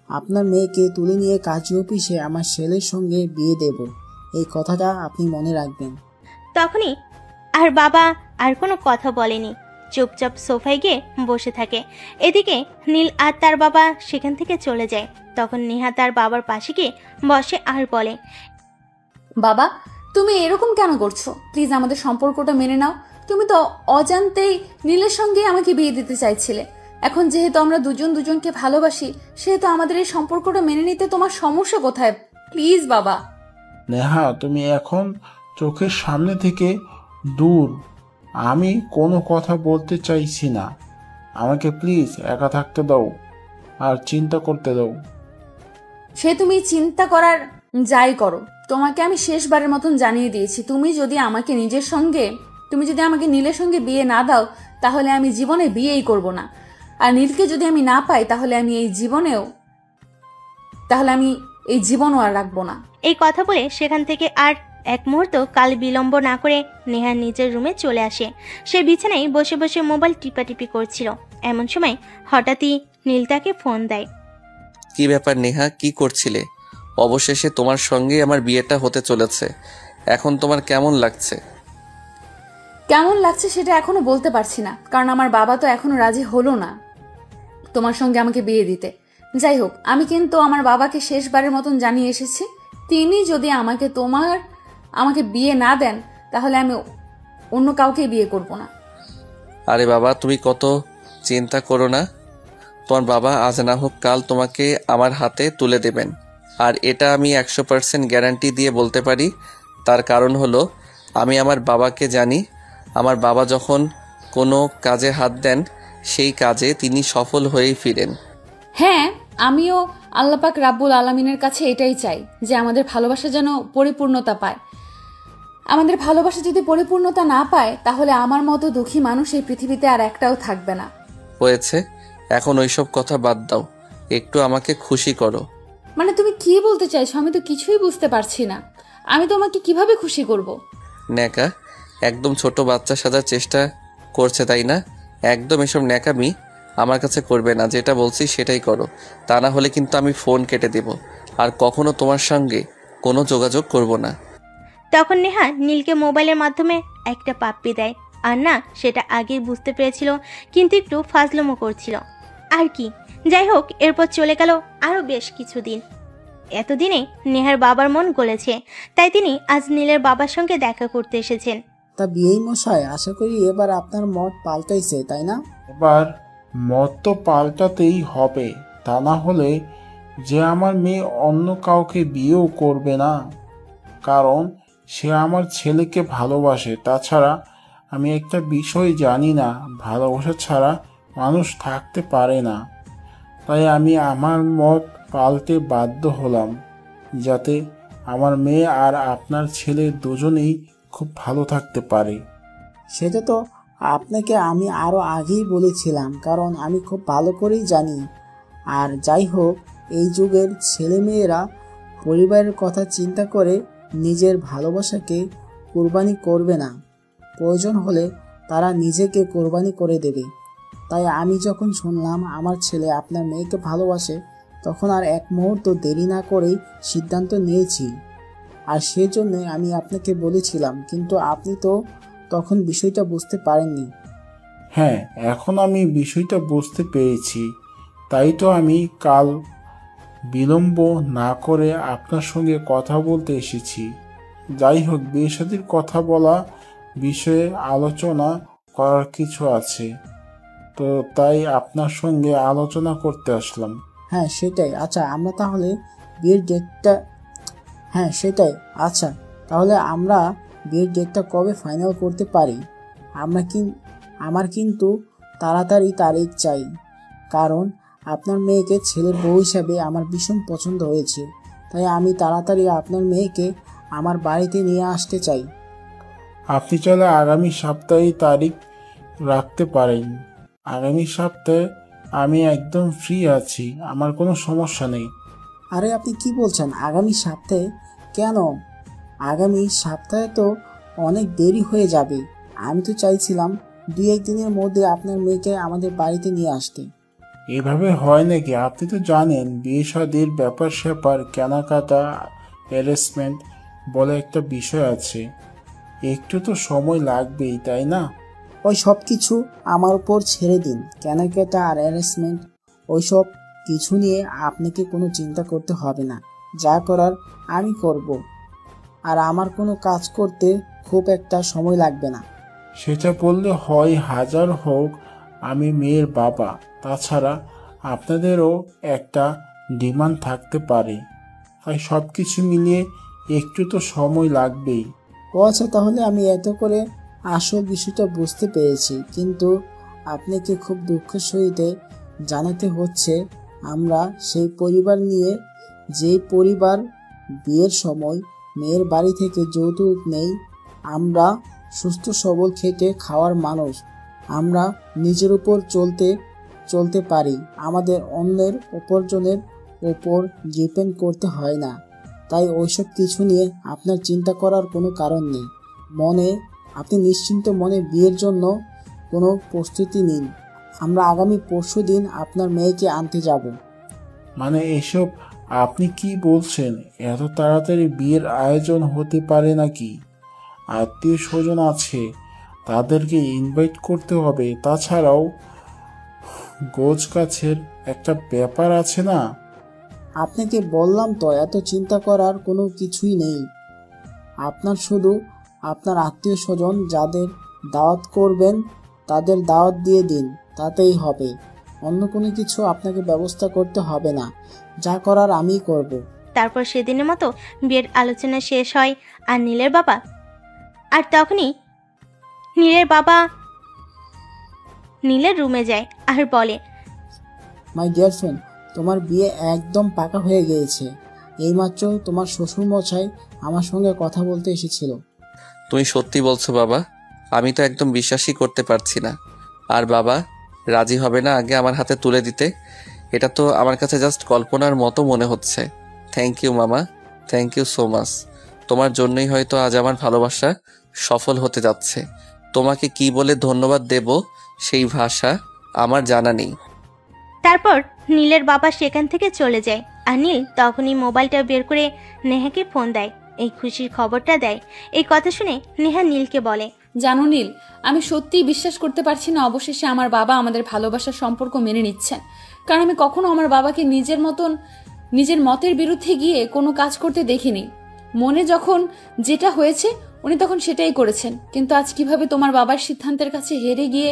আপনার মেয়েকে তুলে নিয়ে কাজী অফিসে আমার ছেলের সঙ্গে বিয়ে দেব, এই কথাটা আপনি মনে রাখবেন। তখনই আর বাবা আর কোনো কথা বলেনি, চুপচাপ সোফায় গিয়ে বসে থাকে। এদিকে নীল আর তার বাবা সেখান থেকে চলে যায়। তখন নেহা তার বাবার পাশে গিয়ে বসে আর বলে, বাবা, তুমি এরকম কেন করছো? প্লিজ আমাদের সম্পর্কটা মেনে নাও। তুমি তো অজান্তেই নীলের সঙ্গে আমাকে বিয়ে দিতে চাইছিলে। এখন যেহেতু আমরা দুজনকে ভালোবাসি, সেহেতু আমাদের এই সম্পর্কটা মেনে নিতে তোমার সমস্যা কোথায়? প্লিজ বাবা। নেহা, তুমি এখন চোখের সামনে থেকে দূর। আমি কোনো কথা বলতে চাইছি না। আমাকে প্লিজ একা থাকতে দাও আর চিন্তা করতে দাও। সে তুমি চিন্তা করার যাই করো, তোমাকে আমি শেষবারের মতন জানিয়ে দিয়েছি, তুমি যদি আমাকে নীলের সঙ্গে বিয়ে না দাও তাহলে আমি জীবনে বিয়েই করব না। আর নীলকে যদি আমি না পাই তাহলে আমি এই জীবনও আর রাখবো না। এই কথা বলে সেখান থেকে আর এক মুহূর্ত কাল বিলম্ব না করে নেহা নিজের রুমে চলে আসে। সে বিছানায় বসে বসে মোবাইল টিপাটিপি করছিল। এমন সময় হঠাৎই নীল তাকে ফোন দেয়। কি ব্যাপার নেহা, কি করছিলে? অবশেষে তোমার সঙ্গে আমার বিয়েটা হতে চলেছে, এখন তোমার কেমন লাগছে? কেমন লাগছে সেটা এখনো বলতে পারছি না, কারণ আমার বাবা তো এখনো রাজি হলো না তোমার সঙ্গে আমাকে বিয়ে দিতে। যাই হোক, আমি কিন্তু আমার বাবাকে শেষবারের মতন জানিয়ে এসেছি, তিনি যদি আমাকে বিয়ে না দেন তাহলে আমি অন্য কাউকে বিয়ে করব না। আরে বাবা, তুমি কত চিন্তা করো না। তোমার বাবা আজ না হোক কাল তোমাকে আমার হাতে তুলে দেবেন, আর এটা আমি 100% গ্যারান্টি দিয়ে বলতে পারি। তার কারণ হলো আমি আমার বাবাকে জানি। আমার বাবা যখন কোনো কাজে হাত দেন সেই কাজে তিনি সফল হয়েই ফিরেন। হ্যাঁ, আমিও আল্লাহ পাক রাব্বুল আলামিনের কাছে এটাই চাই যে আমাদের ভালোবাসা যেন পরিপূর্ণতা পায়। আমাদের ভালোবাসা যদি পরিপূর্ণতা না পায় তাহলে আমার মতো দুঃখী মানুষ এই পৃথিবীতে আর একটাও থাকবে না। হয়েছে, এখন ওইসব কথা বাদ দাও, একটু আমাকে খুশি করো। মানে তুমি কি বলতে চাইছো? আমি তো কিছুই বুঝতে পারছি না। আমি তোমাকে কিভাবে খুশি করব? ন্যাকা একদম ছোট বাচ্চা সাজার চেষ্টা করছে তাই না? একদম এসব ন্যাকামি আমার কাছে করবে না, যেটা বলছি সেটাই করো, তা না হলে কিন্তু আমি ফোন কেটে দেব আর কখনো তোমার সঙ্গে কোনো যোগাযোগ করব না। তখন নেহা নীলকে মোবাইলের মাধ্যমে একটা পাপ্পি দেয়। আর না, সেটা আগেই বুঝতে পেরেছিল, কিন্তু একটু ফাজলামো করছিল আর কি। যাই হোক, এরপর চলে গেল আরো বেশ কিছুদিন। এতদিনে নেহার বাবার মন গলেছে, তাই তিনি আজ নীলের বাবার সঙ্গে দেখা করতে এসেছেন। তা বিয়েই মশাই, আশা করি এবার আপনার মত পাল্টাইছে, তাই না? এবার মত তো পাল্টাতেই হবে, তা না হলে যে আমার মেয়ে অন্য কাউকে বিয়েও করবে না, কারণ সে আমার ছেলেকে ভালোবাসে। তাছাড়া আমি একটা বিষয় জানি না, ভালোবাসা ছাড়া মানুষ থাকতে পারে না। তাই আমি আমার মত পাল্টে বাধ্য হলাম, যাতে আমার মেয়ে আর আপনার ছেলে দুজনেই খুব ভালো থাকতে পারে। সেটা তো আপনাকে আমি আরও আগেই বলেছিলাম, কারণ আমি খুব ভালো করেই জানি। আর যাই হোক, এই যুগের ছেলেমেয়েরা পরিবারের কথা চিন্তা করে নিজের ভালোবাসাকে কোরবানি করবে না, প্রয়োজন হলে তারা নিজেকে কোরবানি করে দেবে। তাই আমি যখন শুনলাম আমার ছেলে আপনার মেয়েকে ভালোবাসে, তখন আর এক মুহূর্ত দেরি না করেই সিদ্ধান্ত নিয়েছি। আর সেজন্য আমি আপনাকে বলেছিলাম, কিন্তু আপনি তো তখন বিষয়টা বুঝতে পারেননি। হ্যাঁ, এখন আমি বিষয়টা বুঝতে পেরেছি, তাই তো আমি কাল বিলম্ব না করে আপনার সঙ্গে কথা বলতে এসেছি। যাই হোক, বিয়ে শাদীর কথা বলা বিষয়ে আলোচনা করার কিছু আছে, তো তাই আপনার সঙ্গে আলোচনা করতে আসলাম। হ্যাঁ সেটাই। আচ্ছা আমরা তাহলে বিয়ের ডেটটা আমরা বিয়ের ডেটটা কবে ফাইনাল করতে পারি? আমার কিন্তু তাড়াতাড়ি তারিখ চাই, কারণ আপনার মেয়েকে ছেলের বউ হিসাবে আমার ভীষণ পছন্দ হয়েছে। তাই আমি তাড়াতাড়ি আপনার মেয়েকে আমার বাড়িতে নিয়ে আসতে চাই। আপনি চাইলে আগামী সপ্তাহে তারিখ রাখতে পারেন। আগামী সপ্তাহে আমি একদম ফ্রি আছি, আমার কোনো সমস্যা নেই। আরে আপনি কি বলছেন? আগামী সপ্তাহে কেন? আগামী সপ্তাহে তো অনেক দেরি হয়ে যাবে। আমি তো চাইছিলাম 2-1 দিনের মধ্যে আপনার মেয়েকে আমাদের বাড়িতে নিয়ে আসতে। এভাবে হয় নাকি? আপনি তো জানেন বিয়ে শাদীর ব্যাপার স্যাপার, কেনাকাটা, অ্যারেঞ্জমেন্ট বলে একটা বিষয় আছে, একটু তো সময় লাগবেই, তাই না? ওই সব কিছু আমার উপর ছেড়ে দিন। কেনাকাটা আর অ্যারেঞ্জমেন্ট ওই সব কিছু নিয়ে আপনাকে কোনো চিন্তা করতে হবে না, যা করার আমি করব। আর আমার কোনো কাজ করতে খুব একটা সময় লাগবে না। সেটা বললে হয়, হাজার হোক আমি মেয়ের বাবা, তাছাড়া আপনাদেরও একটা ডিমান্ড থাকতে পারে, তাই সব কিছু মিলিয়ে একটু তো সময় লাগবেই। ও আচ্ছা, তাহলে আমি এত করে আসল বিষয়টা বুঝতে পেরেছি। কিন্তু আপনাকে খুব দুঃখের সহিত জানাতে হচ্ছে, আমরা সেই পরিবার নিয়ে, যেই পরিবার বিয়ের সময় মেয়ের বাড়ি থেকে যৌতুক নেই। আমরা সুস্থ সবল খেটে খাওয়ার মানুষ। আমরা নিজের উপর চলতে পারি। আমাদের অন্যের উপার্জনের ওপর ডিপেন্ড করতে হয় না। তাই ওইসব কিছু নিয়ে আপনার চিন্তা করার কোনো কারণ নেই। আপনি নিশ্চিন্ত মনে বিয়ের জন্য কোনো প্রস্তুতি নিন। আমরা আগামী পরশুদিন আপনার মেয়েকে আনতে যাব। মানে এসব আপনি কি বলছেন? এত তাড়াতাড়ি বিয়ের আয়োজন হতে পারে নাকি? আত্মীয় স্বজন আছে, তাদেরকে ইনভাইট করতে হবে। তাছাড়াও গোছ কাছের একটা ব্যাপার আছে না? আপনাকে বললাম তো, এত চিন্তা করার কোনো কিছুই নেই। আপনার শুধু আপনার আত্মীয় স্বজন যাদের দাওয়াত করবেন তাদের দাওয়াত দিয়ে দিন, তাতেই হবে। অন্য কোনো কিছু আপনাকে ব্যবস্থা করতে হবে না। যা করার আমিই করব। তারপর সেদিনের মতো বিয়ের আলোচনা শেষ হয়। আর তখনই নীলের রুমে যায় আর বলে, মাই ডিয়ার ফ্রেন্ড, তোমার বিয়ে একদম পাকা হয়ে গিয়েছে। এইমাত্র তোমার শ্বশুর মশাই আমার সঙ্গে কথা বলতে এসেছিল। তুমি সত্যি বলছো বাবা? আমি তো একদম বিশ্বাসই করতে পারছি না। আর বাবা রাজি হবে না আগে আমার হাতে তুলে দিতে? এটা তো আমার কাছে জাস্ট কল্পনার মতো মনে হচ্ছে। থ্যাংক ইউ মামা, থ্যাংক ইউ সো মাচ। তোমার জন্যই হয়তো আজ আমার ভালোবাসা সফল হতে যাচ্ছে। তোমাকে কি বলে ধন্যবাদ দেব সেই ভাষা আমার জানা নেই। তারপর নীলের বাবা সেখান থেকে চলে যায়। আর নীল তখনই মোবাইলটা বের করে নেহাকে ফোন দেয়, এই খুশির খবরটা দেয়। এই কথা শুনে নেহা নীলকে বলে, জানো নীল, আমি সত্যিই বিশ্বাস করতে পারছি না অবশেষে আমার বাবা আমাদের ভালোবাসার সম্পর্ক মেনে নিচ্ছেন। কারণ আমি কখনো আমার বাবাকে নিজের মতের বিরুদ্ধে গিয়ে কোনো কাজ করতে দেখিনি। মনে যখন যেটা হয়েছে উনি তখন সেটাই করেছেন। কিন্তু আজ কিভাবে তোমার বাবার সিদ্ধান্তের কাছে হেরে গিয়ে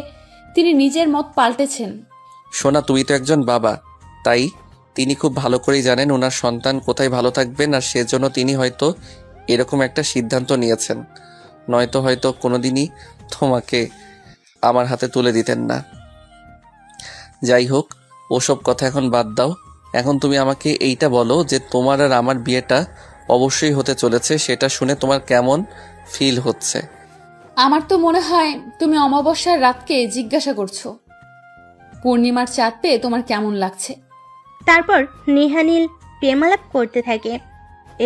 তিনি নিজের মত পাল্টেছেন। সোনা, তুমি তো একজন বাবা, তাই তিনি খুব ভালো করেই জানেন ওনার সন্তান কোথায় ভালো থাকবেন, আর সেজন্য তিনি হয়তো এরকম একটা সিদ্ধান্ত নিয়েছেন। নয়তো হয়তো কোনোদিনই তোমাকে আমার হাতে তুলে দিতেন না। যাই হোক, ওসব কথা এখন বাদ দাও। এখন তুমি আমাকে এইটা বলো যে তোমার আর আমার বিয়েটা অবশ্যই হতে চলেছে, সেটা শুনে তোমার কেমন ফিল হচ্ছে? আমার তো মনে হয় তুমি অমাবস্যার রাতকে জিজ্ঞাসা করছো পূর্ণিমার চাঁদ পেয়ে তোমার কেমন লাগছে। তারপর নেহা নীল প্রেমালাপ করতে থাকে।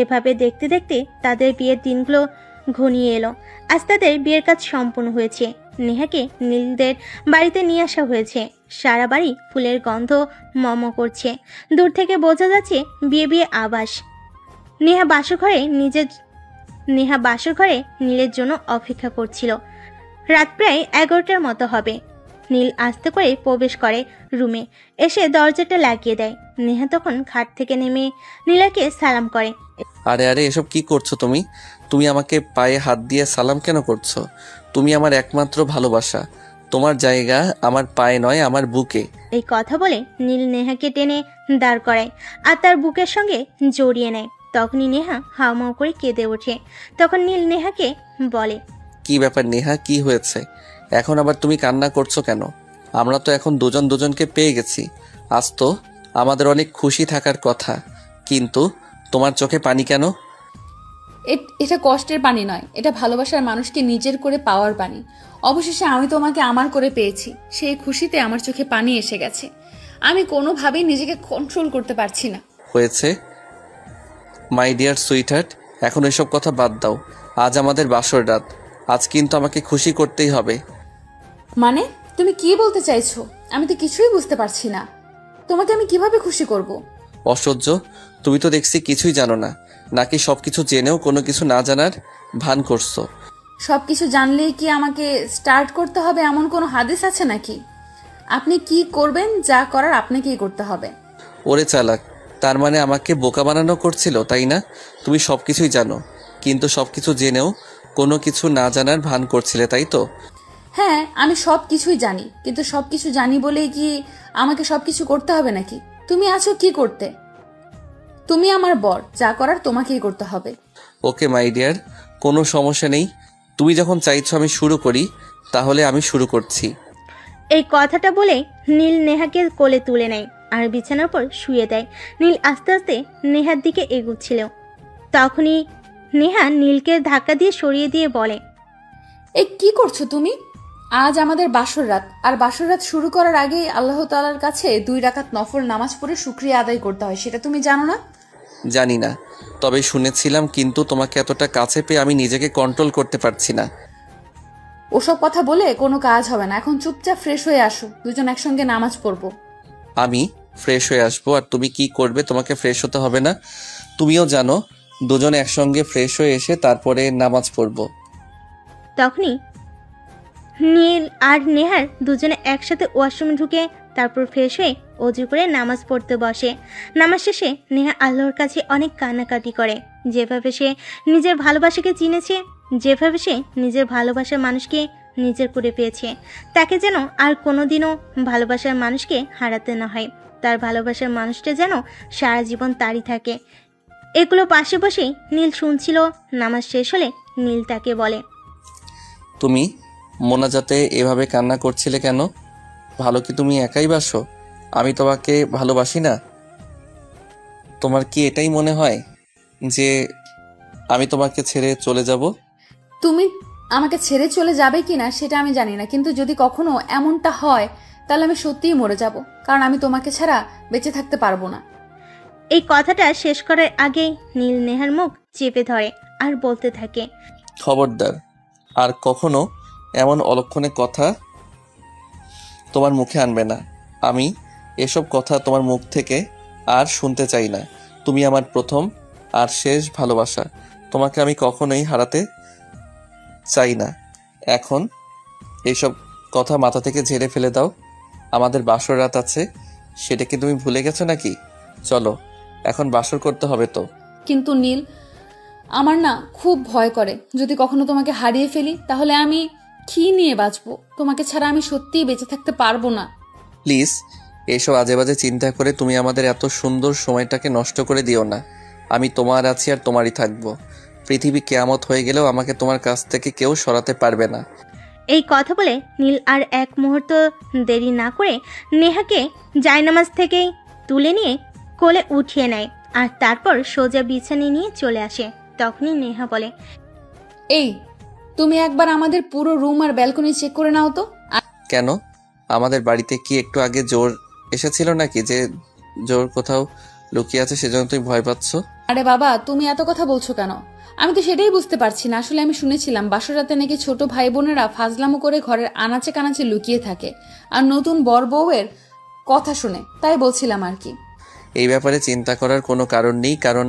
এভাবে দেখতে দেখতে তাদের বিয়ের দিনগুলো ঘনিয়ে এলো। আজ তাদের বিয়ের কাজ সম্পূর্ণ হয়েছে। নেহাকে নীলদের বাড়িতে নিয়ে আসা হয়েছে। সারা বাড়ি ফুলের গন্ধ মম করছে। দূর থেকে বোঝা যাচ্ছে বিয়ে বিয়ে আবাস। নেহা বাসর ঘরে নীলের জন্য অপেক্ষা করছিল। রাত প্রায় 11টার মতো হবে। নীল আস্তে করে প্রবেশ করে রুমে, এসে দরজাটা লাগিয়ে দেয়। নেহা তখন খাট থেকে নেমে নীলাকে সালাম করে। আরে আরে, এসব কি করছো তুমি? তুমি আমাকে পায়ে হাত দিয়ে সালাম কেন করছো? তুমি আমার একমাত্র ভালোবাসা। তোমার জায়গা আমার পায়ে নয়, আমার বুকে। এই কথা বলে নীল নেহাকে টেনে দাঁড় করায় আর তার বুকের সঙ্গে জড়িয়ে নেয়। তখনই নেহা হাউমাউ করে কেঁদে ওঠে। তখন নীল নেহাকে বলে, কি ব্যাপার নেহা, কি হয়েছে? এখন আবার তুমি কান্না করছো কেন? আমরা তো এখন দুজন দুজনকে পেয়ে গেছি। আজ তো আমাদের অনেক খুশি থাকার কথা, কিন্তু তোমার চোখে পানি কেন? এটা কষ্টের পানি নয়, এটা ভালোবাসার মানুষকে নিজের করে পাওয়ার পানি। অবশেষে আমি তোমাকে আমার করে পেয়েছি, সেই খুশিতে আমার চোখে পানি এসে গেছে। আমি কোনোভাবেই নিজেকে কন্ট্রোল করতে পারছি না। হয়েছে মাই ডিয়ার সুইটহার্ট, এখন এসব কথা বাদ দাও। আজ আমাদের বাসর রাত, আজ কিন্তু আমাকে খুশি করতেই হবে। মানে তুমি কি বলতে চাইছো? আমি তো কিছুই বুঝতে পারছি না। তোমাকে আমি কিভাবে খুশি করব? অসহ্য, তুমি তো দেখছি কিছুই জানো না, নাকি সবকিছু জেনেও কোনো কিছু না জানার ভান করছো? সবকিছু জানলেই কি আমাকে স্টার্ট করতে হবে এমন কোনো হাদিস আছে নাকি? আপনি কি করবেন, যা করার আপনাকেই করতে হবে। ওরে চালাক, তার মানে আমাকে বোকা বানানো করছিল, তাই না? তুমি সবকিছুই জানো, কিন্তু সবকিছু জেনেও কোনো কিছু না জানার ভান করছিলে, তাই তো? হ্যাঁ, আমি সবকিছুই জানি, কিন্তু সবকিছু জানি বলেই কি আমাকে সবকিছু করতে হবে নাকি? তুমি আছো কি করতে? তুমি আমার বর, যা করার তোমাকেই করতে হবে। ওকে মাই ডিয়ার, কোনো সমস্যা নেই, তুমি যখন চাইছো আমি শুরু করি তাহলে আমি শুরু করছি। এই কথাটা বলে নীল নেহাকে কোলে তুলে নেয় আর বিছানার উপর শুয়ে দেয়। নীল আস্তে আস্তে নেহার দিকে এগুচ্ছিল। তখনই নেহা নীলকে ধাক্কা দিয়ে সরিয়ে দিয়ে বলে, এই কি করছো তুমি? আজ আমাদের বাসর রাত, আর বাসর রাত শুরু করার আগেই আল্লাহ তাআলার কাছে 2 রাকাত নফল নামাজ পড়ে শুকরিয়া আদায় করতে হয়, সেটা তুমি জানো না? জানি না, তবে শুনেছিলাম, কিন্তু তোমাকে এতটা কাছে পেয়ে আমি নিজেকে কন্ট্রোল করতে পারছি না। ওসব কথা বলে কোনো কাজ হবে না, এখন চুপচাপ ফ্রেশ হয়ে আসো, দুজন একসঙ্গে নামাজ পড়বো। আমি ফ্রেশ হয়ে আসবো, আর তুমি কি করবে? তোমাকে ফ্রেশ হতে হবে না, তুমিও জানো। দুজন একসঙ্গে ফ্রেশ হয়ে এসে তারপরে নামাজ পড়বো। তখনই নীল আর নেহার দুজনে একসাথে ওয়াশরুমে ঢুকে তারপর ফ্রেশ হয়ে অজু করে নামাজ পড়তে বসে। নামাজ শেষে নেহা আল্লাহর কাছে অনেক কান্নাকাটি করে। যেভাবে সে নিজের ভালোবাসাকে চিনেছে, যেভাবে সে নিজের ভালোবাসার মানুষকে নিজের করে পেয়েছে, তাকে যেন আর কোনোদিনও ভালোবাসার মানুষকে হারাতে না হয়। তার ভালোবাসার মানুষটা যেন সারা জীবন তারই থাকে। এগুলো পাশে বসেই নীল শুনছিল। নামাজ শেষ হলে নীল তাকে বলে, তুমি মোনাজাতে এভাবে কান্না করছিলে কেন? ভালো কি তুমি একাই বাসো? আমি তোমাকে ভালোবাসি না? তোমার কি এটাই মনে হয় যে আমি তোমাকে ছেড়ে চলে যাব? তুমি আমাকে ছেড়ে চলে যাবে কিনা সেটা আমি জানি না, কিন্তু যদি কখনো এমনটা হয় তাহলে আমি সত্যিই মরে যাব, কারণ আমি তোমাকে ছাড়া বেঁচে থাকতে পারবো না। এই কথাটা শেষ করার আগেই নীল নেহার মুখ চেপে ধরে আর বলতে থাকে, খবরদার, আর কখনো এমন অলক্ষণে কথা তোমার মুখে আনবে না। আমি এসব কথা তোমার মুখ থেকে আর শুনতে চাই না। তুমি আমার প্রথম আর শেষ ভালোবাসা, তোমাকে আমি কখনোই হারাতে চাই না। এখন এইসব কথা মাথা থেকে ঝেড়ে ফেলে দাও। আমাদের বাসর রাত আছে, সেটা কি তুমি ভুলে গেছো নাকি? চলো, এখন বাসর করতে হবে তো। কিন্তু নীল, আমার না খুব ভয় করে, যদি কখনো তোমাকে হারিয়ে ফেলি তাহলে আমি কি নিয়ে বাঁচবো? তোমাকে ছাড়া আমি সত্যিই বেঁচে থাকতে পারবো না। প্লিজ, এইসব আজে বাজে চিন্তা করে তুমি আমাদের এত সুন্দর সময়টাকে নষ্ট করে দিও না। আমি তোমার আছি আর তোমারই থাকবো। পৃথিবী কেয়ামত হয়ে গেলেও আমাকে তোমার কাছ থেকে কেউ সরাতে পারবে না। এই কথা বলে নীল আর এক মুহূর্ত দেরি না করে নেহাকে জায়নামাজ থেকেই তুলে নিয়ে কোলে উঠিয়ে নেয় আর তারপর সোজা বিছানায় নিয়ে চলে আসে। তখনই নেহা বলে, এই তুমি একবার আমাদের পুরো রুম আর ব্যালকনি চেক করে নাও তো। কেন? আমাদের বাড়িতে কি একটু আগে জোর এসেছিল নাকি যে জোর কোথাও লুকিয়ে আছে সেজন্য তুমি ভয় পাচ্ছ? আরে বাবা, তুমি এত কথা বলছো কেন? আমি তো সেটাই বুঝতে পারছি না। আসলে আমি শুনেছিলাম বাসরাতে নাকি ছোট ভাই বোনেরা ফাজলামো করে ঘরের আনাচে কানাচে লুকিয়ে থাকে, আর নতুন বর বউয়ের কথা শুনে, তাই বলছিলাম আর কি। এই ব্যাপারে চিন্তা করার কোনো কারণ নেই, কারণ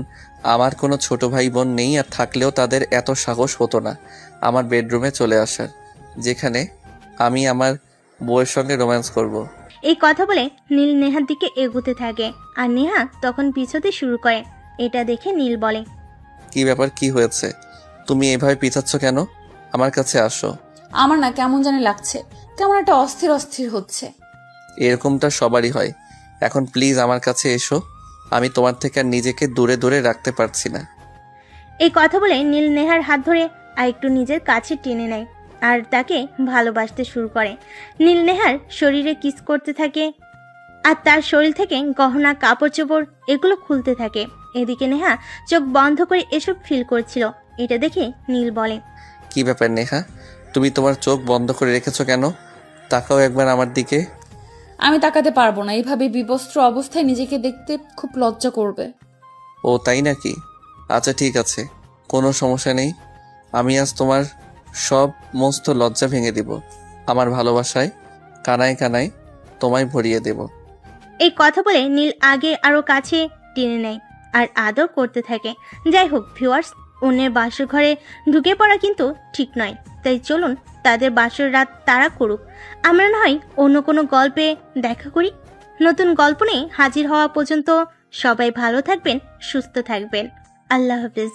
আমার কোনো ছোট ভাই বোন নেই, আর থাকলেও তাদের এত সাহস হতো না আমার বেডরুমে চলে আসার, যেখানে আমি আমার বউয়ের সঙ্গে রোম্যান্স করব। এই কথা বলে নীল নেহার দিকে এগোতে থাকে আর নেহা তখন পিছোতে শুরু করে। এটা দেখে নীল বলে, কি ব্যাপার, কি হয়েছে? তুমি এভাবে পিছাচ্ছ কেন? আমার কাছে আসো। আমার না কেমন জানি লাগছে, কেমন একটা অস্থির অস্থির হচ্ছে। এরকমটা সবারই হয়। এখন প্লিজ আমার কাছে এসো, আমি তোমার থেকে আর নিজেকে দূরে দূরে রাখতে পারছি না। এই কথা বলে নীল নেহার হাত ধরে আর একটু নিজের কাছে টেনে নেয় আর তাকে ভালোবাসতে শুরু করে। নীল নেহার শরীরে কিস করতে থাকে আর তার শরীর থেকে গহনা, কাপড় চোপড় এগুলো খুলতে থাকে। এদিকে নেহা চোখ বন্ধ করে এসব ফিল করছিল। এটা দেখে নীল বলে, কি ব্যাপার নেহা, তুমি তোমার চোখ বন্ধ করে রেখেছো কেন? তাকাও একবার আমার দিকে। আমি তাকাতে পারবো না, এইভাবে বিবস্ত্র অবস্থায় নিজেকে দেখতে খুব লজ্জা করবে। ও তাই নাকি? আচ্ছা ঠিক আছে, কোনো সমস্যা নেই। আমি আজ তোমার সমস্ত লজ্জা ভেঙে দিব। আমার ভালোবাসায় কানায় কানায় তোমায় ভরিয়ে দেব। এই কথা বলে নীল আগে আরো কাছে টেনে নেয় আর আদর করতে থাকে। যাই হোক ভিউয়ার্স, অন্যের বাসর ঘরে ঢুকে পড়া কিন্তু ঠিক নয়, তাই চলুন তাদের বাসর রাত তারা করুক। আমরা না হয় অন্য কোনো গল্পে দেখা করি। নতুন গল্প নিয়ে হাজির হওয়া পর্যন্ত সবাই ভালো থাকবেন, সুস্থ থাকবেন। আল্লাহ হাফেজ।